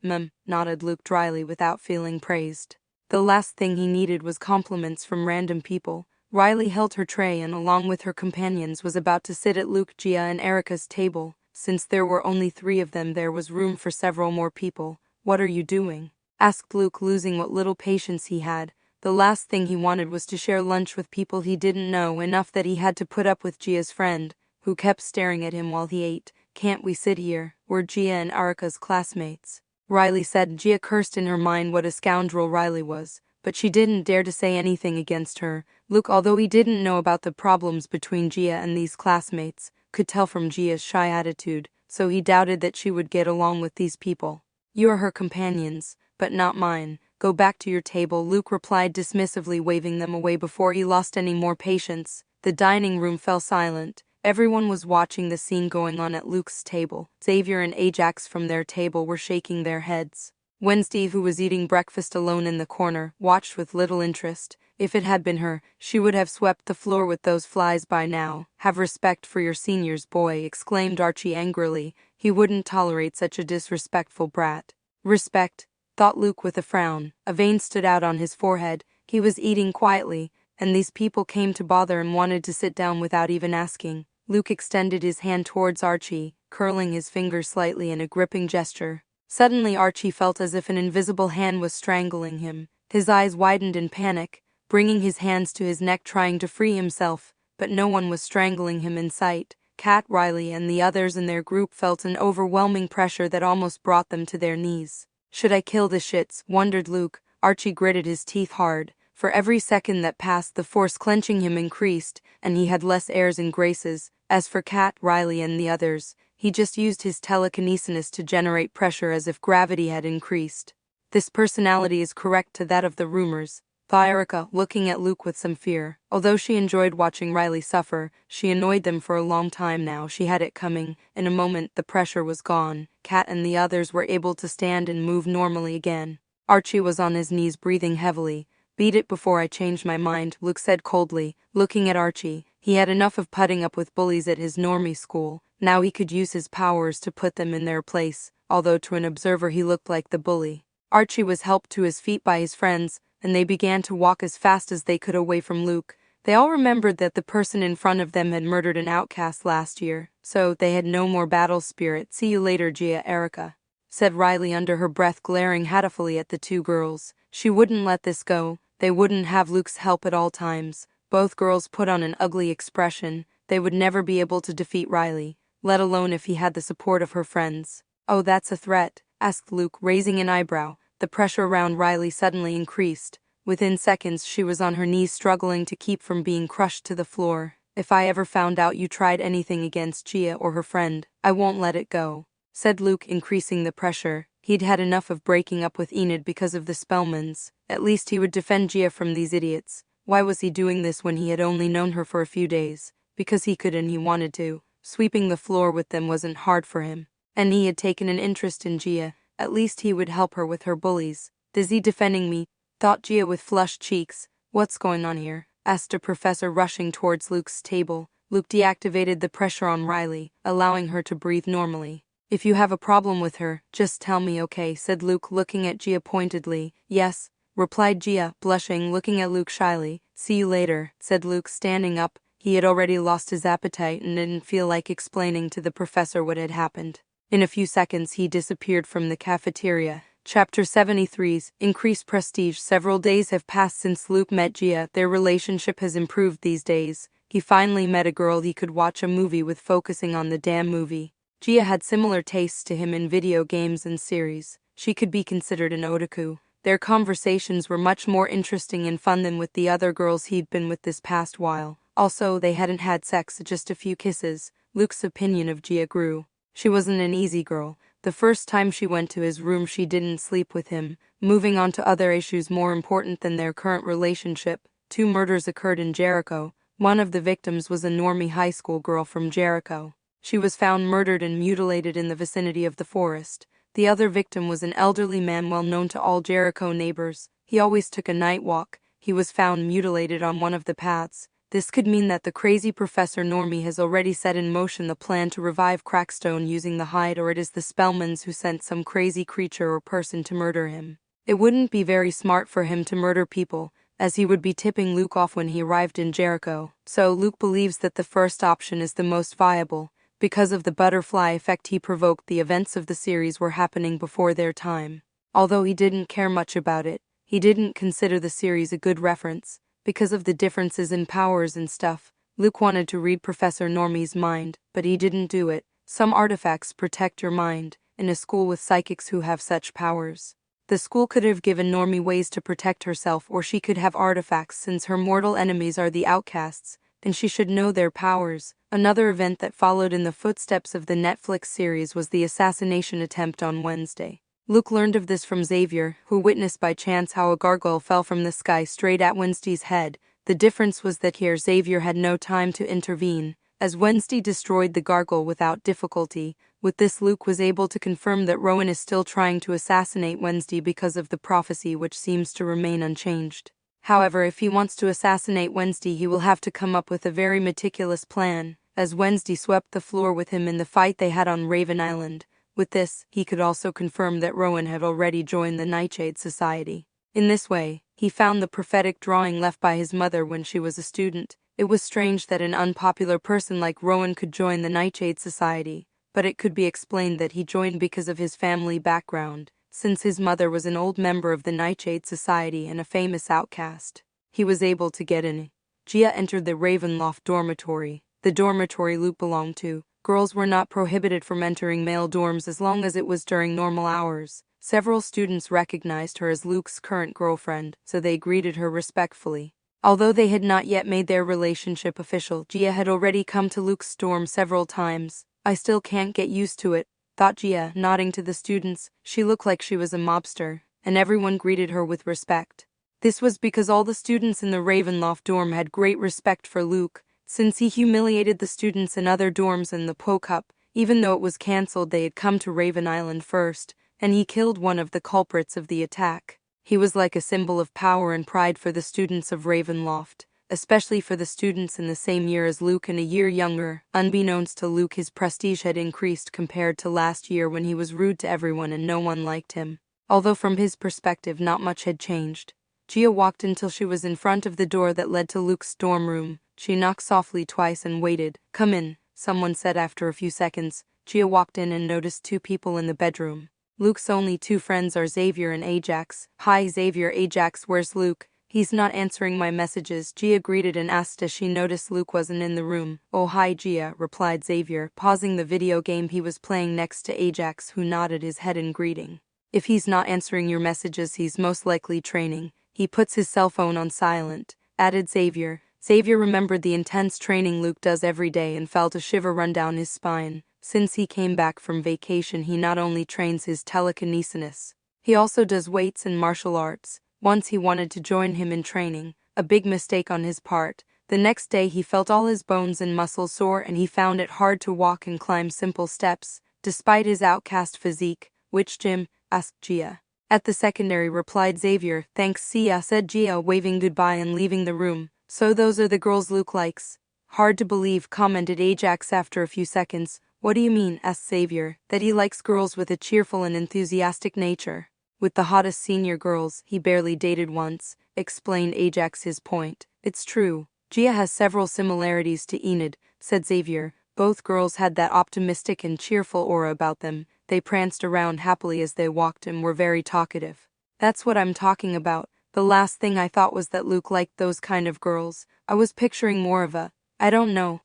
Nodded Luke dryly without feeling praised. The last thing he needed was compliments from random people. Riley held her tray and along with her companions was about to sit at Luke, Gia and Erica's table. Since there were only 3 of them, there was room for several more people. What are you doing? Asked Luke, losing what little patience he had. The last thing he wanted was to share lunch with people he didn't know, enough that he had to put up with Gia's friend, who kept staring at him while he ate. Can't we sit here? We're Gia and Erica's classmates, Riley said. Gia cursed in her mind what a scoundrel Riley was, but she didn't dare to say anything against her. Luke, although he didn't know about the problems between Gia and these classmates, could tell from Gia's shy attitude, so he doubted that she would get along with these people. You are her companions, but not mine. Go back to your table, Luke replied dismissively, waving them away before he lost any more patience. The dining room fell silent. Everyone was watching the scene going on at Luke's table. Xavier and Ajax from their table were shaking their heads. Wednesday, who was eating breakfast alone in the corner, watched with little interest. If it had been her, she would have swept the floor with those flies by now. Have respect for your seniors, boy, exclaimed Archie angrily. He wouldn't tolerate such a disrespectful brat. Respect, thought Luke with a frown. A vein stood out on his forehead. He was eating quietly, and these people came to bother and wanted to sit down without even asking. Luke extended his hand towards Archie, curling his fingers slightly in a gripping gesture. Suddenly Archie felt as if an invisible hand was strangling him. His eyes widened in panic, bringing his hands to his neck trying to free himself, but no one was strangling him in sight. Kat, Riley, and the others in their group felt an overwhelming pressure that almost brought them to their knees. Should I kill the shits? Wondered Luke. Archie gritted his teeth hard. For every second that passed, the force clenching him increased, and he had less airs and graces. As for Kat, Riley, and the others, he just used his telekinesis to generate pressure as if gravity had increased. This personality is correct to that of the rumors, thought Erica, looking at Luke with some fear. Although she enjoyed watching Riley suffer, she annoyed them for a long time now. She had it coming. In a moment, the pressure was gone. Kat and the others were able to stand and move normally again. Archie was on his knees, breathing heavily. Beat it before I change my mind, Luke said coldly, looking at Archie. He had enough of putting up with bullies at his normie school. Now he could use his powers to put them in their place, although to an observer he looked like the bully. Archie was helped to his feet by his friends, and they began to walk as fast as they could away from Luke. They all remembered that the person in front of them had murdered an outcast last year, so they had no more battle spirit. See you later, Gia, Erica said Riley under her breath, glaring hatefully at the two girls. She wouldn't let this go. They wouldn't have Luke's help at all times. Both girls put on an ugly expression. They would never be able to defeat Riley, let alone if he had the support of her friends. "Oh, that's a threat?" asked Luke, raising an eyebrow. The pressure around Riley suddenly increased. Within seconds, she was on her knees, struggling to keep from being crushed to the floor. "If I ever found out you tried anything against Gia or her friend, I won't let it go," said Luke, increasing the pressure. He'd had enough of breaking up with Enid because of the Spellmans. At least he would defend Gia from these idiots. Why was he doing this when he had only known her for a few days? Because he could and he wanted to. Sweeping the floor with them wasn't hard for him. And he had taken an interest in Gia. At least he would help her with her bullies. "Is he defending me?" thought Gia with flushed cheeks. "What's going on here?" asked a professor, rushing towards Luke's table. Luke deactivated the pressure on Riley, allowing her to breathe normally. "If you have a problem with her, just tell me, okay?" said Luke, looking at Gia pointedly. "Yes," replied Gia, blushing, looking at Luke shyly. "See you later," said Luke, standing up. He had already lost his appetite and didn't feel like explaining to the professor what had happened. In a few seconds, he disappeared from the cafeteria. Chapter 73's Increased Prestige. Several days have passed since Luke met Gia. Their relationship has improved these days. He finally met a girl he could watch a movie with, focusing on the damn movie. Gia had similar tastes to him in video games and series. She could be considered an otaku. Their conversations were much more interesting and fun than with the other girls he'd been with this past while. Also, they hadn't had sex, just a few kisses. Luke's opinion of Gia grew. She wasn't an easy girl. The first time she went to his room, she didn't sleep with him. Moving on to other issues more important than their current relationship, 2 murders occurred in Jericho. One of the victims was a normie high school girl from Jericho. She was found murdered and mutilated in the vicinity of the forest. The other victim was an elderly man well known to all Jericho neighbors. He always took a night walk. He was found mutilated on one of the paths. This could mean that the crazy Professor Normie has already set in motion the plan to revive Crackstone using the hide, or it is the Spellmans who sent some crazy creature or person to murder him. It wouldn't be very smart for him to murder people, as he would be tipping Luke off when he arrived in Jericho. So Luke believes that the first option is the most viable. Because of the butterfly effect he provoked, the events of the series were happening before their time. Although he didn't care much about it, he didn't consider the series a good reference. Because of the differences in powers and stuff, Luke wanted to read Professor Normie's mind, but he didn't do it. Some artifacts protect your mind, in a school with psychics who have such powers. The school could have given Normie ways to protect herself, or she could have artifacts since her mortal enemies are the outcasts, and she should know their powers. Another event that followed in the footsteps of the Netflix series was the assassination attempt on Wednesday. Luke learned of this from Xavier, who witnessed by chance how a gargoyle fell from the sky straight at Wednesday's head. The difference was that here Xavier had no time to intervene, as Wednesday destroyed the gargoyle without difficulty. With this, Luke was able to confirm that Rowan is still trying to assassinate Wednesday because of the prophecy, which seems to remain unchanged. However, if he wants to assassinate Wednesday, he will have to come up with a very meticulous plan, as Wednesday swept the floor with him in the fight they had on Raven Island. With this, he could also confirm that Rowan had already joined the Nightshade Society. In this way, he found the prophetic drawing left by his mother when she was a student. It was strange that an unpopular person like Rowan could join the Nightshade Society, but it could be explained that he joined because of his family background, since his mother was an old member of the Nightshade Society and a famous outcast. He was able to get in. Gia entered the Ravenloft dormitory, the dormitory Luke belonged to. Girls were not prohibited from entering male dorms as long as it was during normal hours. Several students recognized her as Luke's current girlfriend, so they greeted her respectfully. Although they had not yet made their relationship official, Gia had already come to Luke's dorm several times. "I still can't get used to it," thought Gia, nodding to the students. She looked like she was a mobster, and everyone greeted her with respect. This was because all the students in the Ravenloft dorm had great respect for Luke, since he humiliated the students in other dorms in the Po Cup. Even though it was cancelled, they had come to Raven Island first, and he killed one of the culprits of the attack. He was like a symbol of power and pride for the students of Ravenloft, especially for the students in the same year as Luke and a year younger. Unbeknownst to Luke, his prestige had increased compared to last year when he was rude to everyone and no one liked him. Although from his perspective not much had changed. Gia walked until she was in front of the door that led to Luke's dorm room. She knocked softly twice and waited. "Come in," someone said after a few seconds. Gia walked in and noticed 2 people in the bedroom. Luke's only two friends are Xavier and Ajax. Hi Xavier, Ajax, where's Luke? He's not answering my messages, Gia greeted and asked as she noticed Luke wasn't in the room. Oh hi Gia, replied Xavier, pausing the video game he was playing next to Ajax, who nodded his head in greeting. If he's not answering your messages, he's most likely training. He puts his cell phone on silent, added Xavier. Xavier remembered the intense training Luke does every day and felt a shiver run down his spine. Since he came back from vacation, he not only trains his telekinesis, he also does weights and martial arts. Once he wanted to join him in training, a big mistake on his part. The next day he felt all his bones and muscles sore and he found it hard to walk and climb simple steps, despite his outcast physique. Which gym? Asked Gia. At the secondary, replied Xavier. Thanks Sia, said Gia, waving goodbye and leaving the room. So those are the girls Luke likes? Hard to believe, commented Ajax after a few seconds. What do you mean? Asked Xavier. That he likes girls with a cheerful and enthusiastic nature. With the hottest senior girls he barely dated once, explained Ajax his point. It's true. Gia has several similarities to Enid, said Xavier. Both girls had that optimistic and cheerful aura about them. They pranced around happily as they walked and were very talkative. That's what I'm talking about. The last thing I thought was that Luke liked those kind of girls. I was picturing more of a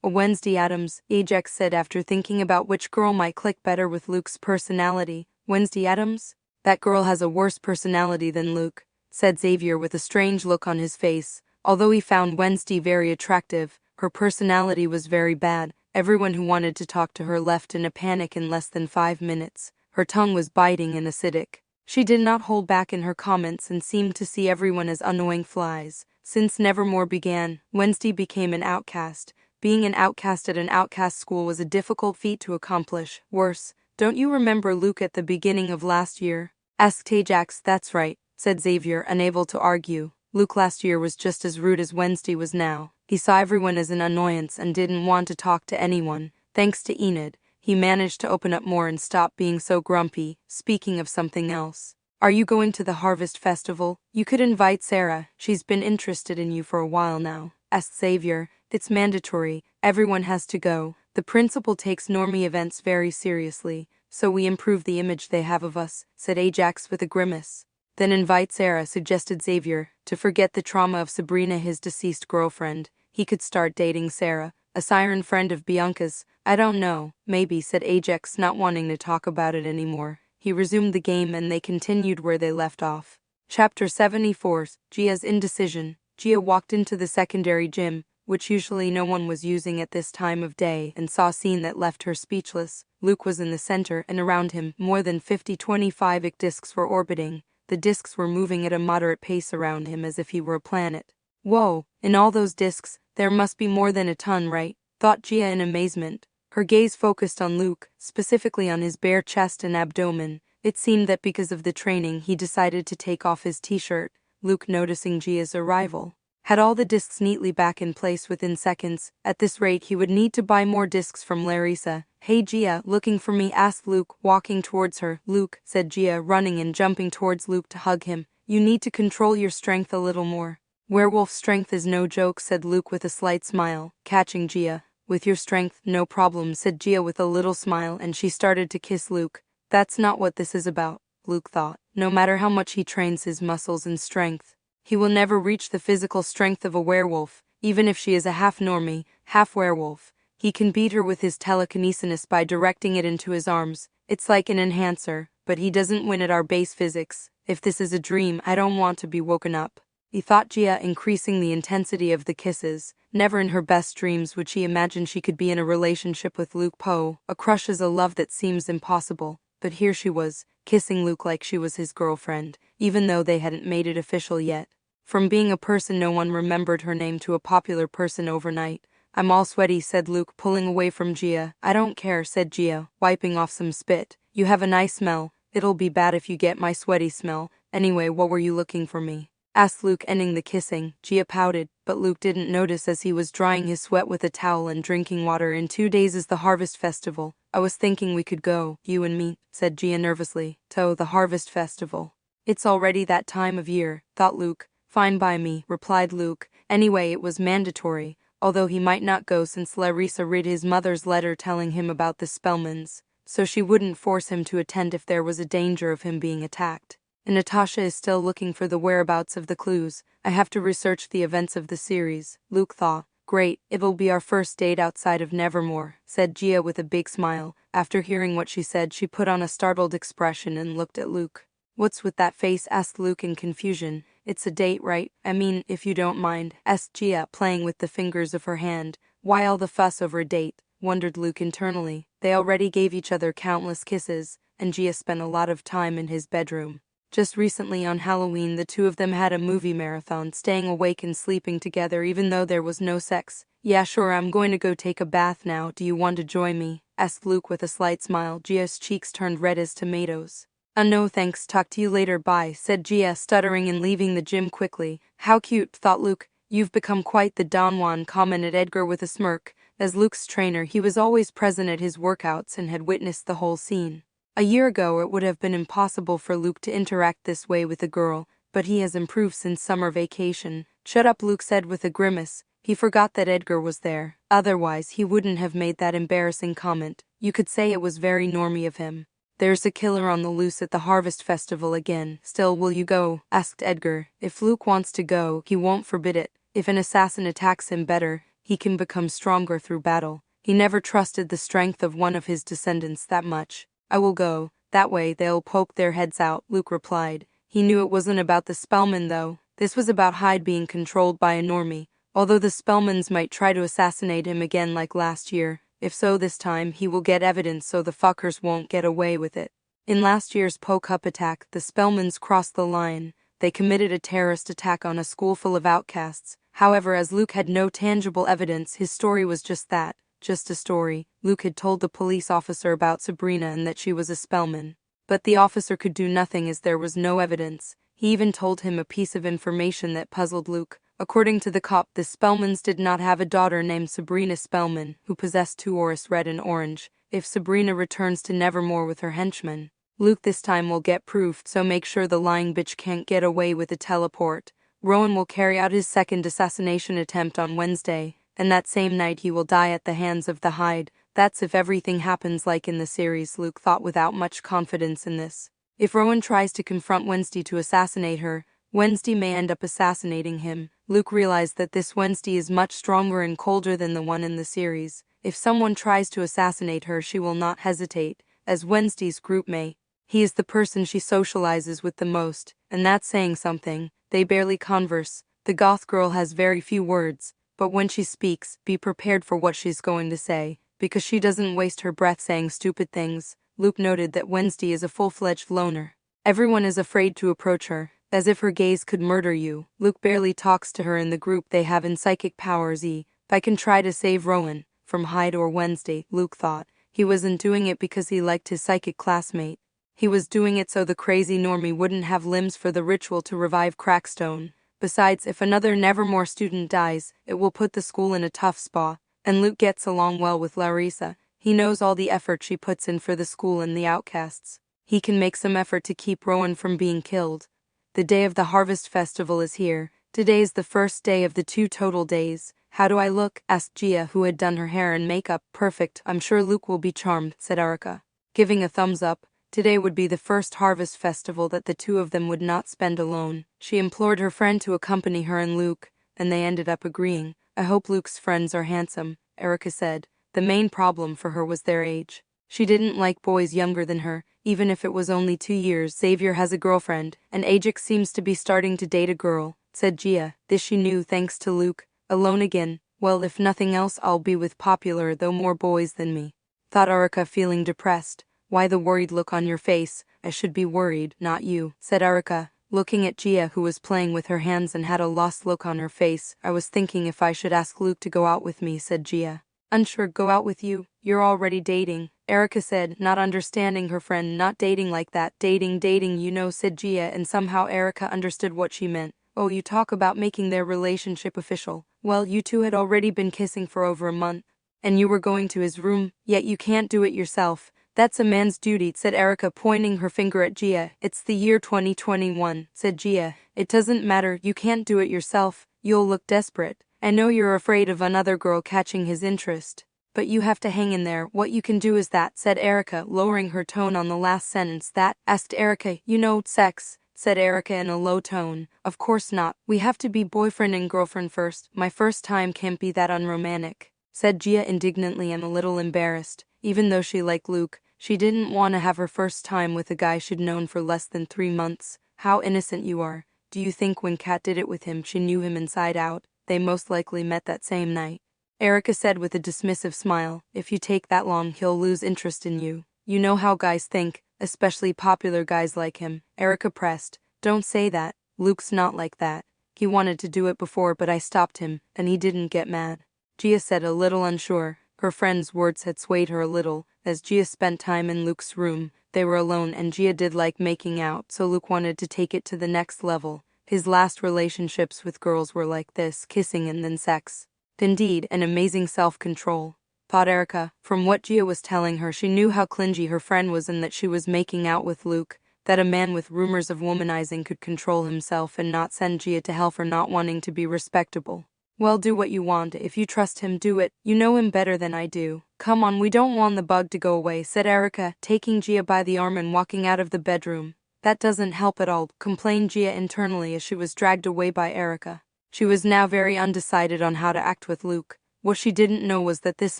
Wednesday Addams, Ajax said after thinking about which girl might click better with Luke's personality. Wednesday Addams? That girl has a worse personality than Luke, said Xavier with a strange look on his face. Although he found Wednesday very attractive, her personality was very bad. Everyone who wanted to talk to her left in a panic in less than 5 minutes. Her tongue was biting and acidic. She did not hold back in her comments and seemed to see everyone as annoying flies. Since Nevermore began, Wednesday became an outcast. Being an outcast at an outcast school was a difficult feat to accomplish. Worse, don't you remember Luke at the beginning of last year? Asked Ajax. That's right, said Xavier, unable to argue. Luke last year was just as rude as Wednesday was now. He saw everyone as an annoyance and didn't want to talk to anyone. Thanks to Enid, he managed to open up more and stop being so grumpy. Speaking of something else, are you going to the Harvest Festival? You could invite Sarah. She's been interested in you for a while now, asked Xavier. It's mandatory. Everyone has to go. The principal takes normie events very seriously, so we improve the image they have of us, said Ajax with a grimace. Then invite Sarah, suggested Xavier, to forget the trauma of Sabrina, his deceased girlfriend. He could start dating Sarah, a siren friend of Bianca's. I don't know, maybe, said Ajax, not wanting to talk about it anymore. He resumed the game and they continued where they left off. Chapter 74, Gia's Indecision. Gia walked into the secondary gym, which usually no one was using at this time of day, and saw a scene that left her speechless. Luke was in the center, and around him, more than 50 25 discs were orbiting. The discs were moving at a moderate pace around him as if he were a planet. Whoa, in all those discs, there must be more than a ton, right? Thought Gia in amazement. Her gaze focused on Luke, specifically on his bare chest and abdomen. It seemed that because of the training he decided to take off his t-shirt. Luke, noticing Gia's arrival, had all the discs neatly back in place within seconds. At this rate he would need to buy more discs from Larissa. Hey Gia, looking for me? Asked Luke, walking towards her. Luke, said Gia, running and jumping towards Luke to hug him. You need to control your strength a little more. Werewolf strength is no joke, said Luke with a slight smile, catching Gia. With your strength, no problem, said Gia with a little smile, and she started to kiss Luke. That's not what this is about, Luke thought. No matter how much he trains his muscles and strength, he will never reach the physical strength of a werewolf. Even if she is a half-normie, half-werewolf, he can beat her with his telekinesis by directing it into his arms. It's like an enhancer, but he doesn't win at our base physics. If this is a dream, I don't want to be woken up, he thought, Gia increasing the intensity of the kisses. Never in her best dreams would she imagine she could be in a relationship with Luke Poe. A crush is a love that seems impossible, but here she was, kissing Luke like she was his girlfriend, even though they hadn't made it official yet. From being a person no one remembered her name to a popular person overnight. I'm all sweaty, said Luke, pulling away from Gia. I don't care, said Gia, wiping off some spit. You have a nice smell. It'll be bad if you get my sweaty smell. Anyway, what were you looking for me? Asked Luke, ending the kissing. Gia pouted, but Luke didn't notice as he was drying his sweat with a towel and drinking water. In 2 days is the Harvest Festival. I was thinking we could go, you and me, said Gia nervously. To the Harvest Festival. It's already that time of year, thought Luke. Fine by me, replied Luke. Anyway, it was mandatory, although he might not go since Larissa read his mother's letter telling him about the Spellmans. so she wouldn't force him to attend if there was a danger of him being attacked. And Natasha is still looking for the whereabouts of the clues. I have to research the events of the series, Luke thought. Great, it'll be our first date outside of Nevermore, said Gia with a big smile. After hearing what she said, she put on a startled expression and looked at Luke. What's with that face? Asked Luke in confusion. It's a date, right? I mean, if you don't mind, asked Gia, playing with the fingers of her hand. Why all the fuss over a date? Wondered Luke internally. They already gave each other countless kisses, and Gia spent a lot of time in his bedroom. Just recently on Halloween, the two of them had a movie marathon, staying awake and sleeping together even though there was no sex. Yeah, sure, I'm going to go take a bath now. Do you want to join me? Asked Luke with a slight smile. Gia's cheeks turned red as tomatoes. No thanks, talk to you later, bye, said Gia, stuttering and leaving the gym quickly. How cute, thought Luke. You've become quite the Don Juan, commented Edgar with a smirk. As Luke's trainer, he was always present at his workouts and had witnessed the whole scene. A year ago, it would have been impossible for Luke to interact this way with a girl, but he has improved since summer vacation. Shut up, Luke said with a grimace. He forgot that Edgar was there. Otherwise, he wouldn't have made that embarrassing comment. You could say it was very normy of him. There's a killer on the loose at the Harvest Festival again. Still, will you go? Asked Edgar. If Luke wants to go, he won't forbid it. If an assassin attacks him better, he can become stronger through battle. He never trusted the strength of one of his descendants that much. I will go. That way they'll poke their heads out, Luke replied. He knew it wasn't about the Spellman though. This was about Hyde being controlled by a normie. Although the Spellmans might try to assassinate him again like last year, if so this time he will get evidence so the fuckers won't get away with it. In last year's Poke-Up attack, the Spellmans crossed the line. They committed a terrorist attack on a school full of outcasts. However, as Luke had no tangible evidence, his story was just that. Just a story. Luke had told the police officer about Sabrina and that she was a Spellman. But the officer could do nothing as there was no evidence. He even told him a piece of information that puzzled Luke. According to the cop, the Spellmans did not have a daughter named Sabrina Spellman, who possessed two auras, red and orange. If Sabrina returns to Nevermore with her henchmen, Luke this time will get proof, so make sure the lying bitch can't get away with a teleport. Rowan will carry out his second assassination attempt on Wednesday, and that same night he will die at the hands of the Hyde. That's if everything happens like in the series, Luke thought without much confidence in this. If Rowan tries to confront Wednesday to assassinate her, Wednesday may end up assassinating him. Luke realized that this Wednesday is much stronger and colder than the one in the series. If someone tries to assassinate her, she will not hesitate, as Wednesday's group may. He is the person she socializes with the most, and that's saying something. They barely converse. The goth girl has very few words. But when she speaks, be prepared for what she's going to say, because she doesn't waste her breath saying stupid things. Luke noted that Wednesday is a full-fledged loner. Everyone is afraid to approach her, as if her gaze could murder you. Luke barely talks to her in the group they have in psychic powers. If I can try to save Rowan from Hyde or Wednesday, Luke thought. He wasn't doing it because he liked his psychic classmate. He was doing it so the crazy normie wouldn't have limbs for the ritual to revive Crackstone. Besides, if another Nevermore student dies, it will put the school in a tough spot. And Luke gets along well with Larissa. He knows all the effort she puts in for the school and the outcasts. He can make some effort to keep Rowan from being killed. The day of the Harvest Festival is here. Today is the first day of the 2 total days. How do I look? Asked Gia, who had done her hair and makeup. Perfect. I'm sure Luke will be charmed, said Erica, giving a thumbs up. Today would be the first Harvest Festival that the two of them would not spend alone. She implored her friend to accompany her and Luke, and they ended up agreeing. I hope Luke's friends are handsome, Erica said. The main problem for her was their age. She didn't like boys younger than her, even if it was only 2 years. Xavier has a girlfriend, and Ajax seems to be starting to date a girl, said Gia. This she knew thanks to Luke. Alone again. Well, if nothing else, I'll be with popular though more boys than me, thought Erica, feeling depressed. Why the worried look on your face? I should be worried, not you, said Erica, looking at Gia, who was playing with her hands and had a lost look on her face. I was thinking if I should ask Luke to go out with me, said Gia. Unsure. Go out with you? You're already dating, Erica said, not understanding her friend. Not dating like that. Dating, you know, said Gia, and somehow Erica understood what she meant. Oh, you talk about making their relationship official. Well, you two had already been kissing for over a month, and you were going to his room, yet you can't do it yourself. That's a man's duty, said Erica, pointing her finger at Gia. It's the year 2021, said Gia. It doesn't matter, you can't do it yourself. You'll look desperate. I know you're afraid of another girl catching his interest. But you have to hang in there. What you can do is that, said Erica, lowering her tone on the last sentence. That, asked Erica. You know, sex, said Erica in a low tone. Of course not. We have to be boyfriend and girlfriend first. My first time can't be that unromantic, said Gia indignantly and a little embarrassed. Even though she liked Luke, she didn't want to have her first time with a guy she'd known for less than 3 months. How innocent you are. Do you think when Kat did it with him she knew him inside out? They most likely met that same night, Erica said with a dismissive smile. If you take that long, he'll lose interest in you. You know how guys think, especially popular guys like him. Erica pressed. Don't say that. Luke's not like that. He wanted to do it before, but I stopped him, and he didn't get mad, Gia said, a little unsure. Her friend's words had swayed her a little. As Gia spent time in Luke's room, they were alone, and Gia did like making out, so Luke wanted to take it to the next level. His last relationships with girls were like this, kissing and then sex. Indeed, an amazing self-control, thought Erica. From what Gia was telling her, she knew how clingy her friend was and that she was making out with Luke, that a man with rumors of womanizing could control himself and not send Gia to hell for not wanting to be respectable. Well, do what you want. If you trust him, do it. You know him better than I do. Come on, we don't want the bug to go away, said Erica, taking Gia by the arm and walking out of the bedroom. That doesn't help at all, complained Gia internally as she was dragged away by Erica. She was now very undecided on how to act with Luke. What she didn't know was that this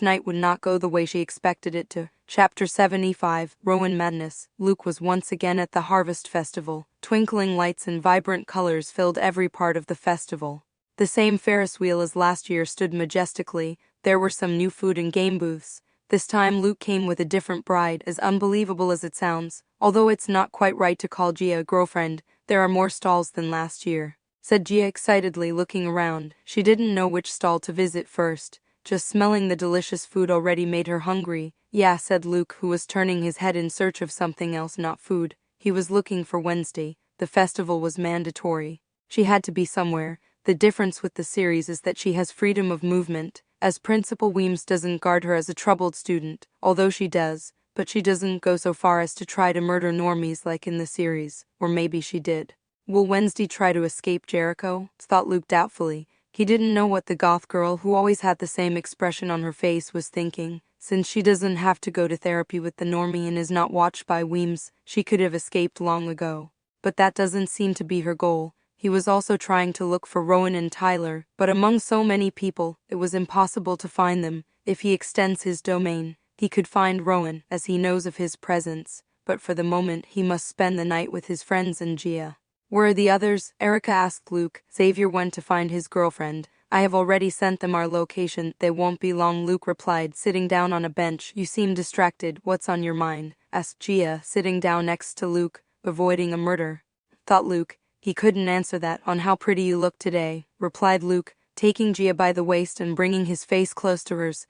night would not go the way she expected it to. Chapter 75, Rowan Madness. Luke was once again at the Harvest Festival. Twinkling lights and vibrant colors filled every part of the festival. The same Ferris wheel as last year stood majestically. There were some new food and game booths. This time Luke came with a different bride, as unbelievable as it sounds. Although it's not quite right to call Gia a girlfriend, there are more stalls than last year, said Gia excitedly, looking around. She didn't know which stall to visit first. Just smelling the delicious food already made her hungry. Yeah, said Luke, who was turning his head in search of something else, not food. He was looking for Wednesday. The festival was mandatory. She had to be somewhere. The difference with the series is that she has freedom of movement, as Principal Weems doesn't guard her as a troubled student, although she does, but she doesn't go so far as to try to murder normies like in the series, or maybe she did. Will Wednesday try to escape Jericho? Thought Luke doubtfully. He didn't know what the goth girl, who always had the same expression on her face, was thinking. Since she doesn't have to go to therapy with the normie and is not watched by Weems, she could have escaped long ago. But that doesn't seem to be her goal. He was also trying to look for Rowan and Tyler, but among so many people, it was impossible to find them. If he extends his domain, he could find Rowan, as he knows of his presence, but for the moment he must spend the night with his friends and Gia. Where are the others? Erica asked Luke. Xavier went to find his girlfriend. I have already sent them our location. They won't be long, Luke replied, sitting down on a bench. You seem distracted. What's on your mind? Asked Gia, sitting down next to Luke. Avoiding a murder, thought Luke. He couldn't answer that. On how pretty you look today, replied Luke, taking Gia by the waist and bringing his face close to hers.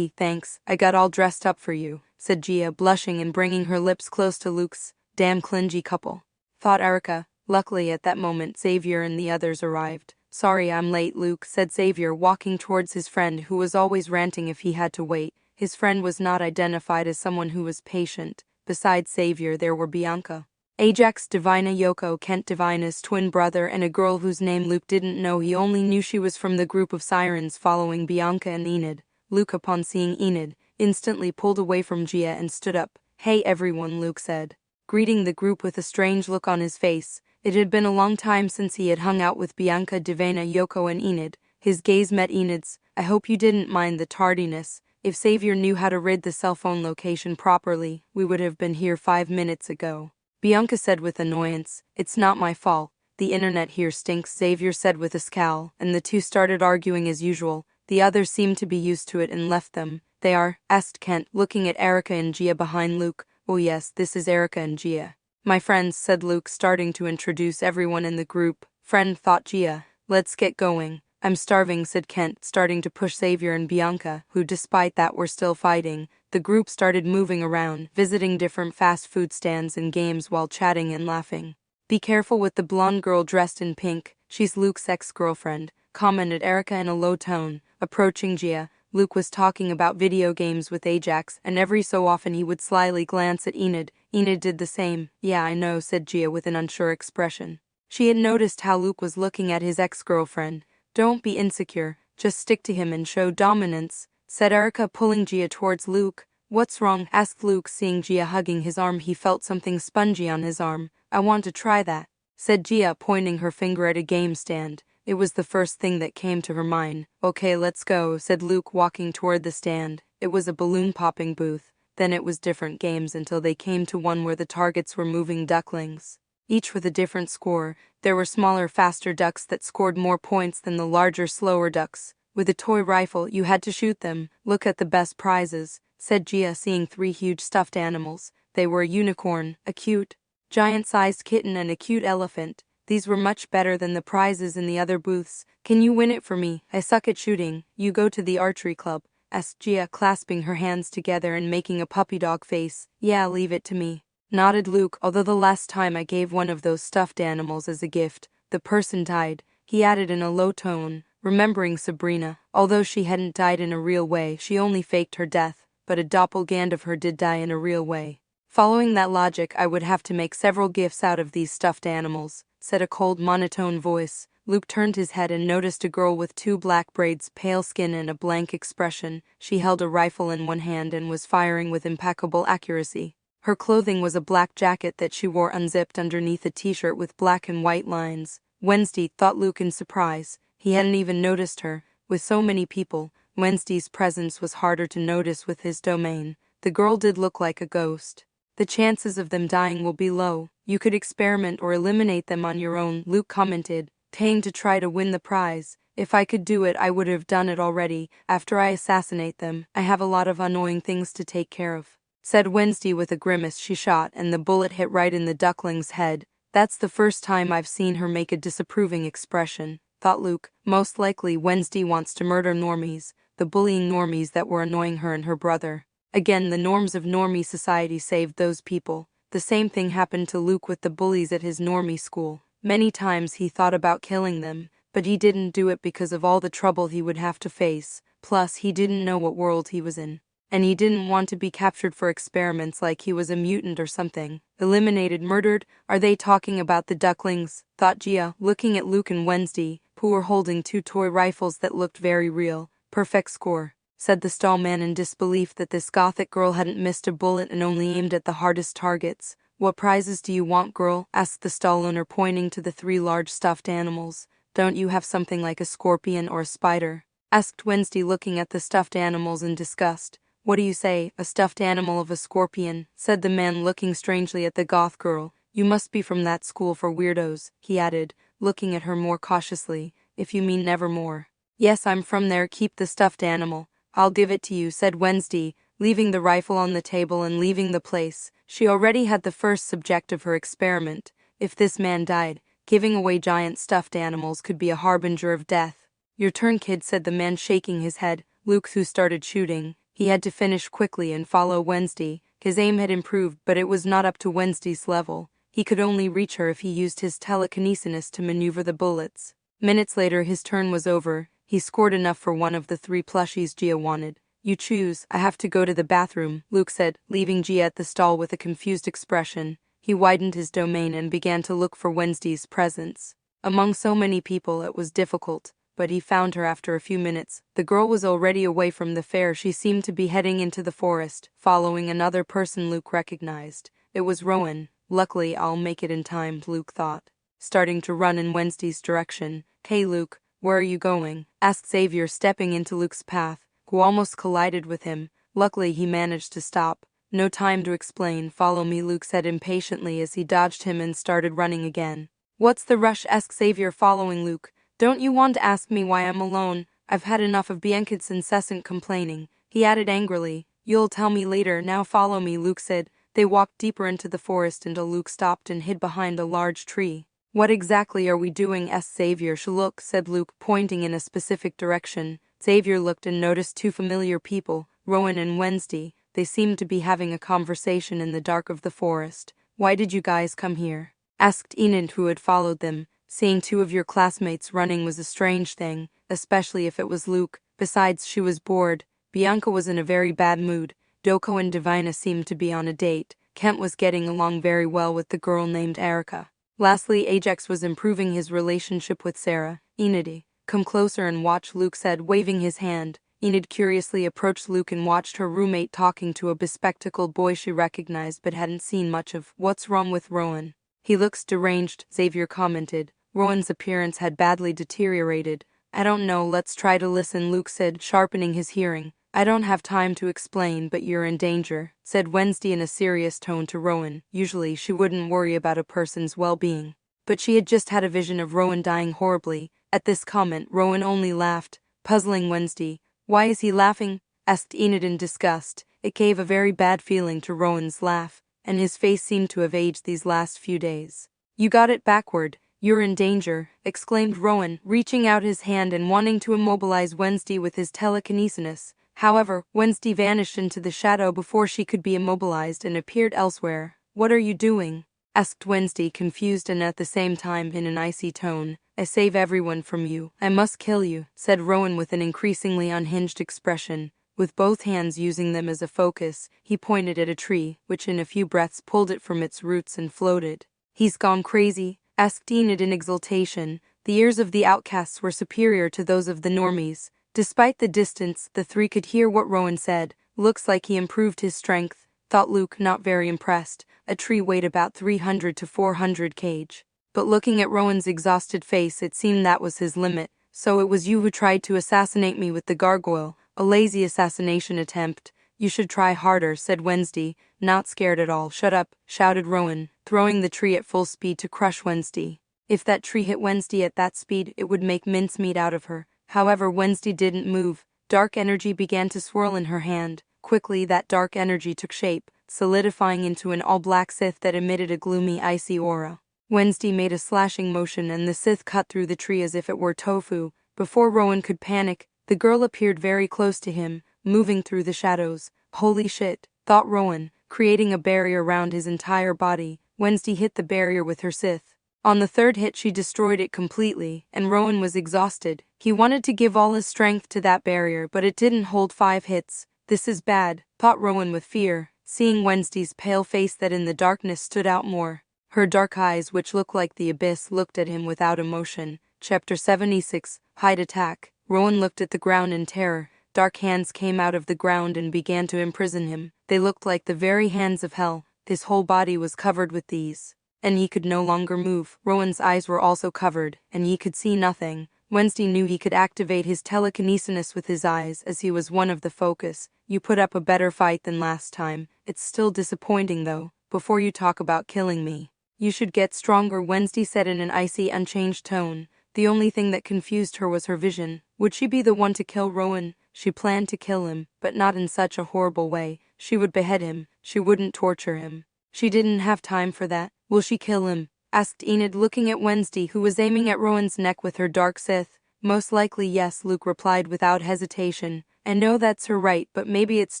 Thanks. I got all dressed up for you, said Gia, blushing and bringing her lips close to Luke's. Damn clingy couple, thought Erica. Luckily at that moment Xavier and the others arrived. Sorry I'm late, Luke, said Xavier, walking towards his friend, who was always ranting if he had to wait. His friend was not identified as someone who was patient. Besides Xavier there were Bianca, Ajax, Divina, Yoko, Kent, Divina's twin brother, and a girl whose name Luke didn't know. He only knew she was from the group of sirens following Bianca and Enid. Luke, upon seeing Enid, instantly pulled away from Gia and stood up. Hey everyone, Luke said, greeting the group with a strange look on his face. It had been a long time since he had hung out with Bianca, Divina, Yoko, and Enid. His gaze met Enid's. I hope you didn't mind the tardiness. If Xavier knew how to read the cell phone location properly, we would have been here 5 minutes ago, Bianca said with annoyance. It's not my fault. The internet here stinks, Xavier said with a scowl, and the two started arguing as usual. The others seemed to be used to it and left them. They are? Asked Kent, looking at Erica and Gia behind Luke. Oh yes, this is Erica and Gia. My friends, said Luke, starting to introduce everyone in the group. Friend, thought Gia. Let's get going. I'm starving, said Kent, starting to push Xavier and Bianca, who despite that were still fighting. The group started moving around, visiting different fast food stands and games while chatting and laughing. Be careful with the blonde girl dressed in pink. She's Luke's ex-girlfriend, commented Erica in a low tone. Approaching Gia, Luke was talking about video games with Ajax, and every so often he would slyly glance at Enid. Enid did the same. Yeah, I know, said Gia with an unsure expression. She had noticed how Luke was looking at his ex-girlfriend. Don't be insecure, just stick to him and show dominance, said Erica, pulling Gia towards Luke. What's wrong? Asked Luke, seeing Gia hugging his arm. He felt something spongy on his arm. I want to try that, said Gia, pointing her finger at a game stand. It was the first thing that came to her mind. Okay, let's go, said Luke, walking toward the stand. It was a balloon popping booth. Then it was different games until they came to one where the targets were moving ducklings, each with a different score. There were smaller, faster ducks that scored more points than the larger, slower ducks. With a toy rifle, you had to shoot them. Look at the best prizes, said Gia, seeing 3 huge stuffed animals. They were a unicorn, a cute, giant-sized kitten, and a cute elephant. These were much better than the prizes in the other booths. Can you win it for me? I suck at shooting. You go to the archery club, asked Gia, clasping her hands together and making a puppy dog face. Yeah, leave it to me, nodded Luke. Although the last time I gave one of those stuffed animals as a gift, the person died, he added in a low tone, remembering Sabrina. Although she hadn't died in a real way, she only faked her death, but a doppelganger of her did die in a real way. Following that logic, I would have to make several gifts out of these stuffed animals, said a cold, monotone voice. Luke turned his head and noticed a girl with 2 black braids, pale skin, and a blank expression. She held a rifle in one hand and was firing with impeccable accuracy. Her clothing was a black jacket that she wore unzipped underneath a t-shirt with black and white lines. Wednesday, thought Luke in surprise. He hadn't even noticed her. With so many people, Wednesday's presence was harder to notice with his domain. The girl did look like a ghost. The chances of them dying will be low. You could experiment or eliminate them on your own, Luke commented, paying to try to win the prize. If I could do it, I would have done it already. After I assassinate them, I have a lot of annoying things to take care of, said Wednesday with a grimace. She shot, and the bullet hit right in the duckling's head. That's the first time I've seen her make a disapproving expression, thought Luke. Most likely Wednesday wants to murder normies, the bullying normies that were annoying her and her brother. Again, the norms of normie society saved those people. The same thing happened to Luke with the bullies at his normie school. Many times he thought about killing them, but he didn't do it because of all the trouble he would have to face. Plus, he didn't know what world he was in, and he didn't want to be captured for experiments like he was a mutant or something. Eliminated, murdered? Are they talking about the ducklings? Thought Gia, looking at Luke and Wednesday, who were holding 2 toy rifles that looked very real. Perfect score, said the stall man in disbelief that this gothic girl hadn't missed a bullet and only aimed at the hardest targets. What prizes do you want, girl? Asked the stall owner, pointing to the 3 large stuffed animals. Don't you have something like a scorpion or a spider? Asked Wednesday, looking at the stuffed animals in disgust. What do you say, a stuffed animal of a scorpion? Said the man, looking strangely at the goth girl. You must be from that school for weirdos, he added, looking at her more cautiously. If you mean Nevermore. Yes, I'm from there. Keep the stuffed animal. I'll give it to you, said Wednesday, leaving the rifle on the table and leaving the place. She already had the first subject of her experiment. If this man died, giving away giant stuffed animals could be a harbinger of death. Your turn, kid, said the man, shaking his head. Luke, who started shooting, he had to finish quickly and follow Wednesday. His aim had improved, but it was not up to Wednesday's level. He could only reach her if he used his telekinesis to maneuver the bullets. Minutes later, his turn was over. He scored enough for one of the 3 plushies Gia wanted. You choose. I have to go to the bathroom, Luke said, leaving Gia at the stall with a confused expression. He widened his domain and began to look for Wednesday's presence. Among so many people, it was difficult, but he found her after a few minutes. The girl was already away from the fair. She seemed to be heading into the forest, following another person Luke recognized. It was Rowan. Luckily, I'll make it in time, Luke thought, starting to run in Wednesday's direction. Hey, Luke. Where are you going? Asked Xavier, stepping into Luke's path, who almost collided with him. Luckily, he managed to stop. No time to explain. Follow me, Luke said impatiently as he dodged him and started running again. What's the rush? Asked Xavier, following Luke. Don't you want to ask me why I'm alone? I've had enough of Bianca's incessant complaining, he added angrily. You'll tell me later. Now follow me, Luke said. They walked deeper into the forest until Luke stopped and hid behind a large tree. What exactly are we doing? Asked Xavier. Look, said Luke, pointing in a specific direction. Xavier looked and noticed 2 familiar people, Rowan and Wednesday. They seemed to be having a conversation in the dark of the forest. Why did you guys come here? Asked Enid, who had followed them. Seeing 2 of your classmates running was a strange thing, especially if it was Luke. Besides, she was bored. Bianca was in a very bad mood. Doko and Divina seemed to be on a date. Kent was getting along very well with the girl named Erica. Lastly, Ajax was improving his relationship with Sarah. Enid, come closer and watch, Luke said, waving his hand. Enid curiously approached Luke and watched her roommate talking to a bespectacled boy she recognized but hadn't seen much of. "What's wrong with Rowan? He looks deranged," Xavier commented. Rowan's appearance had badly deteriorated. "I don't know, let's try to listen," Luke said, sharpening his hearing. "I don't have time to explain, but you're in danger," said Wednesday in a serious tone to Rowan. Usually she wouldn't worry about a person's well-being, but she had just had a vision of Rowan dying horribly. At this comment, Rowan only laughed, puzzling Wednesday. "Why is he laughing?" asked Enid in disgust. It gave a very bad feeling to Rowan's laugh, and his face seemed to have aged these last few days. "You got it backward. You're in danger," exclaimed Rowan, reaching out his hand and wanting to immobilize Wednesday with his telekinesis. However, Wednesday vanished into the shadow before she could be immobilized and appeared elsewhere. "What are you doing?" asked Wednesday, confused and at the same time in an icy tone. "I save everyone from you. I must kill you," said Rowan with an increasingly unhinged expression. With both hands using them as a focus, he pointed at a tree, which in a few breaths pulled it from its roots and floated. "He's gone crazy?" asked Enid in exultation. The ears of the outcasts were superior to those of the normies. Despite the distance, the three could hear what Rowan said. "Looks like he improved his strength," thought Luke, not very impressed. A tree weighed about 300 to 400 kg. But looking at Rowan's exhausted face, it seemed that was his limit. "So it was you who tried to assassinate me with the gargoyle. A lazy assassination attempt. You should try harder," said Wednesday, not scared at all. "Shut up," shouted Rowan, throwing the tree at full speed to crush Wednesday. If that tree hit Wednesday at that speed, it would make mincemeat out of her. However, Wednesday didn't move. Dark energy began to swirl in her hand. Quickly, that dark energy took shape, solidifying into an all-black scythe that emitted a gloomy, icy aura. Wednesday made a slashing motion and the scythe cut through the tree as if it were tofu. Before Rowan could panic, the girl appeared very close to him, moving through the shadows. "Holy shit," thought Rowan, creating a barrier around his entire body. Wednesday hit the barrier with her scythe. On the third hit she destroyed it completely, and Rowan was exhausted. He wanted to give all his strength to that barrier, but it didn't hold 5 hits. "This is bad," thought Rowan with fear, seeing Wednesday's pale face that in the darkness stood out more. Her dark eyes, which looked like the abyss, looked at him without emotion. Chapter 76, Hide Attack. Rowan looked at the ground in terror. Dark hands came out of the ground and began to imprison him. They looked like the very hands of hell. His whole body was covered with these, and he could no longer move. Rowan's eyes were also covered, and he could see nothing. Wednesday knew he could activate his telekinesis with his eyes, as he was one of the focus. "You put up a better fight than last time. It's still disappointing though. Before you talk about killing me, you should get stronger," Wednesday said in an icy, unchanged tone. The only thing that confused her was her vision. Would she be the one to kill Rowan? She planned to kill him, but not in such a horrible way. She would behead him. She wouldn't torture him. She didn't have time for that. "Will she kill him?" asked Enid, looking at Wednesday, who was aiming at Rowan's neck with her dark scythe. "Most likely yes," Luke replied without hesitation. "I know that's her right, but maybe it's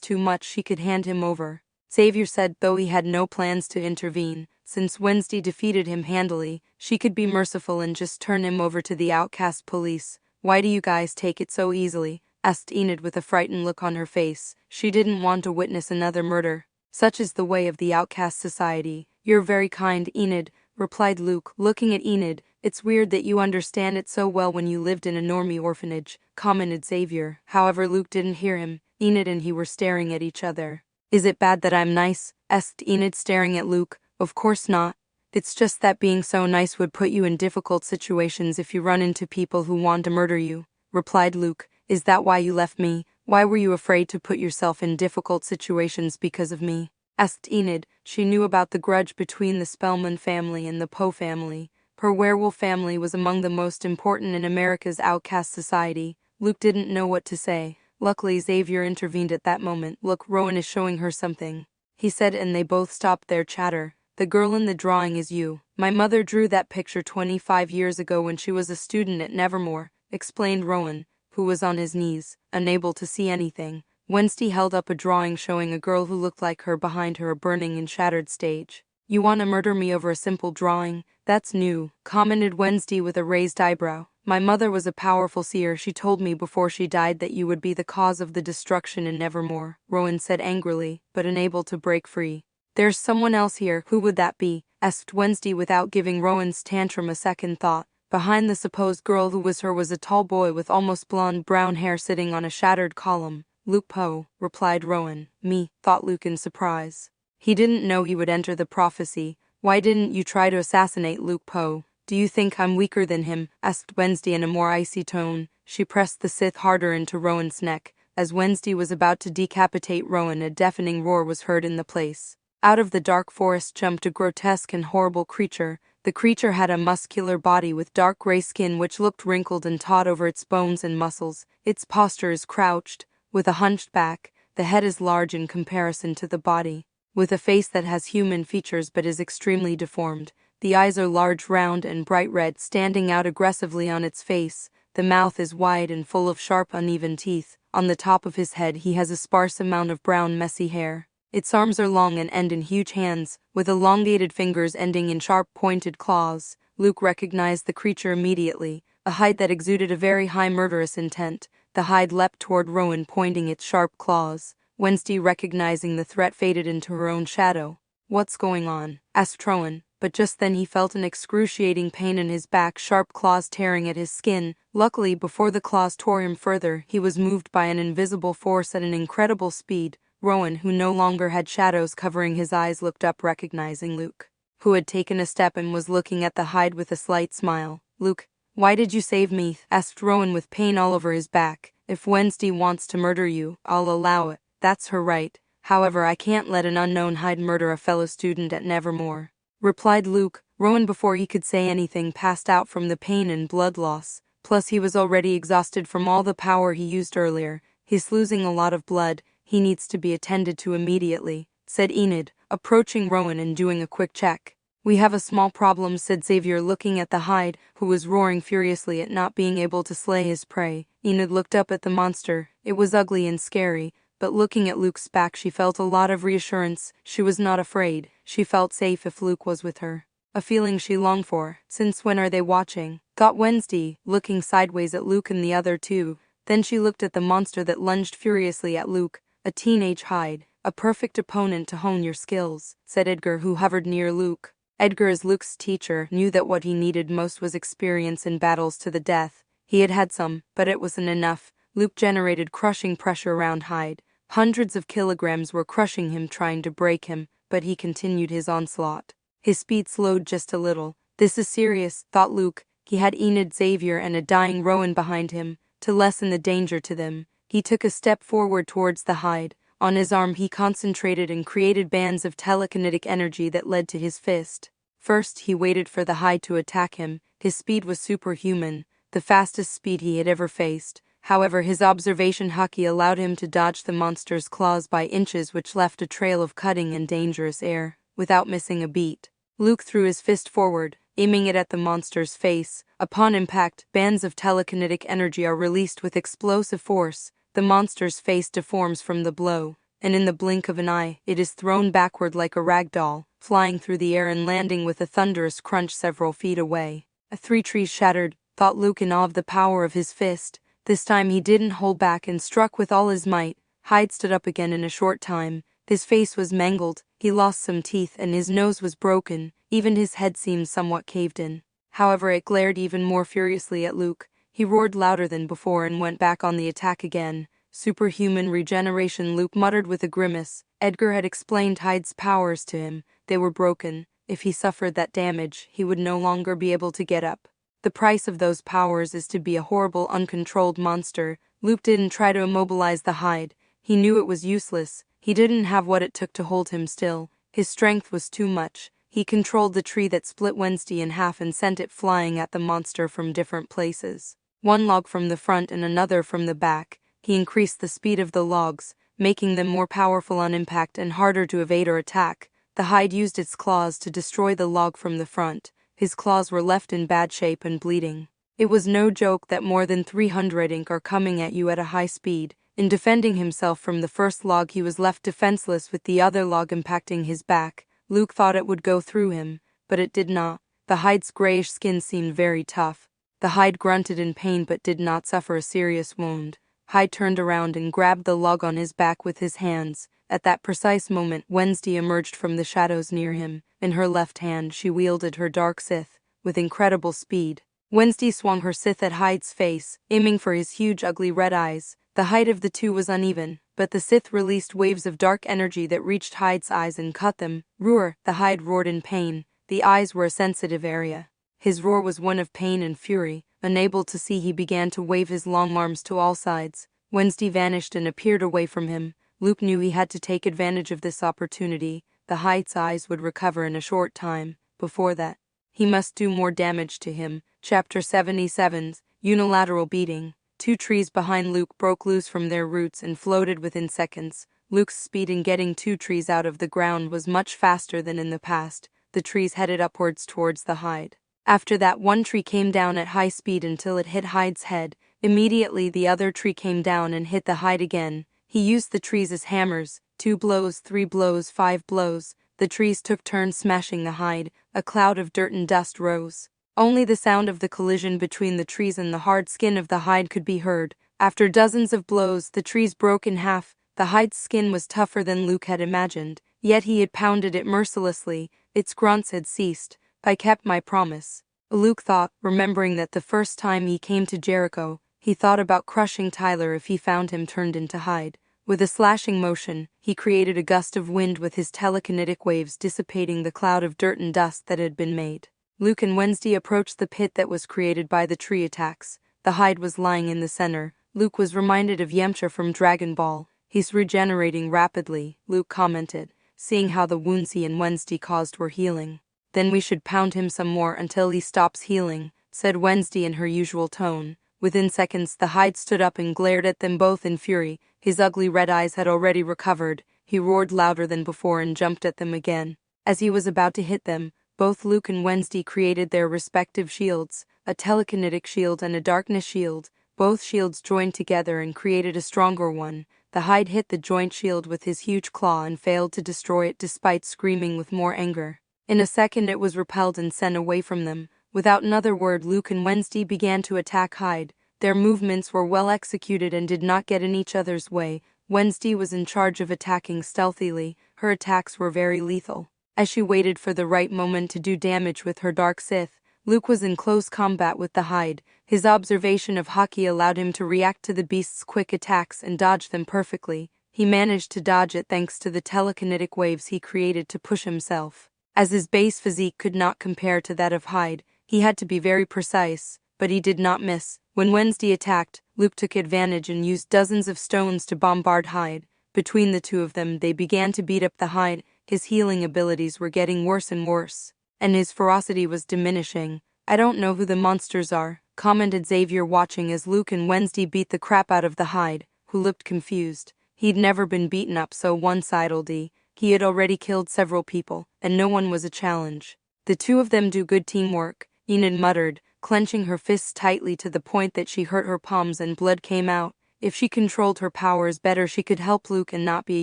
too much. She could hand him over," Xavier said, though he had no plans to intervene. Since Wednesday defeated him handily, she could be merciful and just turn him over to the outcast police. "Why do you guys take it so easily?" asked Enid with a frightened look on her face. She didn't want to witness another murder. "Such is the way of the outcast society." "You're very kind, Enid," replied Luke, looking at Enid. "It's weird that you understand it so well when you lived in a normie orphanage," commented Xavier. However, Luke didn't hear him. Enid and he were staring at each other. "Is it bad that I'm nice?" asked Enid, staring at Luke. "Of course not. It's just that being so nice would put you in difficult situations if you run into people who want to murder you," replied Luke. "Is that why you left me? Why were you afraid to put yourself in difficult situations because of me?" asked Enid. She knew about the grudge between the Spellman family and the Poe family. Her werewolf family was among the most important in America's outcast society. Luke didn't know what to say. Luckily, Xavier intervened at that moment. "Look, Rowan is showing her something," he said, and they both stopped their chatter. "The girl in the drawing is you. My mother drew that picture 25 years ago when she was a student at Nevermore," explained Rowan, who was on his knees, unable to see anything. Wednesday held up a drawing showing a girl who looked like her behind her, a burning and shattered stage. "You want to murder me over a simple drawing? That's new," commented Wednesday with a raised eyebrow. "My mother was a powerful seer. She told me before she died that you would be the cause of the destruction in Nevermore," Rowan said angrily, but unable to break free. "There's someone else here. Who would that be?" asked Wednesday without giving Rowan's tantrum a second thought. Behind the supposed girl who was her was a tall boy with almost blonde brown hair sitting on a shattered column. "Luke Poe," replied Rowan. "Me," thought Luke in surprise. He didn't know he would enter the prophecy. "Why didn't you try to assassinate Luke Poe? Do you think I'm weaker than him?" asked Wednesday in a more icy tone. She pressed the Sith harder into Rowan's neck. As Wednesday was about to decapitate Rowan, a deafening roar was heard in the place. Out of the dark forest jumped a grotesque and horrible creature. The creature had a muscular body with dark gray skin which looked wrinkled and taut over its bones and muscles. Its posture is crouched, with a hunched back. The head is large in comparison to the body, with a face that has human features but is extremely deformed. The eyes are large, round, and bright red, standing out aggressively on its face. The mouth is wide and full of sharp, uneven teeth. On the top of his head he has a sparse amount of brown, messy hair. Its arms are long and end in huge hands, with elongated fingers ending in sharp, pointed claws. Luke recognized the creature immediately, a hide that exuded a very high murderous intent. The hide leapt toward Rowan, pointing its sharp claws. Wednesday, recognizing the threat, faded into her own shadow. "What's going on?" asked Rowan, but just then he felt an excruciating pain in his back, sharp claws tearing at his skin. Luckily, before the claws tore him further, he was moved by an invisible force at an incredible speed. Rowan, who no longer had shadows covering his eyes, looked up, recognizing Luke, who had taken a step and was looking at the hide with a slight smile. "Luke, why did you save me?" asked Rowan with pain all over his back. "If Wednesday wants to murder you, I'll allow it. That's her right. However, I can't let an unknown hide murder a fellow student at Nevermore," replied Luke. Rowan, before he could say anything, passed out from the pain and blood loss. Plus, he was already exhausted from all the power he used earlier. "He's losing a lot of blood. He needs to be attended to immediately," said Enid, approaching Rowan and doing a quick check. "We have a small problem," said Xavier, looking at the hide, who was roaring furiously at not being able to slay his prey. Enid looked up at the monster. It was ugly and scary, but looking at Luke's back she felt a lot of reassurance. She was not afraid. She felt safe if Luke was with her. A feeling she longed for. "Since when are they watching?" thought Wednesday, looking sideways at Luke and the other two. Then she looked at the monster that lunged furiously at Luke. "A teenage hide. A perfect opponent to hone your skills," said Edgar, who hovered near Luke. Edgar, as Luke's teacher, knew that what he needed most was experience in battles to the death. He had had some, but it wasn't enough. Luke generated crushing pressure around Hyde. Hundreds of kilograms were crushing him, trying to break him, but he continued his onslaught. His speed slowed just a little. "This is serious," thought Luke. He had Enid, Xavier, and a dying Rowan behind him. To lessen the danger to them, he took a step forward towards the hide. On his arm he concentrated and created bands of telekinetic energy that led to his fist. First, he waited for the hide to attack him. His speed was superhuman, the fastest speed he had ever faced. However, his observation haki allowed him to dodge the monster's claws by inches, which left a trail of cutting and dangerous air, without missing a beat. Luke threw his fist forward, aiming it at the monster's face. Upon impact, bands of telekinetic energy are released with explosive force. The monster's face deforms from the blow, and in the blink of an eye, it is thrown backward like a rag doll, flying through the air and landing with a thunderous crunch several feet away. "Three trees shattered," thought Luke in awe of the power of his fist. This time he didn't hold back and struck with all his might. Hyde stood up again in a short time. His face was mangled, he lost some teeth, and his nose was broken. Even his head seemed somewhat caved in. However, it glared even more furiously at Luke. He roared louder than before and went back on the attack again. "Superhuman regeneration," Luke muttered with a grimace. Edgar had explained Hyde's powers to him. They were broken. If he suffered that damage, he would no longer be able to get up. The price of those powers is to be a horrible, uncontrolled monster. Luke didn't try to immobilize the hide. He knew it was useless. He didn't have what it took to hold him still. His strength was too much. He controlled the tree that split Wednesday in half and sent it flying at the monster from different places. One log from the front and another from the back. He increased the speed of the logs, making them more powerful on impact and harder to evade or attack. The hide used its claws to destroy the log from the front. His claws were left in bad shape and bleeding. It was no joke that more than 300 ink are coming at you at a high speed. In defending himself from the first log, he was left defenseless with the other log impacting his back. Luke thought it would go through him, but it did not. The hide's grayish skin seemed very tough. The hide grunted in pain but did not suffer a serious wound. Hyde turned around and grabbed the log on his back with his hands. At that precise moment, Wednesday emerged from the shadows near him. In her left hand, she wielded her dark scythe, with incredible speed. Wednesday swung her scythe at Hyde's face, aiming for his huge ugly red eyes. The height of the two was uneven, but the scythe released waves of dark energy that reached Hyde's eyes and cut them. Roar! The Hyde roared in pain. The eyes were a sensitive area. His roar was one of pain and fury. Unable to see, he began to wave his long arms to all sides. Wednesday vanished and appeared away from him. Luke knew he had to take advantage of this opportunity. The Hyde's eyes would recover in a short time. Before that, he must do more damage to him. Chapter 77's Unilateral Beating. Two trees behind Luke broke loose from their roots and floated within seconds. Luke's speed in getting two trees out of the ground was much faster than in the past. The trees headed upwards towards the Hyde. After that, one tree came down at high speed until it hit Hyde's head. Immediately the other tree came down and hit the Hyde again. He used the trees as hammers. 2 blows, 3 blows, 5 blows. The trees took turns smashing the Hyde. A cloud of dirt and dust rose. Only the sound of the collision between the trees and the hard skin of the Hyde could be heard. After dozens of blows, the trees broke in half. The Hyde's skin was tougher than Luke had imagined, yet he had pounded it mercilessly. Its grunts had ceased. I kept my promise, Luke thought, remembering that the first time he came to Jericho, he thought about crushing Tyler if he found him turned into Hyde. With a slashing motion, he created a gust of wind with his telekinetic waves, dissipating the cloud of dirt and dust that had been made. Luke and Wednesday approached the pit that was created by the tree attacks. The Hyde was lying in the center. Luke was reminded of Yamcha from Dragon Ball. He's regenerating rapidly, Luke commented, seeing how the wounds he and Wednesday caused were healing. Then we should pound him some more until he stops healing, said Wednesday in her usual tone. Within seconds, the Hyde stood up and glared at them both in fury. His ugly red eyes had already recovered. He roared louder than before and jumped at them again. As he was about to hit them, both Luke and Wednesday created their respective shields, a telekinetic shield and a darkness shield. Both shields joined together and created a stronger one. The Hyde hit the joint shield with his huge claw and failed to destroy it despite screaming with more anger. In a second it was repelled and sent away from them. Without another word, Luke and Wednesday began to attack Hyde. Their movements were well executed and did not get in each other's way. Wednesday was in charge of attacking stealthily. Her attacks were very lethal. As she waited for the right moment to do damage with her dark scythe, Luke was in close combat with the Hyde. His observation of Haki allowed him to react to the beast's quick attacks and dodge them perfectly. He managed to dodge it thanks to the telekinetic waves he created to push himself. As his base physique could not compare to that of Hyde, he had to be very precise, but he did not miss. When Wednesday attacked, Luke took advantage and used dozens of stones to bombard Hyde. Between the two of them, they began to beat up the Hyde. His healing abilities were getting worse and worse, and his ferocity was diminishing. I don't know who the monsters are, commented Xavier, watching as Luke and Wednesday beat the crap out of the Hyde, who looked confused. He'd never been beaten up so one-sidedly. He had already killed several people, and no one was a challenge. The two of them do good teamwork, Enid muttered, clenching her fists tightly to the point that she hurt her palms and blood came out. If she controlled her powers better, she could help Luke and not be a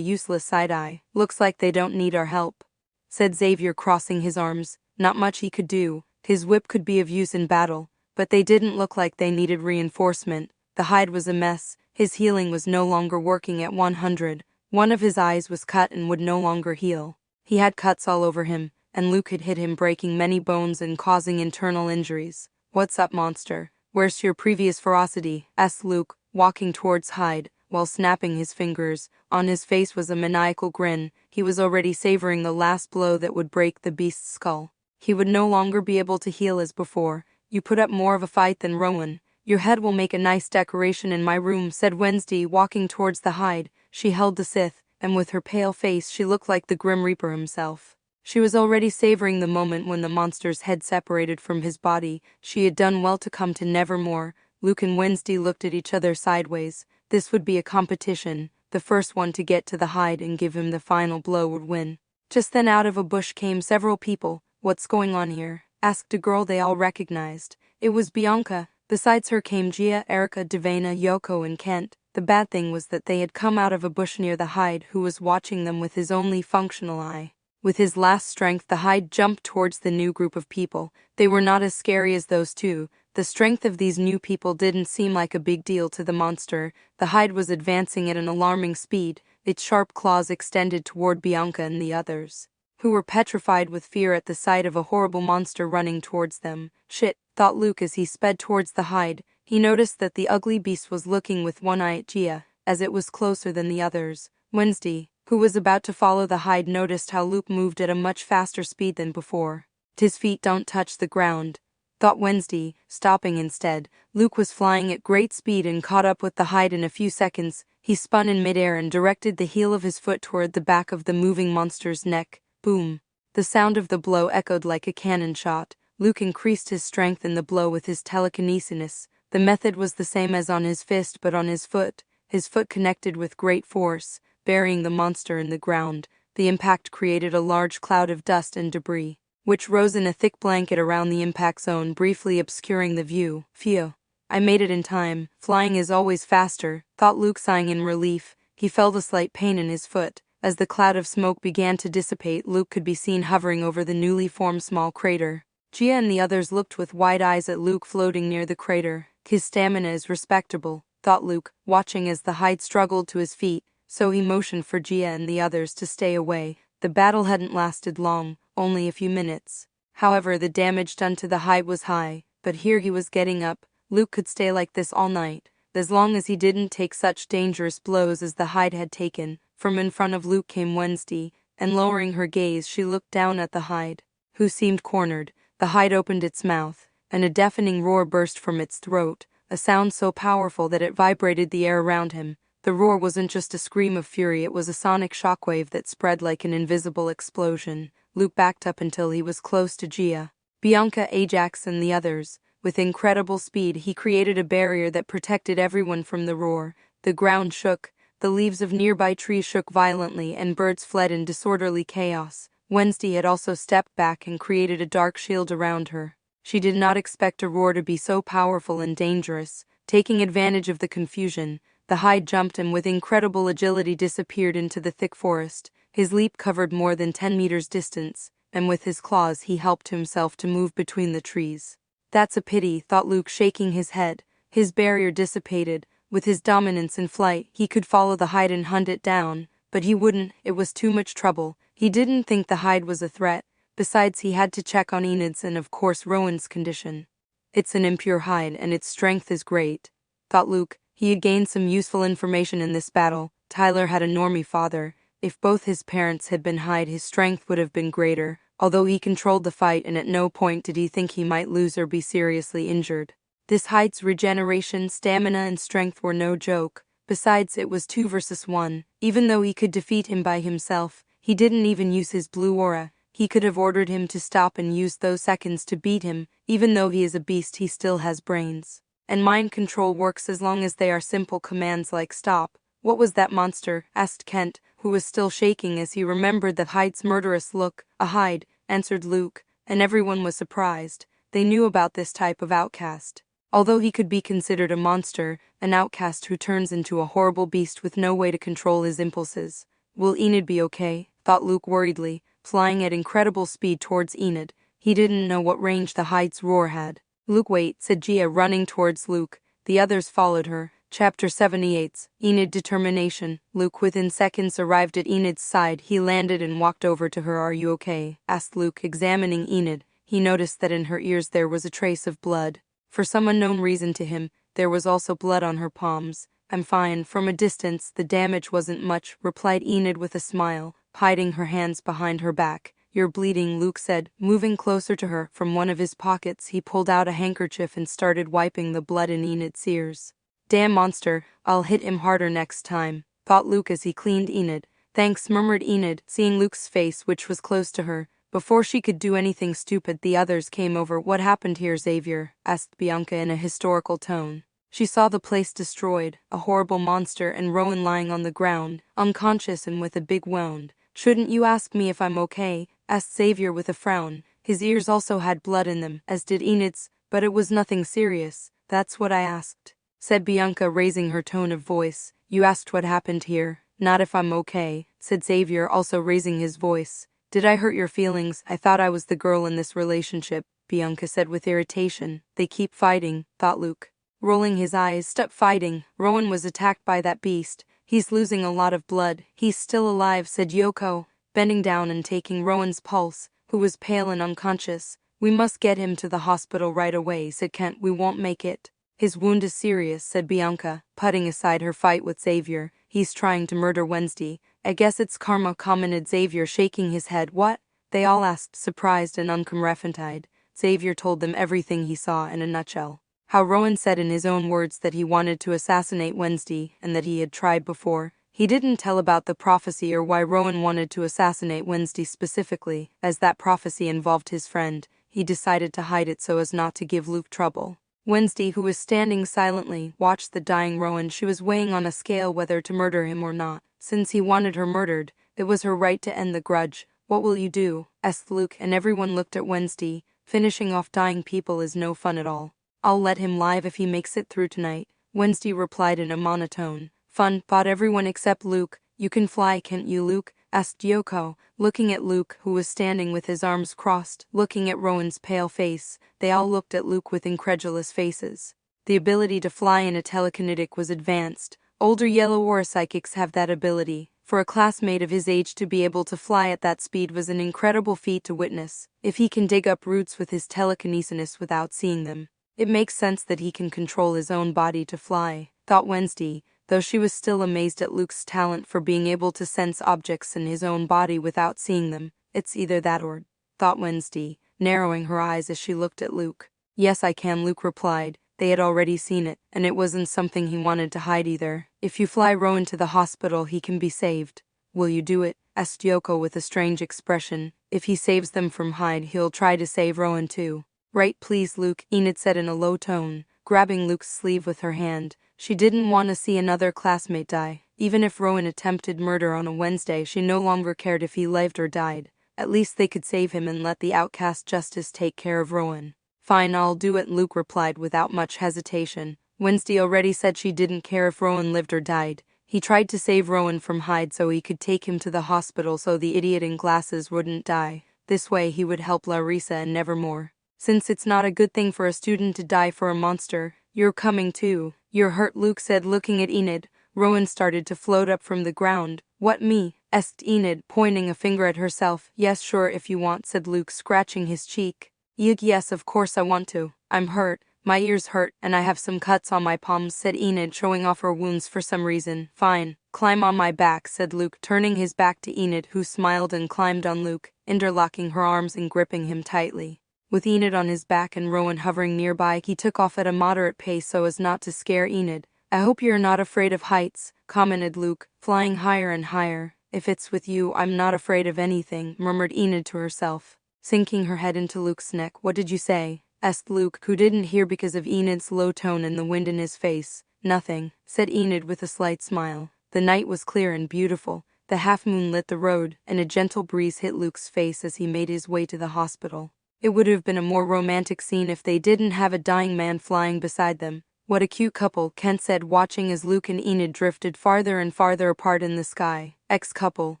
useless side-eye. Looks like they don't need our help, said Xavier, crossing his arms. Not much he could do. His whip could be of use in battle, but they didn't look like they needed reinforcement. The Hyde was a mess. His healing was no longer working at 100. One of his eyes was cut and would no longer heal. He had cuts all over him, and Luke had hit him, breaking many bones and causing internal injuries. What's up, monster? Where's your previous ferocity? Asked Luke, walking towards Hyde, while snapping his fingers. On his face was a maniacal grin. He was already savoring the last blow that would break the beast's skull. He would no longer be able to heal as before. You put up more of a fight than Rowan. Your head will make a nice decoration in my room, said Wednesday, walking towards the Hyde. She held the scythe, and with her pale face she looked like the Grim Reaper himself. She was already savoring the moment when the monster's head separated from his body. She had done well to come to Nevermore. Luke and Wednesday looked at each other sideways. This would be a competition. The first one to get to the Hyde and give him the final blow would win. Just then out of a bush came several people. What's going on here? Asked a girl they all recognized. It was Bianca. Besides her came Gia, Erica, Devana, Yoko, and Kent. The bad thing was that they had come out of a bush near the Hyde, who was watching them with his only functional eye. With his last strength, the Hyde jumped towards the new group of people. They were not as scary as those two. The strength of these new people didn't seem like a big deal to the monster. The Hyde was advancing at an alarming speed, its sharp claws extended toward Bianca and the others, who were petrified with fear at the sight of a horrible monster running towards them. Shit, thought Luke as he sped towards the hide. He noticed that the ugly beast was looking with one eye at Gia, as it was closer than the others. Wednesday, who was about to follow the hide, noticed how Luke moved at a much faster speed than before. His feet don't touch the ground, thought Wednesday, stopping instead. Luke was flying at great speed and caught up with the hide in a few seconds. He spun in midair and directed the heel of his foot toward the back of the moving monster's neck. Boom! The sound of the blow echoed like a cannon shot. Luke increased his strength in the blow with his telekinesis. The method was the same as on his fist but on his foot. His foot connected with great force, burying the monster in the ground. The impact created a large cloud of dust and debris, which rose in a thick blanket around the impact zone, briefly obscuring the view. Phew! I made it in time. Flying is always faster, thought Luke, sighing in relief. He felt a slight pain in his foot. As the cloud of smoke began to dissipate, Luke could be seen hovering over the newly formed small crater. Gia and the others looked with wide eyes at Luke floating near the crater. His stamina is respectable, thought Luke, watching as the hide struggled to his feet, so he motioned for Gia and the others to stay away. The battle hadn't lasted long, only a few minutes. However, the damage done to the hide was high, but here he was getting up. Luke could stay like this all night, as long as he didn't take such dangerous blows as the hide had taken. From in front of Luke came Wednesday, and lowering her gaze she looked down at the hide, who seemed cornered. The hide opened its mouth, and a deafening roar burst from its throat, a sound so powerful that it vibrated the air around him. The roar wasn't just a scream of fury, it was a sonic shockwave that spread like an invisible explosion. Luke backed up until he was close to Gia, Bianca, Ajax, and the others. With incredible speed, he created a barrier that protected everyone from the roar. The ground shook, the leaves of nearby trees shook violently, and birds fled in disorderly chaos. Wednesday had also stepped back and created a dark shield around her. She did not expect a roar to be so powerful and dangerous. Taking advantage of the confusion, the hide jumped and with incredible agility disappeared into the thick forest. His leap covered more than 10 meters distance, and with his claws he helped himself to move between the trees. That's a pity, thought Luke, shaking his head. His barrier dissipated. With his dominance in flight, he could follow the hide and hunt it down, but he wouldn't. It was too much trouble. He didn't think the hide was a threat. Besides, he had to check on Enid's and of course Rowan's condition. It's an impure hide and its strength is great, thought Luke. He had gained some useful information in this battle. Tyler had a normie father. If both his parents had been hide, his strength would have been greater, although he controlled the fight and at no point did he think he might lose or be seriously injured. This hide's regeneration, stamina, and strength were no joke. Besides, it was 2 versus 1. Even though he could defeat him by himself, he didn't even use his blue aura. He could have ordered him to stop and used those seconds to beat him. Even though he is a beast, he still has brains. And mind control works as long as they are simple commands like stop. What was that monster? Asked Kent, who was still shaking as he remembered the hide's murderous look. A hide, answered Luke, and everyone was surprised. They knew about this type of outcast. Although he could be considered a monster, an outcast who turns into a horrible beast with no way to control his impulses. Will Enid be okay? Thought Luke worriedly, flying at incredible speed towards Enid. He didn't know what range the hide's roar had. Luke, wait, said Gia, running towards Luke. The others followed her. Chapter 78. Enid Determination. Luke within seconds arrived at Enid's side. He landed and walked over to her. Are you okay? Asked Luke, examining Enid. He noticed that in her ears there was a trace of blood. For some unknown reason to him, there was also blood on her palms. I'm fine. From a distance, the damage wasn't much, replied Enid with a smile, hiding her hands behind her back. You're bleeding, Luke said, moving closer to her. From one of his pockets, he pulled out a handkerchief and started wiping the blood in Enid's ears. Damn monster, I'll hit him harder next time, thought Luke as he cleaned Enid. Thanks, murmured Enid, seeing Luke's face, which was close to her. Before she could do anything stupid, the others came over. What happened here, Xavier? Asked Bianca in a historical tone. She saw the place destroyed, a horrible monster, and Rowan lying on the ground, unconscious and with a big wound. Shouldn't you ask me if I'm okay? Asked Xavier with a frown. His ears also had blood in them, as did Enid's, but it was nothing serious. That's what I asked, said Bianca, raising her tone of voice. You asked what happened here, not if I'm okay, said Xavier, also raising his voice. Did I hurt your feelings? I thought I was the girl in this relationship, Bianca said with irritation. They keep fighting, thought Luke, rolling his eyes. Stop fighting. Rowan was attacked by that beast. He's losing a lot of blood. He's still alive, said Yoko, bending down and taking Rowan's pulse, who was pale and unconscious. "We must get him to the hospital right away," said Kent. "We won't make it." "His wound is serious," said Bianca, putting aside her fight with Xavier. "He's trying to murder Wednesday." "I guess it's karma," commented Xavier, shaking his head. "What?" they all asked, surprised and unconfident. Xavier told them everything he saw in a nutshell. How Rowan said in his own words that he wanted to assassinate Wednesday and that he had tried before. He didn't tell about the prophecy or why Rowan wanted to assassinate Wednesday specifically, as that prophecy involved his friend. He decided to hide it so as not to give Luke trouble. Wednesday, who was standing silently, watched the dying Rowan. She was weighing on a scale whether to murder him or not. Since he wanted her murdered, it was her right to end the grudge. "What will you do?" asked Luke, and everyone looked at Wednesday. "Finishing off dying people is no fun at all. I'll let him live if he makes it through tonight," Wednesday replied in a monotone. "Fun," thought everyone except Luke. "You can fly, can't you, Luke?" asked Yoko, looking at Luke, who was standing with his arms crossed, looking at Rowan's pale face. They all looked at Luke with incredulous faces. The ability to fly in a telekinetic was advanced. Older Yellow Aura psychics have that ability. For a classmate of his age to be able to fly at that speed was an incredible feat to witness. If he can dig up roots with his telekinesis without seeing them, it makes sense that he can control his own body to fly, thought Wednesday, though she was still amazed at Luke's talent for being able to sense objects in his own body without seeing them. "It's either that or," thought Wednesday, narrowing her eyes as she looked at Luke. "Yes, I can," Luke replied. They had already seen it, and it wasn't something he wanted to hide either. "If you fly Rowan to the hospital, he can be saved." "Will you do it?" asked Yoko with a strange expression. "If he saves them from Hyde, he'll try to save Rowan too." "Right, please, Luke," Enid said in a low tone, grabbing Luke's sleeve with her hand. She didn't want to see another classmate die. Even if Rowan attempted murder on a Wednesday, she no longer cared if he lived or died. At least they could save him and let the outcast justice take care of Rowan. "Fine, I'll do it," Luke replied without much hesitation. Wednesday already said she didn't care if Rowan lived or died. He tried to save Rowan from Hyde so he could take him to the hospital so the idiot in glasses wouldn't die. This way he would help Larissa and Nevermore. "Since it's not a good thing for a student to die for a monster, you're coming too." "You're hurt," Luke said, looking at Enid. Rowan started to float up from the ground. "What, me?" asked Enid, pointing a finger at herself. "Yes, sure, if you want," said Luke, scratching his cheek. Yes, of course I want to. I'm hurt. My ears hurt, and I have some cuts on my palms," said Enid, showing off her wounds for some reason. "Fine. Climb on my back," said Luke, turning his back to Enid, who smiled and climbed on Luke, interlocking her arms and gripping him tightly. With Enid on his back and Rowan hovering nearby, he took off at a moderate pace so as not to scare Enid. "I hope you're not afraid of heights," commented Luke, flying higher and higher. "If it's with you, I'm not afraid of anything," murmured Enid to herself, sinking her head into Luke's neck. "What did you say?" asked Luke, who didn't hear because of Enid's low tone and the wind in his face. "Nothing," said Enid with a slight smile. The night was clear and beautiful. The half-moon lit the road, and a gentle breeze hit Luke's face as he made his way to the hospital. It would have been a more romantic scene if they didn't have a dying man flying beside them. "What a cute couple," Kent said, watching as Luke and Enid drifted farther and farther apart in the sky. "Ex-couple,"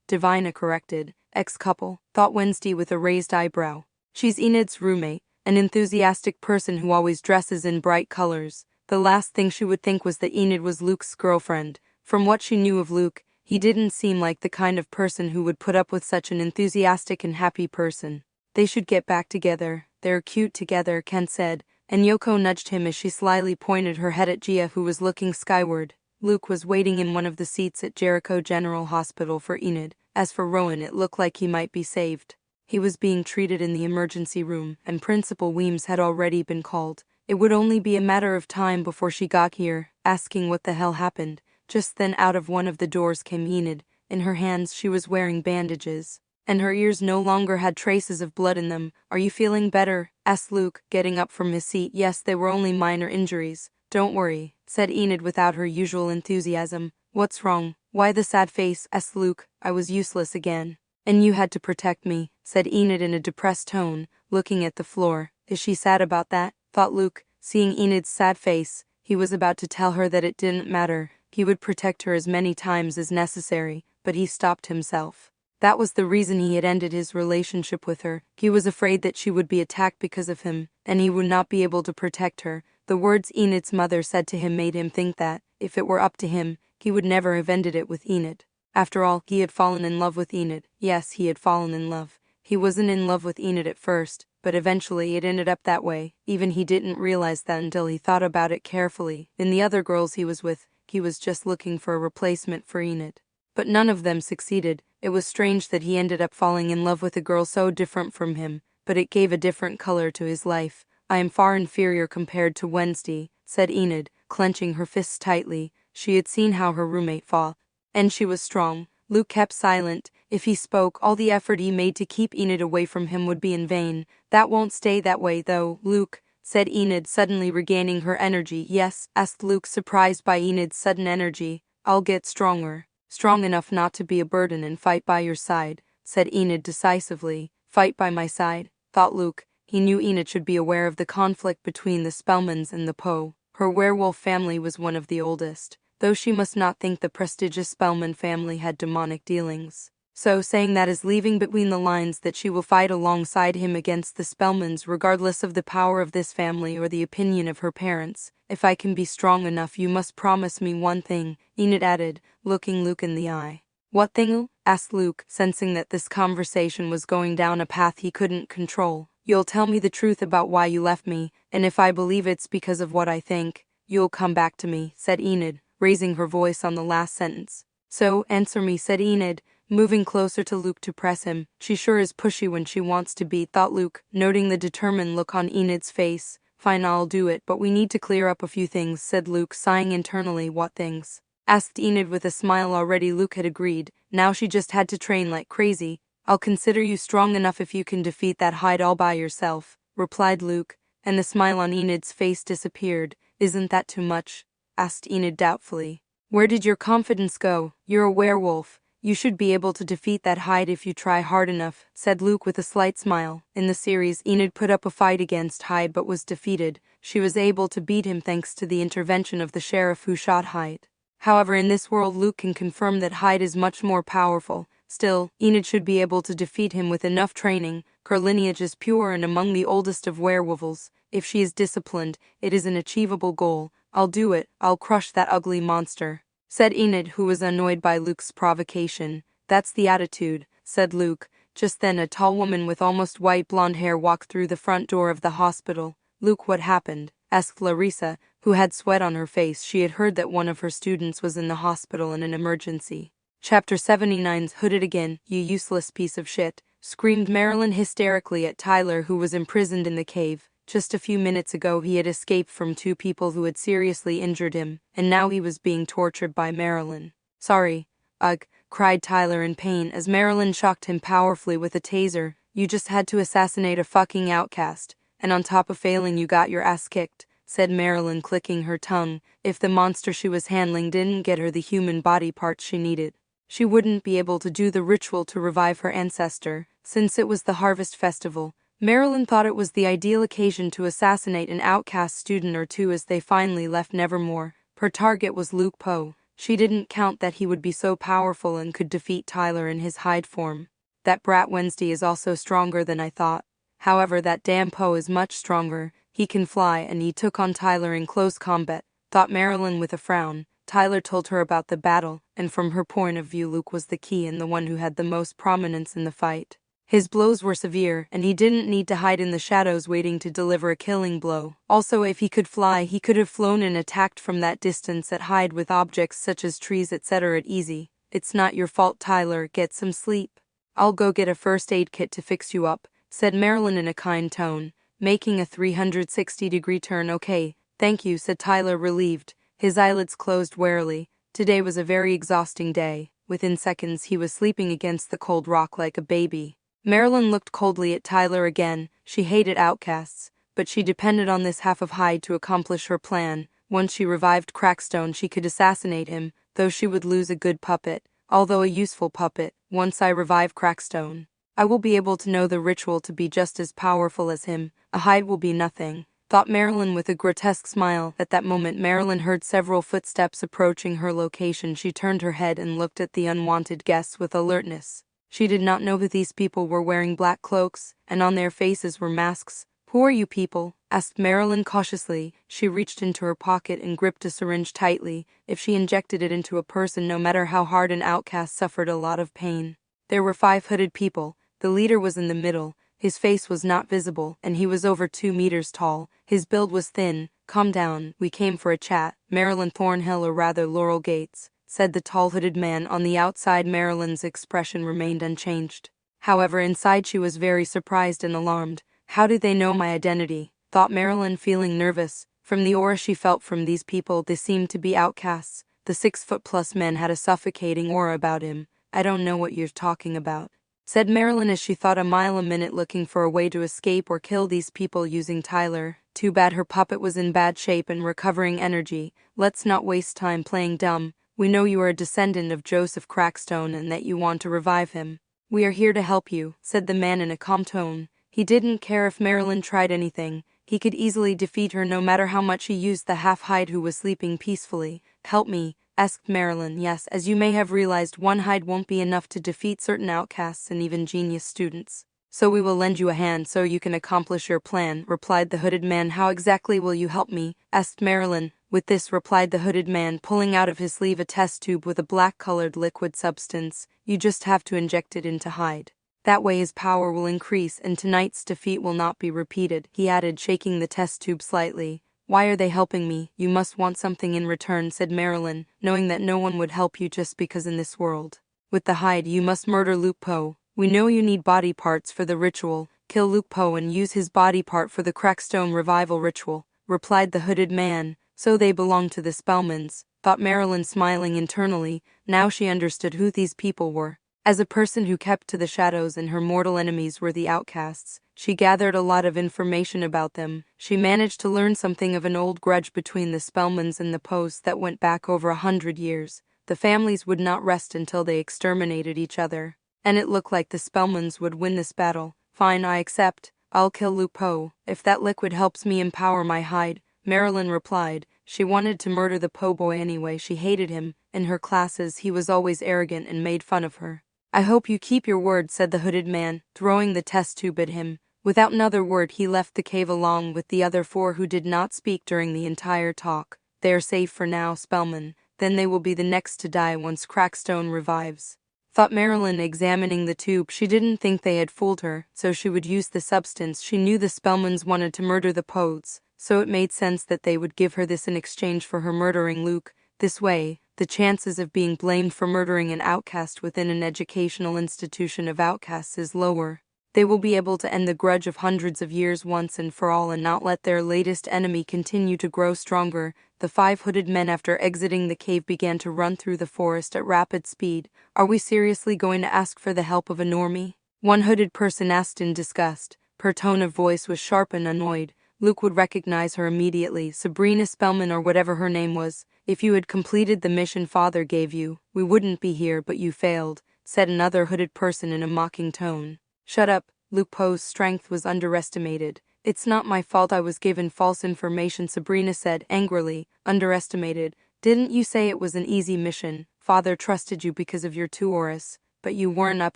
Divina corrected. "Ex-couple," thought Wednesday with a raised eyebrow. "She's Enid's roommate, an enthusiastic person who always dresses in bright colors." The last thing she would think was that Enid was Luke's girlfriend. From what she knew of Luke, he didn't seem like the kind of person who would put up with such an enthusiastic and happy person. "They should get back together. They're cute together," Kent said, and Yoko nudged him as she slyly pointed her head at Gia, who was looking skyward. Luke was waiting in one of the seats at Jericho General Hospital for Enid. As for Rowan, it looked like he might be saved. He was being treated in the emergency room, and Principal Weems had already been called. It would only be a matter of time before she got here, asking what the hell happened. Just then out of one of the doors came Enid. In her hands she was wearing bandages, and her ears no longer had traces of blood in them. "Are you feeling better?" asked Luke, getting up from his seat. "Yes, they were only minor injuries. Don't worry," said Enid without her usual enthusiasm. "What's wrong? Why the sad face?" asked Luke. "I was useless again, and you had to protect me," said Enid in a depressed tone, looking at the floor. "Is she sad about that?" thought Luke, seeing Enid's sad face. He was about to tell her that it didn't matter. He would protect her as many times as necessary, but he stopped himself. That was the reason he had ended his relationship with her. He was afraid that she would be attacked because of him, and he would not be able to protect her. The words Enid's mother said to him made him think that, if it were up to him, he would never have ended it with Enid. After all, he had fallen in love with Enid. Yes, he had fallen in love. He wasn't in love with Enid at first, but eventually it ended up that way. Even he didn't realize that until he thought about it carefully. In the other girls he was with, he was just looking for a replacement for Enid. But none of them succeeded. It was strange that he ended up falling in love with a girl so different from him, but it gave a different color to his life. I am far inferior compared to Wednesday, said Enid, clenching her fists tightly. She had seen how her roommate fought, and she was strong. Luke kept silent. If he spoke, all the effort he made to keep Enid away from him would be in vain. That won't stay that way though, Luke, said Enid, suddenly regaining her energy. Yes, asked Luke, surprised by Enid's sudden energy. I'll get stronger. Strong enough not to be a burden and fight by your side, said Enid decisively. Fight by my side, thought Luke. He knew Enid should be aware of the conflict between the Spellmans and the Poe. Her werewolf family was one of the oldest, though she must not think the prestigious Spellman family had demonic dealings. So saying that is leaving between the lines that she will fight alongside him against the Spellmans regardless of the power of this family or the opinion of her parents. If I can be strong enough, you must promise me one thing, Enid added, looking Luke in the eye. What thing? Asked Luke, sensing that this conversation was going down a path he couldn't control. You'll tell me the truth about why you left me, and if I believe it's because of what I think, you'll come back to me, said Enid, raising her voice on the last sentence. So, answer me, said Enid, moving closer to Luke to press him. She sure is pushy when she wants to be, thought Luke, noting the determined look on Enid's face. Fine, I'll do it, but we need to clear up a few things, said Luke, sighing internally. What things? Asked Enid with a smile. Already Luke had agreed. Now she just had to train like crazy. I'll consider you strong enough if you can defeat that Hyde all by yourself, replied Luke, and the smile on Enid's face disappeared. Isn't that too much? Asked Enid doubtfully. Where did your confidence go? You're a werewolf. You should be able to defeat that Hyde if you try hard enough, said Luke with a slight smile. In the series, Enid put up a fight against Hyde but was defeated. She was able to beat him thanks to the intervention of the sheriff who shot Hyde. However, in this world, Luke can confirm that Hyde is much more powerful. Still, Enid should be able to defeat him with enough training. Her lineage is pure and among the oldest of werewolves. If she is disciplined, it is an achievable goal. I'll do it. I'll crush that ugly monster, said Enid, who was annoyed by Luke's provocation. That's the attitude, said Luke. Just then a tall woman with almost white blonde hair walked through the front door of the hospital. Luke, what happened? Asked Larissa, who had sweat on her face. She had heard that one of her students was in the hospital in an emergency. Chapter 79's Hooded again, you useless piece of shit, screamed Marilyn hysterically at Tyler, who was imprisoned in the cave. Just a few minutes ago he had escaped from two people who had seriously injured him, and now he was being tortured by Marilyn. Sorry, ugh, cried Tyler in pain as Marilyn shocked him powerfully with a taser. You just had to assassinate a fucking outcast, and on top of failing you got your ass kicked, said Marilyn, clicking her tongue. If the monster she was handling didn't get her the human body parts she needed, she wouldn't be able to do the ritual to revive her ancestor. Since it was the Harvest Festival, Marilyn thought it was the ideal occasion to assassinate an outcast student or two as they finally left Nevermore. Her target was Luke Poe. She didn't count that he would be so powerful and could defeat Tyler in his Hyde form. That brat Wednesday is also stronger than I thought. However, that damn Poe is much stronger. He can fly and he took on Tyler in close combat, thought Marilyn with a frown. Tyler told her about the battle, and from her point of view Luke was the key and the one who had the most prominence in the fight. His blows were severe, and he didn't need to hide in the shadows waiting to deliver a killing blow. Also, if he could fly, he could have flown and attacked from that distance at Hyde with objects such as trees etc. Easy. It's not your fault, Tyler. Get some sleep. I'll go get a first aid kit to fix you up, said Marilyn in a kind tone, making a 360-degree turn. Okay, thank you, said Tyler, relieved. His eyelids closed wearily. Today was a very exhausting day. Within seconds he was sleeping against the cold rock like a baby. Marilyn looked coldly at Tyler again. She hated outcasts, but she depended on this half of Hyde to accomplish her plan. Once she revived Crackstone she could assassinate him, though she would lose a good puppet, although a useful puppet. Once I revive Crackstone, I will be able to know the ritual to be just as powerful as him. A Hyde will be nothing, thought Marilyn with a grotesque smile. At that moment Marilyn heard several footsteps approaching her location. She turned her head and looked at the unwanted guests with alertness. She did not know that these people were wearing black cloaks, and on their faces were masks. Who are you people? Asked Marilyn cautiously. She reached into her pocket and gripped a syringe tightly. If she injected it into a person, no matter how hard, an outcast suffered a lot of pain. There were 5 hooded people. The leader was in the middle. His face was not visible, and he was over 2 meters tall. His build was thin. "Calm down, we came for a chat, Marilyn Thornhill, or rather Laurel Gates," said the tall hooded man. On the outside, Marilyn's expression remained unchanged. However, inside she was very surprised and alarmed. "How do they know my identity?" thought Marilyn, feeling nervous. From the aura she felt from these people, they seemed to be outcasts. The 6-foot-plus man had a suffocating aura about him. "I don't know what you're talking about," said Marilyn as she thought a mile a minute, looking for a way to escape or kill these people using Tyler. Too bad her puppet was in bad shape and recovering energy. "Let's not waste time playing dumb. We know you are a descendant of Joseph Crackstone and that you want to revive him. We are here to help you," said the man in a calm tone. He didn't care if Marilyn tried anything. He could easily defeat her no matter how much he used the half-hide who was sleeping peacefully. "Help me?" asked Marilyn. "Yes, as you may have realized, one hide won't be enough to defeat certain outcasts and even genius students. So we will lend you a hand so you can accomplish your plan," replied the hooded man. "How exactly will you help me?" asked Marilyn. "With this," replied the hooded man, pulling out of his sleeve a test tube with a black-colored liquid substance. "You just have to inject it into Hyde. That way his power will increase and tonight's defeat will not be repeated," he added, shaking the test tube slightly. "Why are they helping me? You must want something in return," said Marilyn, knowing that no one would help you just because in this world. "With the Hyde, you must murder Luke Poe. We know you need body parts for the ritual. Kill Luke Poe and use his body part for the Crackstone revival ritual," replied the hooded man. "So they belong to the Spellmans," thought Marilyn, smiling internally. Now she understood who these people were. As a person who kept to the shadows and her mortal enemies were the outcasts, she gathered a lot of information about them. She managed to learn something of an old grudge between the Spellmans and the Poes that went back over 100 years. The families would not rest until they exterminated each other. And it looked like the Spellmans would win this battle. "Fine, I accept. I'll kill Luke Poe, if that liquid helps me empower my Hyde," Marilyn replied. She wanted to murder the Poe boy anyway. She hated him. In her classes, he was always arrogant and made fun of her. "I hope you keep your word," said the hooded man, throwing the test tube at him. Without another word, he left the cave along with the other 4 who did not speak during the entire talk. "They are safe for now, Spellman. Then they will be the next to die once Crackstone revives," thought Marilyn, examining the tube. She didn't think they had fooled her, so she would use the substance. She knew the Spellmans wanted to murder the Poes, so it made sense that they would give her this in exchange for her murdering Luke. This way, the chances of being blamed for murdering an outcast within an educational institution of outcasts is lower. They will be able to end the grudge of hundreds of years once and for all and not let their latest enemy continue to grow stronger. The 5 hooded men, after exiting the cave, began to run through the forest at rapid speed. "Are we seriously going to ask for the help of a normie?" one hooded person asked in disgust. Her tone of voice was sharp and annoyed. Luke would recognize her immediately. "Sabrina Spellman, or whatever her name was. If you had completed the mission Father gave you, we wouldn't be here, but you failed," said another hooded person in a mocking tone. "Shut up. Luke Poe's strength was underestimated." "It's not my fault I was given false information," Sabrina said angrily. "Underestimated? Didn't you say it was an easy mission? Father trusted you because of your 2 auras, but you weren't up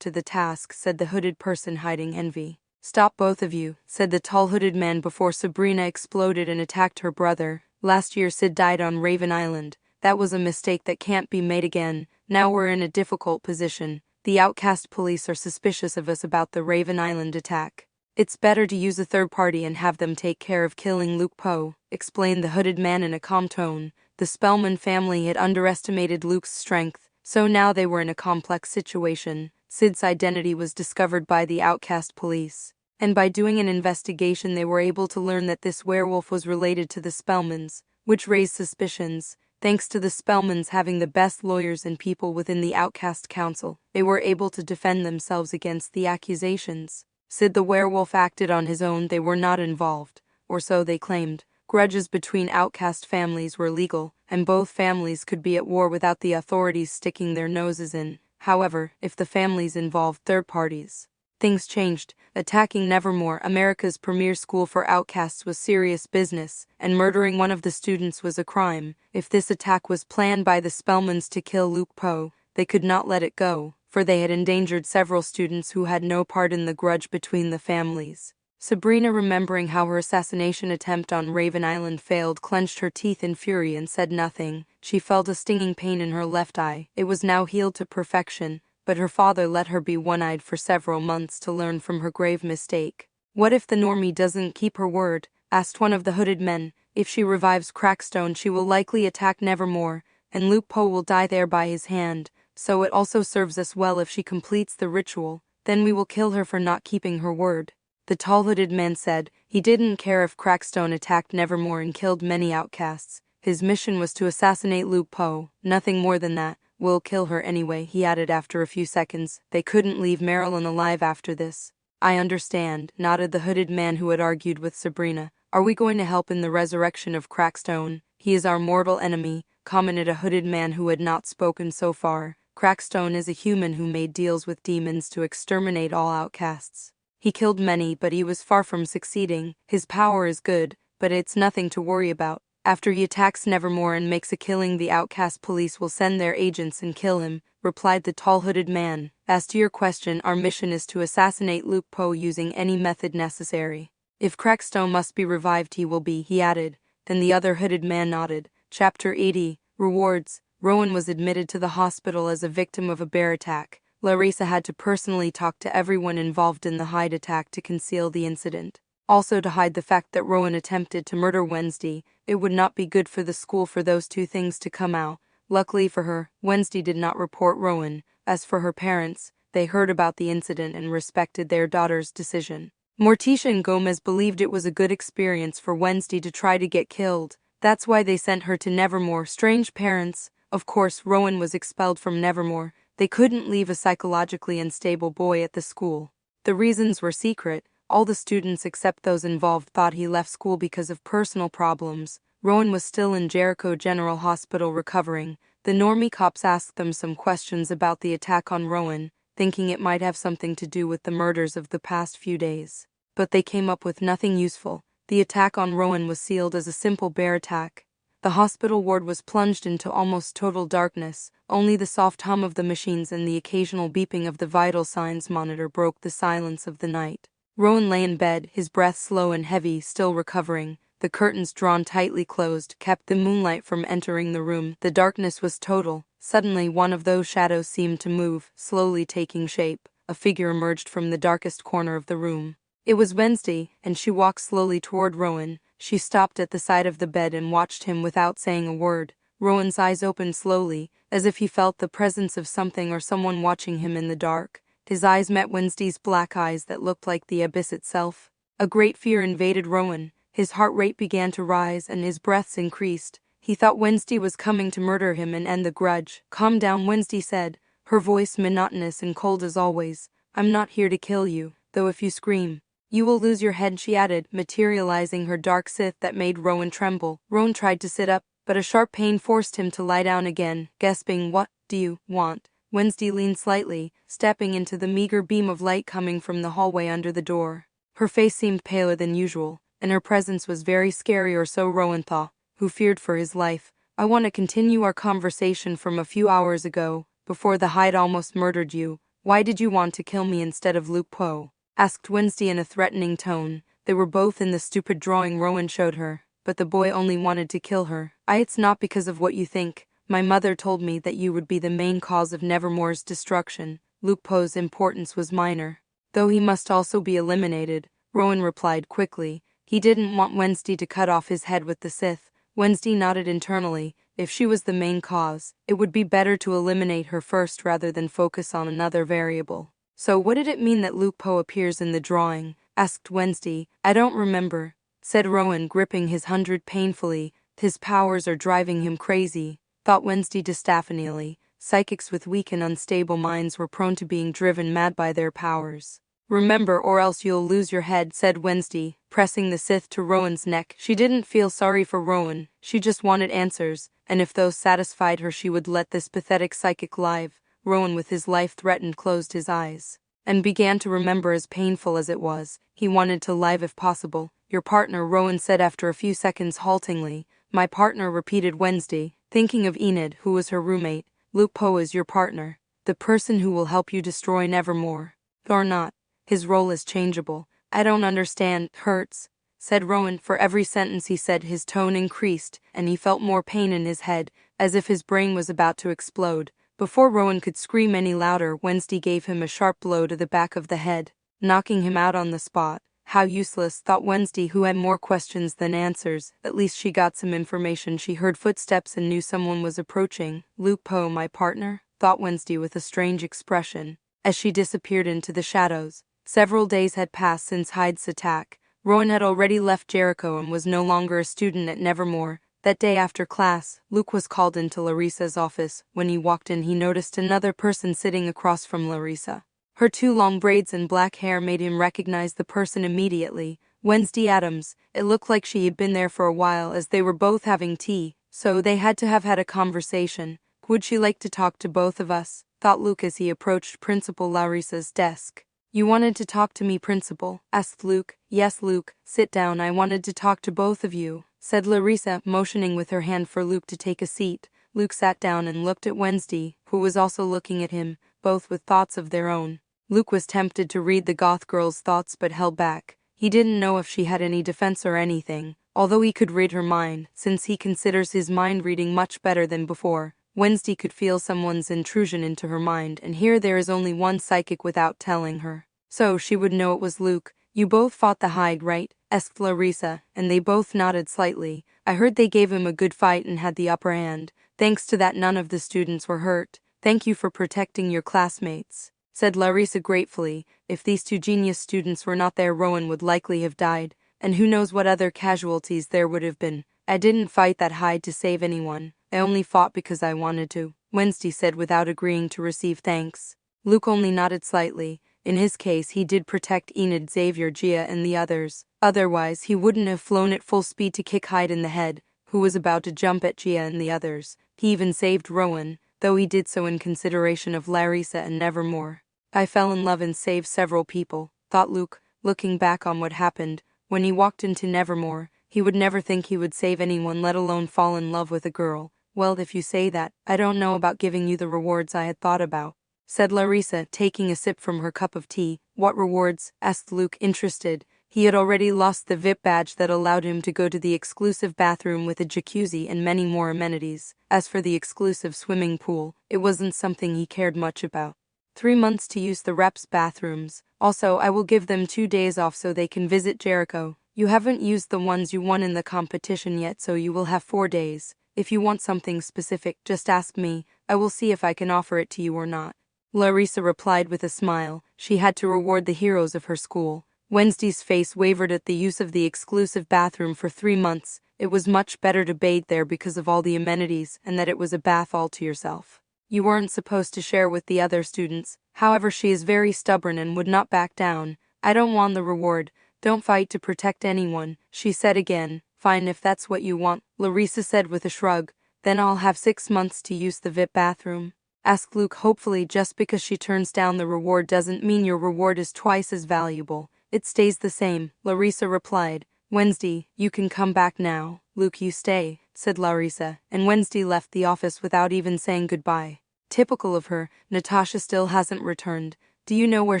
to the task," said the hooded person, hiding envy. "Stop, both of you," said the tall hooded man before Sabrina exploded and attacked her brother. "Last year Sid died on Raven Island. That was a mistake that can't be made again. Now we're in a difficult position. The Outcast police are suspicious of us about the Raven Island attack. It's better to use a third party and have them take care of killing Luke Poe," explained the hooded man in a calm tone. The Spellman family had underestimated Luke's strength, so now they were in a complex situation. Sid's identity was discovered by the Outcast police, and by doing an investigation they were able to learn that this werewolf was related to the Spellmans, which raised suspicions. Thanks to the Spellmans having the best lawyers and people within the Outcast Council, they were able to defend themselves against the accusations. Sid the werewolf acted on his own. They were not involved, or so they claimed. Grudges between outcast families were legal, and both families could be at war without the authorities sticking their noses in. However, if the families involved third parties, things changed. Attacking Nevermore, America's premier school for outcasts, was serious business, and murdering one of the students was a crime. If this attack was planned by the Spellmans to kill Luke Poe, they could not let it go, for they had endangered several students who had no part in the grudge between the families. Sabrina, remembering how her assassination attempt on Raven Island failed, clenched her teeth in fury and said nothing. She felt a stinging pain in her left eye. It was now healed to perfection. but her father let her be one-eyed for several months to learn from her grave mistake. What if the normie doesn't keep her word? Asked one of the hooded men. If she revives Crackstone, she will likely attack Nevermore, and Luke Poe will die there by his hand, so it also serves us well if she completes the ritual. Then we will kill her for not keeping her word. The tall hooded man said he didn't care if Crackstone attacked Nevermore and killed many outcasts. His mission was to assassinate Luke Poe, nothing more than that. We'll kill her anyway, he added after a few seconds. They couldn't leave Marilyn alive after this. I understand, nodded the hooded man who had argued with Sabrina. Are we going to help in the resurrection of Crackstone? He is our mortal enemy, commented a hooded man who had not spoken so far. Crackstone is a human who made deals with demons to exterminate all outcasts. He killed many, but he was far from succeeding. His power is good, but it's nothing to worry about. After he attacks Nevermore and makes a killing, the outcast police will send their agents and kill him, replied the tall hooded man. As to your question, our mission is to assassinate Luke Poe using any method necessary. If Crackstone must be revived, he will be, he added. Then the other hooded man nodded. Chapter 80, Rewards. Rowan was admitted to the hospital as a victim of a bear attack. Larissa had to personally talk to everyone involved in the Hyde attack to conceal the incident. Also to hide the fact that Rowan attempted to murder Wednesday. It would not be good for the school for those two things to come out. Luckily for her, Wednesday did not report Rowan. As for her parents, they heard about the incident and respected their daughter's decision. Morticia and Gomez believed it was a good experience for Wednesday to try to get killed. That's why they sent her to Nevermore. Strange parents. Of course, Rowan was expelled from Nevermore. They couldn't leave a psychologically unstable boy at the school. The reasons were secret. All the students except those involved thought he left school because of personal problems. Rowan was still in Jericho General Hospital recovering. The normie cops asked them some questions about the attack on Rowan, thinking it might have something to do with the murders of the past few days. But they came up with nothing useful. The attack on Rowan was sealed as a simple bear attack. The hospital ward was plunged into almost total darkness. Only the soft hum of the machines and the occasional beeping of the vital signs monitor broke the silence of the night. Rowan lay in bed, his breath slow and heavy, still recovering. The curtains drawn tightly closed kept the moonlight from entering the room. The darkness was total. Suddenly one of those shadows seemed to move, slowly taking shape. A figure emerged from the darkest corner of the room. It was Wednesday, and she walked slowly toward Rowan. She stopped at the side of the bed and watched him without saying a word. Rowan's eyes opened slowly, as if he felt the presence of something or someone watching him in the dark. His eyes met Wednesday's black eyes that looked like the abyss itself. A great fear invaded Rowan. His heart rate began to rise and his breaths increased. He thought Wednesday was coming to murder him and end the grudge. Calm down, Wednesday said, her voice monotonous and cold as always. I'm not here to kill you, though if you scream, you will lose your head, she added, materializing her dark scythe that made Rowan tremble. Rowan tried to sit up, but a sharp pain forced him to lie down again, gasping, "What do you want?" Wednesday leaned slightly, stepping into the meager beam of light coming from the hallway under the door. Her face seemed paler than usual, and her presence was very scary, or so Rowan thought, who feared for his life. I want to continue our conversation from a few hours ago, before the Hyde almost murdered you. Why did you want to kill me instead of Luke Poe? Asked Wednesday in a threatening tone. They were both in the stupid drawing Rowan showed her, but the boy only wanted to kill her. It's not because of what you think. My mother told me that you would be the main cause of Nevermore's destruction. Luke Poe's importance was minor, though he must also be eliminated, Rowan replied quickly. He didn't want Wednesday to cut off his head with the scythe. Wednesday nodded internally. If she was the main cause, it would be better to eliminate her first rather than focus on another variable. So what did it mean that Luke Poe appears in the drawing? Asked Wednesday. I don't remember, said Rowan, gripping his 100 painfully. His powers are driving him crazy, thought Wednesday distaffanially. Psychics with weak and unstable minds were prone to being driven mad by their powers. Remember, or else you'll lose your head, said Wednesday, pressing the scythe to Rowan's neck. She didn't feel sorry for Rowan, she just wanted answers, and if those satisfied her she would let this pathetic psychic live. Rowan, with his life threatened, closed his eyes and began to remember. As painful as it was, he wanted to live if possible. Your partner, Rowan said after a few seconds haltingly. My partner, repeated Wednesday, thinking of Enid, who was her roommate. Luke Poe is your partner, the person who will help you destroy Nevermore. Or not. His role is changeable. I don't understand. Hurts, said Rowan. For every sentence he said his tone increased, and he felt more pain in his head, as if his brain was about to explode. Before Rowan could scream any louder, Wednesday gave him a sharp blow to the back of the head, knocking him out on the spot. How useless, thought Wednesday, who had more questions than answers. At least she got some information. She heard footsteps and knew someone was approaching. Luke Poe, my partner, thought Wednesday with a strange expression, as she disappeared into the shadows. Several days had passed since Hyde's attack. Rowan had already left Jericho and was no longer a student at Nevermore. That day after class, Luke was called into Larissa's office. When he walked in, he noticed another person sitting across from Larissa. Her 2 long braids and black hair made him recognize the person immediately. Wednesday Addams. It looked like she had been there for a while, as they were both having tea, so they had to have had a conversation. Would she like to talk to both of us? Thought Luke as he approached Principal Larissa's desk. You wanted to talk to me, Principal? Asked Luke. Yes, Luke. Sit down. I wanted to talk to both of you, said Larissa, motioning with her hand for Luke to take a seat. Luke sat down and looked at Wednesday, who was also looking at him, both with thoughts of their own. Luke was tempted to read the goth girl's thoughts but held back. He didn't know if she had any defense or anything, although he could read her mind, since he considers his mind reading much better than before. Wednesday could feel someone's intrusion into her mind, and here there is only one psychic without telling her. So she would know it was Luke. You both fought the Hyde, right? Asked Larissa, and they both nodded slightly. I heard they gave him a good fight and had the upper hand. Thanks to that, none of the students were hurt. Thank you for protecting your classmates, said Larissa gratefully. If these 2 genius students were not there, Rowan would likely have died, and who knows what other casualties there would have been. I didn't fight that Hyde to save anyone. I only fought because I wanted to, Wednesday said without agreeing to receive thanks. Luke only nodded slightly. In his case, he did protect Enid, Xavier, Gia, and the others. Otherwise, he wouldn't have flown at full speed to kick Hyde in the head, who was about to jump at Gia and the others. He even saved Rowan, though he did so in consideration of Larissa and Nevermore. I fell in love and saved several people, thought Luke, looking back on what happened. When he walked into Nevermore, he would never think he would save anyone, let alone fall in love with a girl. Well, if you say that, I don't know about giving you the rewards I had thought about, said Larissa, taking a sip from her cup of tea. What rewards? Asked Luke, interested. He had already lost the VIP badge that allowed him to go to the exclusive bathroom with a jacuzzi and many more amenities. As for the exclusive swimming pool, it wasn't something he cared much about. 3 months to use the reps' bathrooms. Also, I will give them 2 days off so they can visit Jericho. You haven't used the ones you won in the competition yet, so you will have 4 days. If you want something specific, just ask me. I will see if I can offer it to you or not. Larissa replied with a smile. She had to reward the heroes of her school. Wednesday's face wavered at the use of the exclusive bathroom for 3 months. It was much better to bathe there because of all the amenities, and that it was a bath all to yourself. You weren't supposed to share with the other students. However, she is very stubborn and would not back down. I don't want the reward. Don't fight to protect anyone, she said again. Fine, if that's what you want, Larissa said with a shrug. Then I'll have 6 months to use the VIP bathroom. Asked Luke hopefully. Just because she turns down the reward doesn't mean your reward is twice as valuable. It stays the same, Larissa replied. Wednesday, you can come back now. Luke, you stay, said Larissa, and Wednesday left the office without even saying goodbye. Typical of her, Natasha still hasn't returned. Do you know where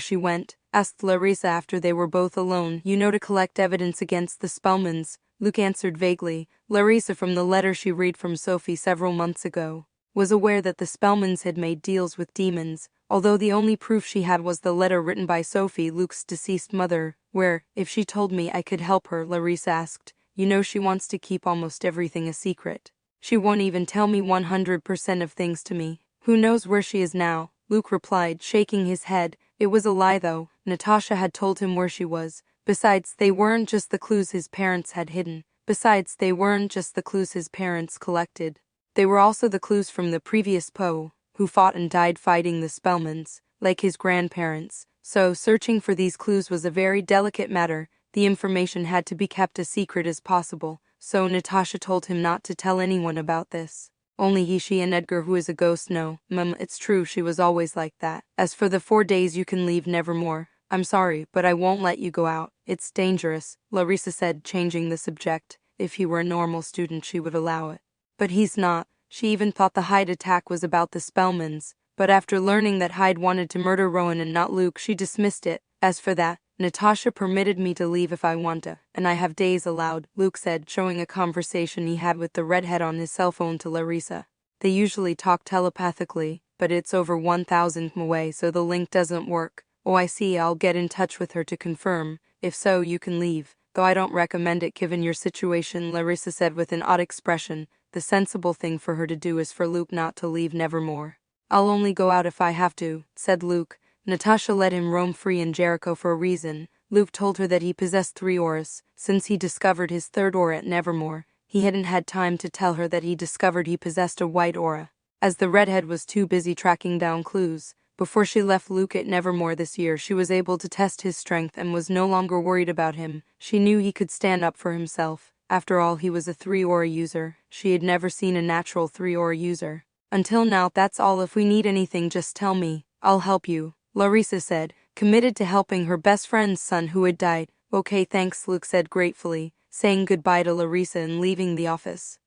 she went? Asked Larissa after they were both alone. You know, to collect evidence against the Spellmans, Luke answered vaguely. Larissa, from the letter she read from Sophie several months ago, was aware that the Spellmans had made deals with demons, although the only proof she had was the letter written by Sophie, Luke's deceased mother. Where, if she told me I could help her, Larissa asked. You know, she wants to keep almost everything a secret. She won't even tell me 100% of things to me. Who knows where she is now? Luke replied, shaking his head. It was a lie though. Natasha had told him where she was. Besides, they weren't just the clues his parents had hidden. They weren't just the clues his parents collected. They were also the clues from the previous Poe, who fought and died fighting the Spellmans, like his grandparents. So, searching for these clues was a very delicate matter. The information had to be kept as secret as possible, so Natasha told him not to tell anyone about this. Only he, she, and Edgar, who is a ghost, know. It's true, she was always like that. As for the 4 days you can leave Nevermore, I'm sorry, but I won't let you go out. It's dangerous, Larissa said, changing the subject. If he were a normal student, she would allow it. But he's not. She even thought the Hyde attack was about the Spellmans, but after learning that Hyde wanted to murder Rowan and not Luke, she dismissed it. As for that, Natasha permitted me to leave if I want to, and I have days allowed, Luke said, showing a conversation he had with the redhead on his cell phone to Larissa. They usually talk telepathically. but it's over 1,000 away, so the link doesn't work. Oh, I see. I'll get in touch with her to confirm. If so, you can leave, though I don't recommend it given your situation," Larissa said with an odd expression. The sensible thing for her to do is for Luke not to leave Nevermore. "I'll only go out if I have to," said Luke. Natasha let him roam free in Jericho for a reason. Luke told her that he possessed 3 auras. Since he discovered his 3rd aura at Nevermore, he hadn't had time to tell her that he discovered he possessed a white aura, as the redhead was too busy tracking down clues. Before she left Luke at Nevermore this year, she was able to test his strength and was no longer worried about him. She knew he could stand up for himself. After all, he was a 3-aura user. She had never seen a natural 3-aura user until now. "That's all. If we need anything, just tell me. I'll help you," Larissa said, committed to helping her best friend's son who had died. "Okay, thanks," Luke said gratefully, saying goodbye to Larissa and leaving the office.